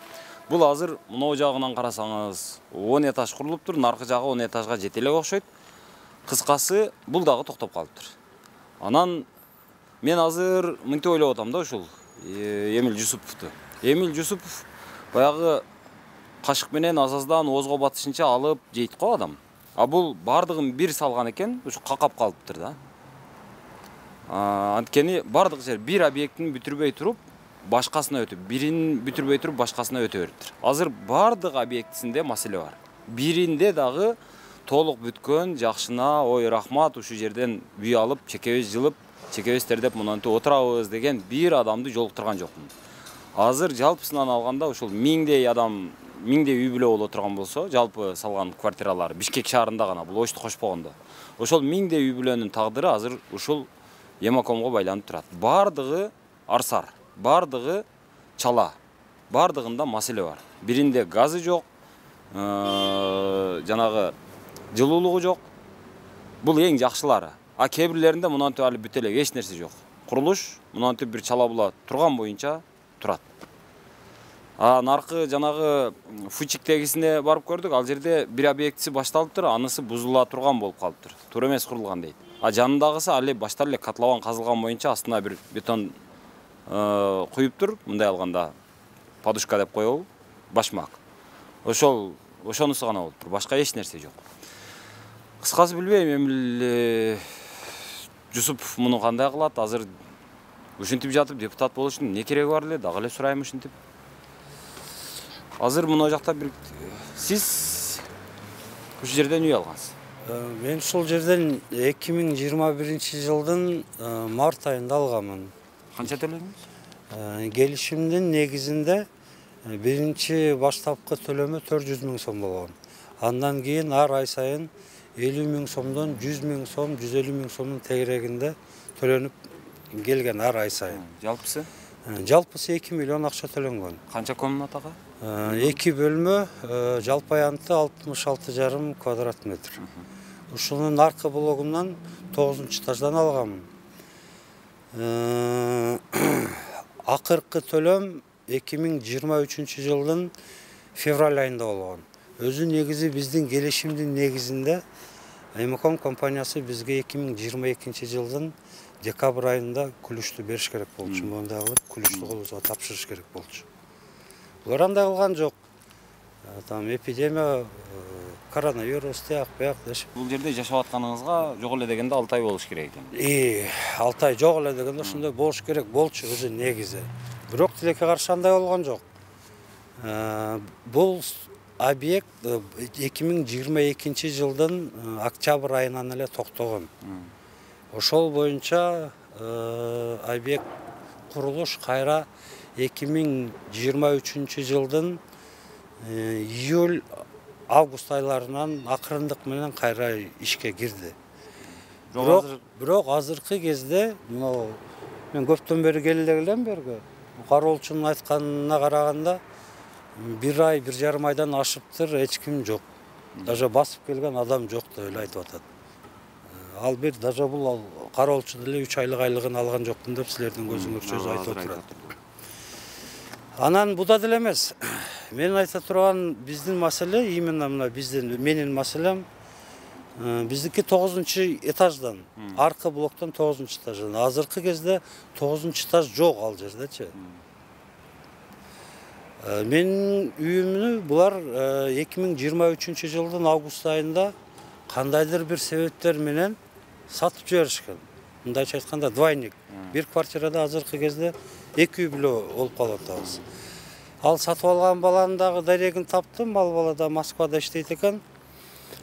[SPEAKER 9] Бул азыр мынау жагынан карасаңыз 10 этаж курулуптур, наркы жагы 10 этажга жете элек окшойт. Кыскасы бул дагы токтоп калыптыр. Анан мен азыр мынтип ойлоп атам да ушул Эмил Жусуповду. Эмил Жусупов баягы кашык менен азаздан оозго батышынча алып жейт го адам. А бул бардыгын бир салган экен, ушу какап калыптыр да. Анткени бардык жер бир объектин бүтүрбөй туруп, башкасына өтүп, бирин бүтүрбөй туруп, башкасына өтө бериптир. Азыр бардык объектисинде маселе бар. Биринде дагы толук бүткөн, жакшына, ой рахмат, ушу жерден үй алып, чекебиз жылып, чекебиз тердеп мынантип отурабыз деген бир адамды жолуктурган жокмун. Азыр жалпысынан алганда ушул 1000дей адам, 1000дей үй бүлө боло турган болсо, жалпы салган квартиралар Бишкек шаарында гана, бул Ошту кошпогондо. Ошол 1000дей үй бүлөнүн тагдыры азыр ушул Эмакомго байланып турат. Бардыгы арсар, бардыгы чала, бардыгында маселе бар. Биринде газы жок, жанагы жылуулугу жок. Бул эң жакшылары. А кээ бирлеринде мынантип али бүт элек эч нерсе жок. Курулуш мынантип бир чала була турган боюнча турат. Наркы жанагы Фучиктегисине барып көрдүк. Ал жерде бир объектиси башталыптыр, анысы бузула турган болуп калыптыр. Туура эмес курулган дейт. А жанындагысы али баштап эле котлован казылган боюнча астына бир бетон куюптур. Мындай алганда подушка деп коебу, башмак. Ошонусу гана болуптур. Башка эч нерсе жок. Кыскасы билбейм, Эмил Жусупов муну кандай кылат? Азыр ушинтип жатып депутат болушунун эмне кереги бар эле? Дагы эле сурайм ушинтип. Азыр мына жакта бир сиз ушул жерден үй алгансыз.
[SPEAKER 7] Мен ушул жерден 2021-жылдын март айында алганмын.
[SPEAKER 9] Канча төлөдүңүз?
[SPEAKER 7] Келишимдин негизинде биринчи баштапкы төлөмү 400 000 сом болгон. Андан кийин ар ай сайын 50 000 сомдон 100 000 сом, 150 000 сомдун тегерегинде төлөнүп келген ар ай сайын.
[SPEAKER 9] Жалпысы?
[SPEAKER 7] Жалпысы 2 миллион акча төлөнгөн.
[SPEAKER 9] Канча комнатага?
[SPEAKER 7] 2 бөлмө, жалпы аянты 66,5 квадрат метр. Ушунун аркы блогунан 9-этаждан алганмын. Акыркы төлөм 2023-жылдын февраль айында болгон. Өзү негизи биздин келишимдин негизинде Эмаком компаниясы бизге 2022-жылдын декабрь айында күлүштү бериш керек болчу. Мондай кылып күлүштү колубузга тапшырыш керек болчу. Булар андай кылган жок. Там эпидемия коронавирус тияк бияк дешип.
[SPEAKER 9] Бул жерде жашап атканыңызга жок эле дегенде 6 ай болуш керек экен.
[SPEAKER 7] 6 ай жок эле дегенде ошондой болуш керек болчу өзү негизи. Бирок тилекке каршы андай болгон жок. Бул объект 2022 жылдын октябрь айынан эле токтогон. Ошол боюнча объект курулуш кайра 2023 жылдын июль август айларынан акырындык менен кайра ишке кирди. Бирок азыркы кезде мен көптөн бери келе элем берге. Кароолчунун айтканына караганда 1 ай 1,5 айдан ашыптыр, эч ким жок. Даже басып келген адам жок деп эле айтып атат. Ал бир даже бул кароолчу деле 3 айлык айлыгын алган жокмун деп силердин көзүңөрчө айтып отурат. Анан буда деле эмес. Мен айта турган биздин маселе именно мына менин маселем биздики 9-этаждан, аркы блоктон 9-этаждан. Азыркы кезде 9-этаж жок ал жердечи. Менин үйүмнү булар 2023 жылдын август айында кандайдыр бир себептер менен сатып жиберишкен. Мындайча айтканда двойник. Бир квартирада азыркы кезде 2 үй бүлө болуп калып атабыз. Ал сатып алган баланын дагы дарегин таптым. Ал бала да Москвада иштейт экен.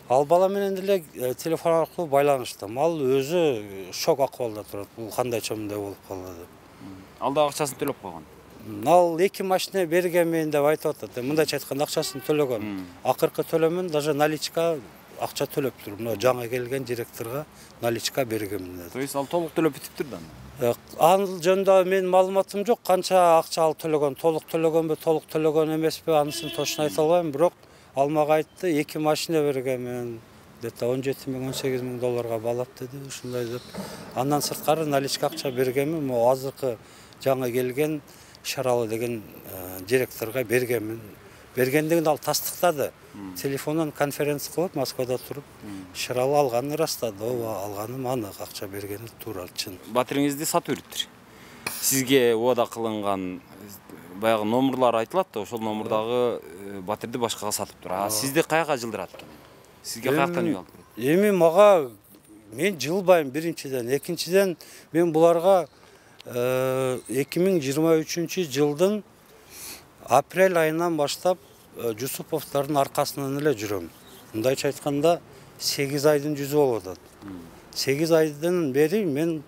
[SPEAKER 7] Ал бала менен деле телефон аркылуу байланыштым. Ал өзү шок акыбалда турат. Бул кандайча мындай болуп калды деп.
[SPEAKER 9] Ал да акчасын төлөп койгон.
[SPEAKER 7] Ал 2 машина бергенмен деп айтып атат. Мындайча айтканда акчасын төлөгөн. Акыркы төлөмүн даже наличка акча төлөп тур. Мына жаңа келген директорго наличка бергенмин.
[SPEAKER 9] То есть ал толук төлөп бүтүптүр да.
[SPEAKER 7] Ал жөнүндө менин маалыматым жок. Канча акча ал төлөгөн, толук төлөгөнбү, толук төлөгөн эмеспи, анысын точно айта албайм. Бирок ал мага айтты, 2 машина бергенмин. Где-то 17-18 миң долларга балап деди, ушундай деп. Андан сырткары наличка акча бергенмин. Могу азыркы жаңа келген Шаралы деген директорго бергенмин. Бергендигин ал тастыктады. Телефондон конференция кылып Москвада туруп, Шаралы алганын ырастады. Ооба, алганым анык, акча бергени туура, чын.
[SPEAKER 9] Батириңизди сатып бериптир. Сизге убада кылынган баягы номерлар айтылат да, ошол номердагы батирди башкага сатыптыр. А сизди каяка жылдырат? Сизге каяктан үй алып берет?
[SPEAKER 7] Эми мага мен жылбайм биринчиден, экинчиден мен буларга 2023 жылдын апрель айынан баштап Жусуповдордун аркасынан эле жүрөм. Мындайча айтканда 8 айдын жүзү болуп атат. 8 айдан бери мен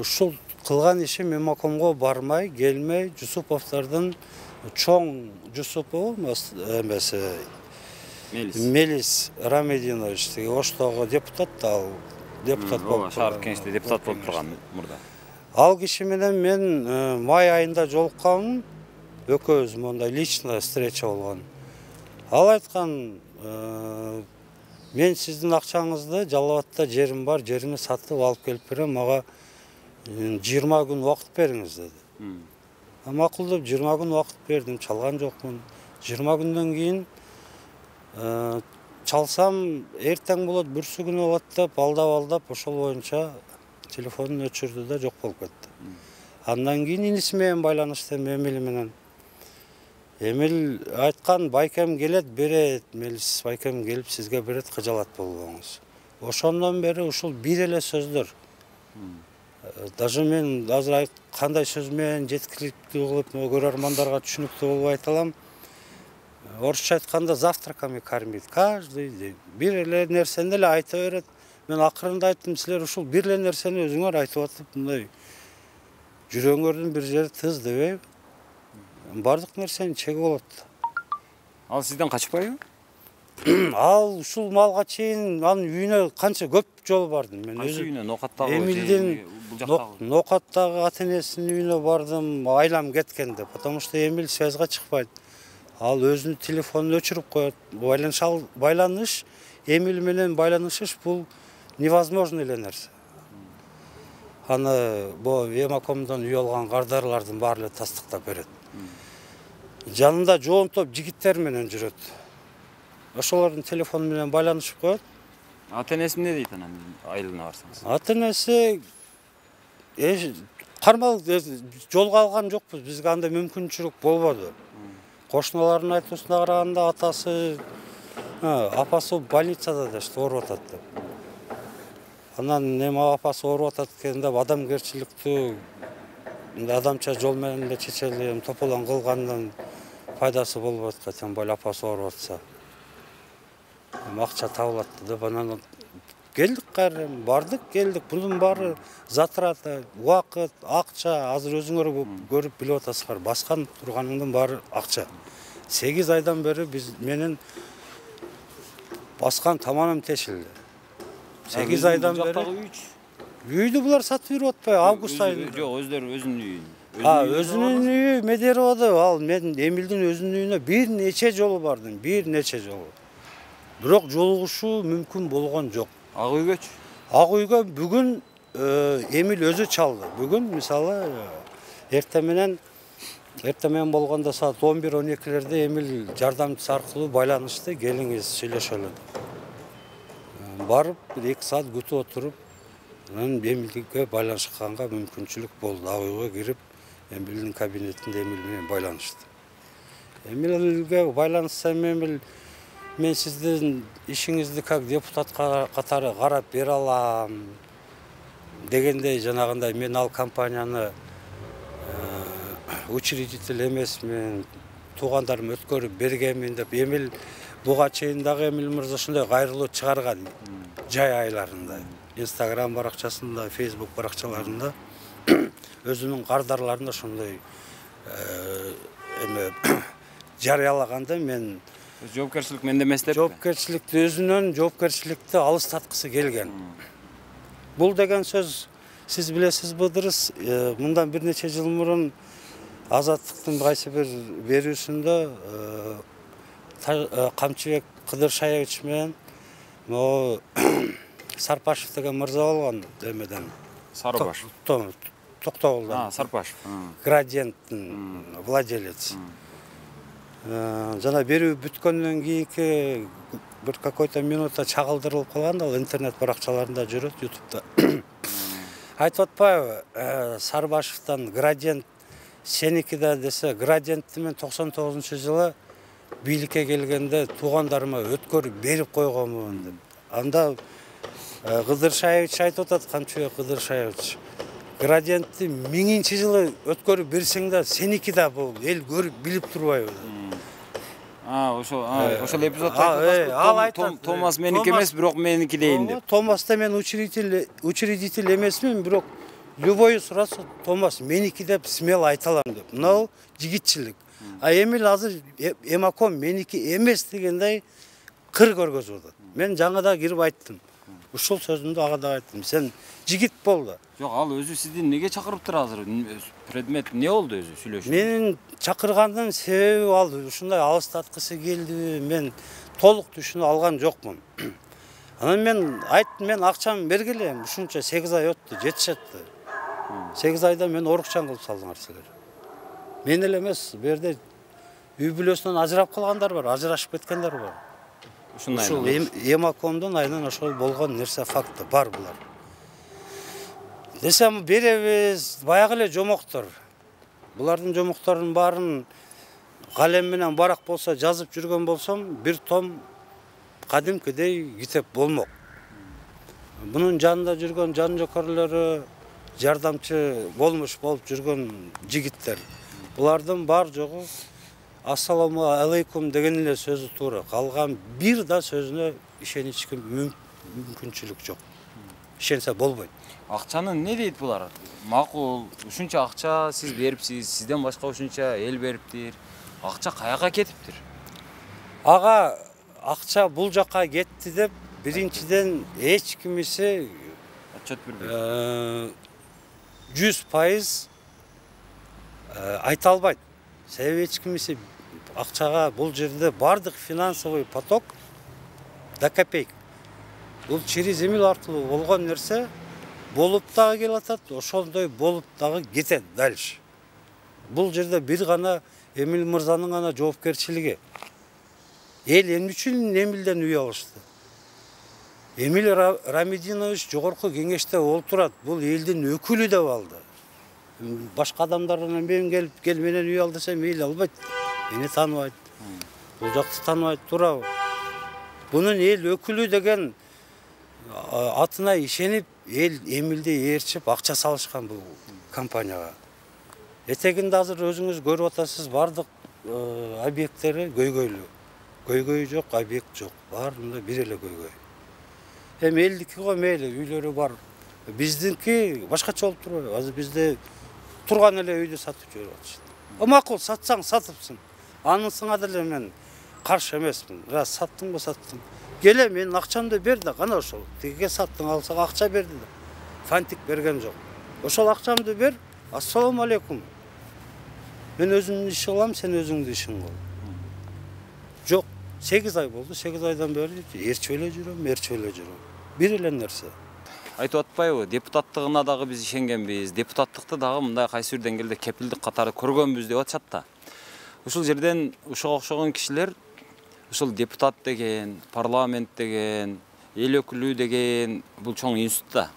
[SPEAKER 7] ушул кылган ишим Мемакомго бармай, келмей, Жусуповдордун чоң Жусупов эмес Мелис Рамединович деген Оштогу депутат да, ал депутат болуп
[SPEAKER 9] шаар кеңеште депутат болуп турган мурда.
[SPEAKER 7] Ал киши менен мен май айында жолукканмын. Экөөбүз мондай лично встреча болгон. Ал айткан, мен сиздин акчаңызды Жалал-Абадта жерим бар, жеримди сатып алып келип берем, мага 20 күн убакыт бериңиз деди. Макул деп 20 күн убакыт бердим, чалган жокмун. 20 күндөн кийин чалсам эртең болот, бүрсү күнү болот деп алдап ошол боюнча телефонун өчүрдү да жок болуп кетти. Андан кийин иниси менен байланыштым, Эмил менен. Эмил айткан, байкем келет, берет, Мелис байкем келип сизге берет, кыжалат болбоңуз. Ошондон бери ушул бир эле сөздөр. Даже мен азыр кандай сөз менен жеткиликтүү кылып көрөрмандарга түшүнүктүү болуп айта алам. Орусча айтканда завтраками кормит каждый день. Бир эле нерсени эле айта берет. Мен акырында айттым, силер ушул бир эле нерсени өзүңөр айтып атып, мындай жүрөгүңөрдүн бир жери тыз дебей, бардык нерсенин чеги болот.
[SPEAKER 9] Ал сизден качпайбы?
[SPEAKER 7] Ал ушул малга чейин анын үйүнө канча көп жолу бардым. Мен
[SPEAKER 9] Кайсы үйүнө? Нокаттагы,
[SPEAKER 7] Эмилдин Нокаттагы ата-энесинин үйүнө бардым, айлам кеткенде, потому что Эмил связга чыкпайт. Ал өзүнүн телефонун өчүрүп коет. Байланыш, Эмил менен байланышыш бул невозможно эле нерсе. Аны бу Мемакомдон үй алган кардарлардын баары эле тастыктап берет. Жанында жоон топ жигиттер менен жүрөт. Ошолордун телефону менен байланышып коет.
[SPEAKER 9] Ата-энеси эмне дейт анан айылына барсаңыз?
[SPEAKER 7] Ата-энеси кармал жолго алган жокпуз. Бизге андай мүмкүнчүлүк болбоду. Кошуналардын айтуусуна караганда атасы Апасы больницада да ооруп атат деп. Анан эми апасы ооруп атат экен деп адамгерчиликтүү адамча жол менен эле чечели тополоң кылгандан пайдасы болбойт да, тем более апасы ооруп атса. Акча табылат деп анан келдик кайра, бардык, келдик. Bunun баары затраты, убакыт, акча, азыр өзүңөр көрүп билип атасыздар. Баскан турганыңдын баары акча. 8 айдан бери биз менен баскан таманым тешилди. 8 айдан бери. Үйдү булар сатып берип атпайбы? Август айында.
[SPEAKER 9] Жок, өзүнүн үйүн.
[SPEAKER 7] Өзүнүн үйү Медероводо. Ал мен Эмилдин өзүнүн үйүнө бир нече жолу бардым, бир нече жолу. Бирок жолугушуу мүмкүн болгон жок.
[SPEAKER 9] Ак үйгөчү?
[SPEAKER 7] Ак үйгө бүгүн Эмил өзү чалды. Бүгүн мисалы эртең менен болгондо саат 11-12-лерде Эмил жардамчысы аркылуу байланышты, келиңиз сүйлөшөлү. Барып 1-2 саат күтүп отуруп, анан Эмилге байланышканга мүмкүнчүлүк болду. Ак үйгө кирип, Эмилдин кабинетинде Эмил менен байланышты. Эмилге байланышсам Эмил, мен сиздин ишиңизди как депутат катары карап бере алам дегендей, жанагындай мен ал компанияны учредитель эмесмин, туугандарым өткөрүп бергенмин деп Эмил буга чейин дагы Эмил мырза ушундай кайрылуу чыгарган жай айларында. Instagram баракчасында, Facebook баракчаларында өзүнүн кардарларында ошондой эме жарыялаганда мен
[SPEAKER 9] жоопкерчилик менде эмес деп.
[SPEAKER 7] Жоопкерчиликти өзүнөн жоопкерчиликти алыстаткысы келген. Бул деген сөз сиз билесизби дырыс, мындан бир нече жыл мурун Азаттыктын кайсы бир берүүсүндө Камчыбек Кыдыршаевич менен Сарпашев деген мырза болгон демеден.
[SPEAKER 9] Сарбашев.
[SPEAKER 7] Токтогулдан.
[SPEAKER 9] Сарпашев.
[SPEAKER 7] Градиенттин владелец. Жана берүү бүткөндөн кийинки бир какой-то минутта чагылдырылып калган, ал интернет баракчаларында жүрөт, YouTube'да. Айтып атпайбы, Сарбашевтан Градиент сеники да десе, Градиентти мен 99-жылы бийликке келгенде туугандарыма өткөрүп берип койгонмун деп. Анда Кыдыршаевич айтып атат, Камчыбек Кыдыршаевич. Градиентти 1000-жылы өткөрүп берсең да, сеники да бул эл көрүп билип турбайбы?
[SPEAKER 9] Ошол эпизоддо Томас меники эмес, бирок меники дейин деп.
[SPEAKER 7] Томаста мен учредитель эмесмин, бирок любой сураса Томас меники деп смело айта алам деп. Мынау жигитчилик. Эмил азыр Эмаком меники эмес дегендей кыр көргөзүп атат. Мен жаңы да кирип айттым. Ушул сөзүмдү ага да айттым. Сен жигит бол да.
[SPEAKER 9] Жок, ал өзү сизди неге чакырыптыр азыр? Предмет не болду өзү сүйлөшүү?
[SPEAKER 7] Менин чакыргандын себеби ал ушундай алыстаткысы келди. Мен толук түшүнө алган жокмун. Анан мен айттым, мен акчамды бергиле, ушунча 8 ай өттү, жетишетти. 8 айда мен орукчан кылып салдыңар силер. Мен эле эмес, бу жерде үй бүлөсүнөн ажырап калгандар бар, ажырашып кеткендер бар. Ушул Эмакомдун айынан ошол болгон нерсе факты бар булар. Десем беребиз, баягы эле жомоктор. Булардын жомокторунун баарын калем менен барак болсо жазып жүргөн болсом, бир том кадимкидей китеп болмок. Бунун жанында жүргөн жан жокерлөрү, жардамчы болмуш болуп жүргөн жигиттер. Булардын бар жогу ассаламу алейкум деген эле сөзү туура. Калган бир да сөзүнө ишеничке мүмкүнчүлүк жок. Ишенсе болбойт.
[SPEAKER 9] Акчаны не дейт булар? Макул, ушунча акча сиз берипсиз, сизден башка ушунча эл бериптир. Акча каяка кетиптир?
[SPEAKER 7] Ага акча бул жака кетти деп биринчиден эч кимиси
[SPEAKER 9] отчет бербейт.
[SPEAKER 7] 100% айта албайт. Себеби эч кимиси акчага бул жерде бардык финансовый поток до копейки. Бул через Эмил аркылуу болгон нерсе болуп дагы келатат, ошондой болуп дагы кетет дальше. Бул жерде бир гана Эмил мырзанын гана жоопкерчилиги. Эл эмне үчүн Эмилден үй алышты? Эмил Рамидинович жогорку кеңеште олтурат, бул элдин өкүлү деп алды. Башка адамдардан мен келип, кел менен үй ал десем, эл албайт. Мени тааныбайт. Бул жакты тааныбайт, туурабы? Bunun el ökülü деген атына ишенип, ел эмилде ээрчип, акча салышкан бул компанияга. Этегинде азыр өзүңүз көрүп атасыз, бардык объекттери көйгөйлүү. Көйгөй жок, объект жок. Баарында бир эле көйгөй. Эми элдики го мейли, үйлөрү бар. Биздинки башкача болуп турбайбы? Азыр бизде турган эле үйдү сатып жүрүп атышат. Макул, сатсаң сатыпсың. Анысыңа деле мен каршы эмесмин. Раз саттыңбы, саттың. Келе менин акчамды бер да, кана ошол. Тигиге саттың, алсаң акча берди да. Фантик берген жок. Ошол акчамды бер. Ассаламу алейкум. Мен өзүмдүн ишин кылам, сен өзүңдүн ишин кыл. Жок, 8 ай болду. 8 айдан бери ээрчип эле жүрөм. Бир эле нерсе.
[SPEAKER 9] Айтып атпайбы, депутаттыгына дагы биз ишенгенбиз, депутаттыкты дагы мындай кайсы бир деңгээлде кепилдик катары көргөнбүз деп атышат да. Ушул жерден ушуга окшогон кишилер ушул депутат деген, парламент деген, эл өкүлү деген бул чоң институт да.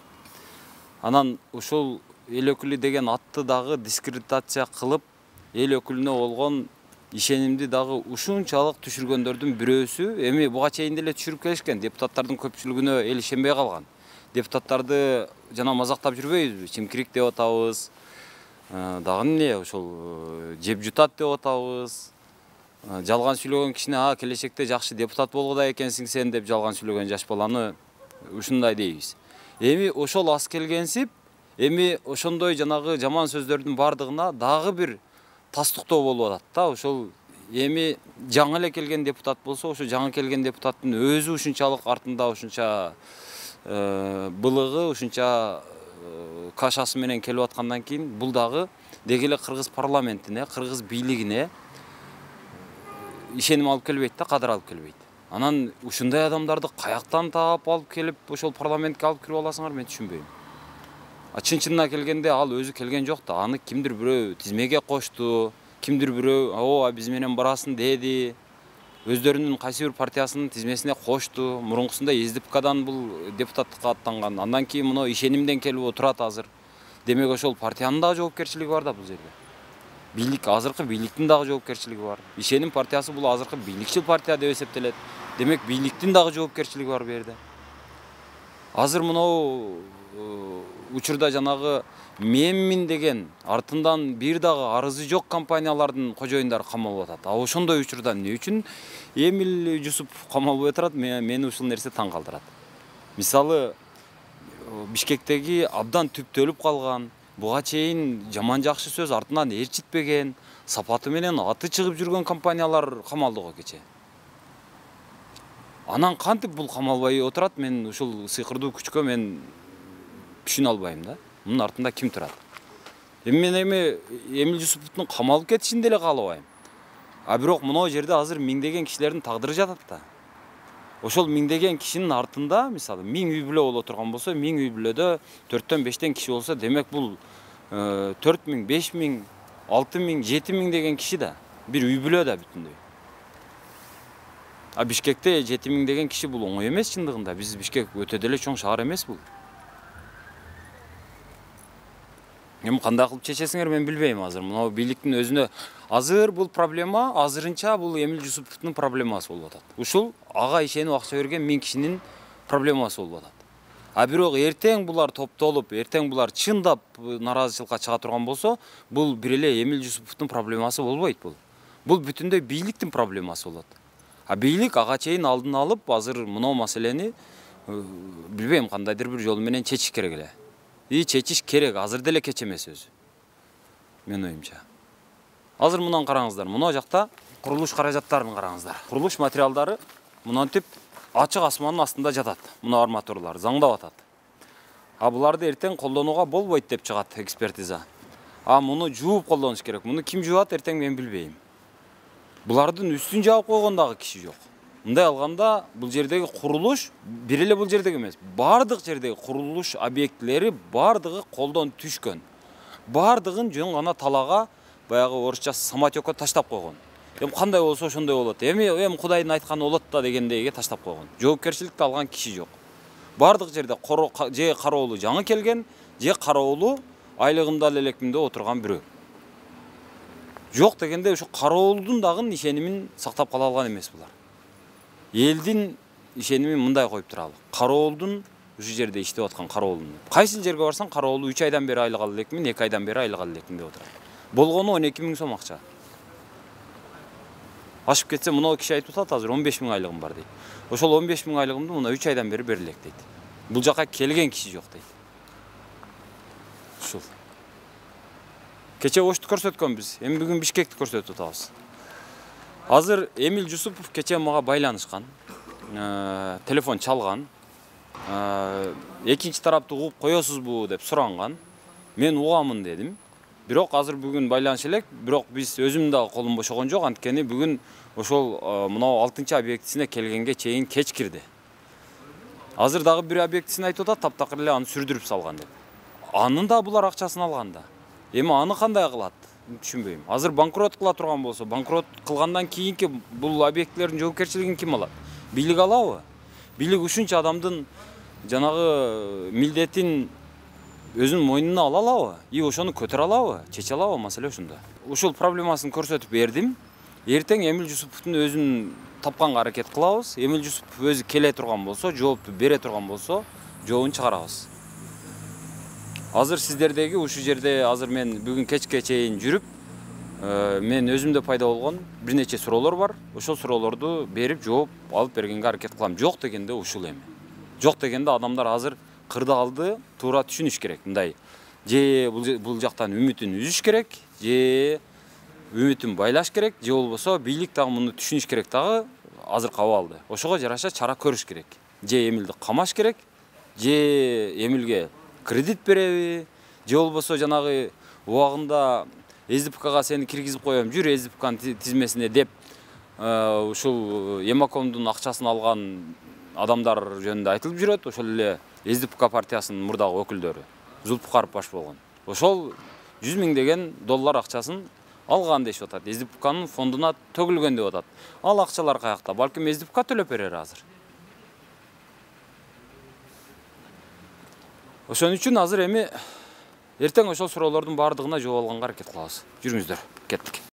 [SPEAKER 9] Анан ушул эл өкүлү деген атты дагы дискредитация кылып, эл өкүлүнө болгон ишенимди дагы ушунчалык түшүргөндөрдүн бирөөсү эми буга чейин деле түшүрүп келишкен. Депутаттардын көпчүлүгүнө эл ишенбей калган. Депутаттарды жана мазактап жүрбөйбүзбү? Чимкирик деп атабыз. Дагы эмне ошол жеп жутат деп атабыз. Жалган сүйлөгөн кишине келечекте жакшы депутат болгудай экенсиң сен деп жалган сүйлөгөн жаш баланы ушундай дейбиз. Эми ошол аз келгенсип, эми ошондой жанагы жаман сөздөрдүн бардыгына дагы бир тастыктоо болуп атат да. Ошол эми жаңы эле келген депутат болсо, ошо жаңы келген депутаттын өзү ушунчалык артында ушунча былыгы, ушунча кашасы менен келип аткандан кийин бул дагы деги эле кыргыз парламентине, кыргыз бийлигине ишеним алып келбейт да, кадыр алып келбейт. Анан ушундай адамдарды каяктан таап алып келип ошол парламентке алып кирип аласыңар, мен түшүнбөйм. Чын-чынына келгенде ал өзү келген жок да, аны кимдир бирөө тизмеге кошту, кимдир бирөө биз менен барасың деди. Өздөрүнүн кайсы бир партиясынын тизмесине кошту. Мурункусунда СДПКдан бул депутаттыкка аттанган. Андан кийин мына ишенимден келип отурат азыр. Демек ошол партиянын дагы жоопкерчилиги бар да бул жерде. Бийлик, азыркы бийликтин дагы жоопкерчилиги бар. Ишеним партиясы бул азыркы бийликчил партия деп эсептелет. Демек бийликтин дагы жоопкерчилиги бар бу жерде. Азыр мынау учурда жанагы менмин деген артынан бир дагы арызы жок компаниялардын кожоюндары камалып атат. Ошондой учурда эмне үчүн Эмил Жусупов камалып отурат? Мени ушул нерсе таң калтырат. Мисалы, Бишкектеги абдан түптөлүп калган, буга чейин жаман жакшы сөз артынан ээрчитпеген, сапаты менен аты чыгып жүргөн компаниялар камалды го кече. Анан кантип бул камалбай отурат? Мен ушул сыйкырдуу күчкө мен түшүнө албайм да. Мунун артында ким турат? Мен Эмил Жусуповдун камалып кетишин деле каалабайм. Бирок мына жерде азыр миңдеген кишилердин тагдыры жатат да. Ошол миңдеген кишинин артында, мисалы, 1000 үй бүлө боло турган болсо, 1000 үй бүлөдө 4-5 киши болсо, демек бул 4000, 5000, 6000, 7000 деген киши да. Бир үй бүлө да бүтүндөй. Бишкекте 7000 деген киши бул оңой эмес чындыгында. Биз Бишкек өтө деле чоң шаар эмес бул. Эми кандай кылып чечесиңер мен билбейм азыр. Мына бийликтин өзүнө азыр бул проблема, азырынча бул Эмил Жусуповдун проблемасы болуп атат. Ушул ага ишенип акча берген 1000 кишинин проблемасы болуп атат. Бирок эртең булар топтолуп, эртең булар чындап наразычылыкка чыга турган болсо, бул бир эле Эмил Жусуповдун проблемасы болбойт бул. Бул бүтүндөй бийликтин проблемасы болот. Бийлик ага чейин алдын алып, азыр мына маселени билбейм кандайдыр бир жол менен чечиш керек эле. Чечиш керек, азыр деле кеч эмес өзү. Мен оюмча. Азыр мындан караңыздар, мына жакта курулуш каражаттарын караңыздар. Курулуш материалдары мынантип ачык асмандын астында жатат. Мына арматурлар заңдап атат. Буларды эртең колдонууга болбойт деп чыгат экспертиза. Муну жууп колдонуш керек. Муну ким жуат эртең мен билбейм. Булардын үстүн жаап койгон дагы киши жок. Мындай алганда бул жердеги курулуш бир эле бул жердеги эмес. Бардык жердеги курулуш объектилери бардыгы колдон түшкөн. Бардыгын жөн гана талага баягы орусча самотёкко таштап койгон. Кандай болсо ошондой болот. Эми Кудайдын айтканы болот да дегендейге таштап койгон. Жоопкерчиликти алган киши жок. Бардык жерде же кароолу жаңы келген, же кароолу айлыгымда элекмин деп отурган бирөө. Жок дегенде ушу кароолдун дагы ишенимин сактап кала алган эмес булар. Элдин ишенимин мындай коюп туралы. Кароолдун ушул жерде иштеп аткан кароолдун. Кайсы жерге барсаң кароолу 3 айдан бери айлык алып элекмин, 2 айдан бери айлык алып элекмин деп отурат. Болгону 12 000 сом акча. Ашып кетсе мына киши айтып атат, азыр 15 000 айлыгым бар дейт. Ошол 15 000 айлыгымды мына 3 айдан бери берилек дейт. Бул жака келген киши жок дейт. Ушул. Кече Ошты көрсөткөнбүз, эми бүгүн Бишкекти көрсөтүп атабыз. Азыр Эмил Жусупов кече мага байланышкан. Телефон чалган. Экинчи тарапты угуп коесузбу деп суранган. Мен угамын дедим. Бирок азыр бүгүн байланыш элек, бирок биз өзүм дагы колум бошогон жок, анткени бүгүн ошол мынау 6-чы объектисине келгенге чейин кеч кирди. Азыр дагы бир объектисин айтып атат, таптакыр эле аны сүрдүрүп салган деп. Анын да булар акчасын алган да. Эми аны кандай кылат? Түшүнбөйм. Азыр банкрот кыла турган болсо, банкрот кылгандан кийинки бул объектлердин жоопкерчилигин ким алат? Бийлик алабы? Бийлик ушунча адамдын жанагы милдетин өзүнүн мойнуна ала алабы? И ошону көтөрө алабы? Чече алабы? Маселе ушунда. Ушул проблемасын көрсөтүп бердим. Эртең Эмил Жусуповдун өзүн тапканга аракет кылабыз. Эмил Жусупов өзү келе турган болсо, жоопту бере турган болсо, жообун чыгарабыз. Азыр сиздердеги ушул жерде азыр мен бүгүн кечке чейин жүрүп, мен өзүмдө пайда болгон бир нече суроолор бар. Ошол суроолорду берип, жооп алып бергенге аракет кылам. Жок дегенде ушул эми. Жок дегенде адамдар азыр кырды алды, туура түшүнүш керек. Мындай же бул жактан үмүтүн үзүш керек, же үмүтүн байлаш керек, же болбосо бийлик дагы муну түшүнүш керек дагы азыркы абалды. Ошого жараша чара көрүш керек. Же Эмилди камаш керек, же Эмилге кредит береби, же болбосо жанагы убагында СДПКга сени киргизип коем, жүр СДПКнын тизмесине деп ушул Эмакомдун акчасын алган адамдар жөнүндө айтылып жүрөт. Ошол эле СДПК партиясынын мурдагы өкүлдөрү Зулпукаров баш болгон. Ошол 100 000 деген доллар акчасын алган дешип атат. СДПКнын фондуна төгүлгөн деп атат. Ал акчалар каякта? Балким СДПК төлөп берер азыр. Ошон үчүн азыр эми эртең ошол суроолордун баардыгына жооп алганга аракет кылабыз. Жүрүңүздөр, кеттик.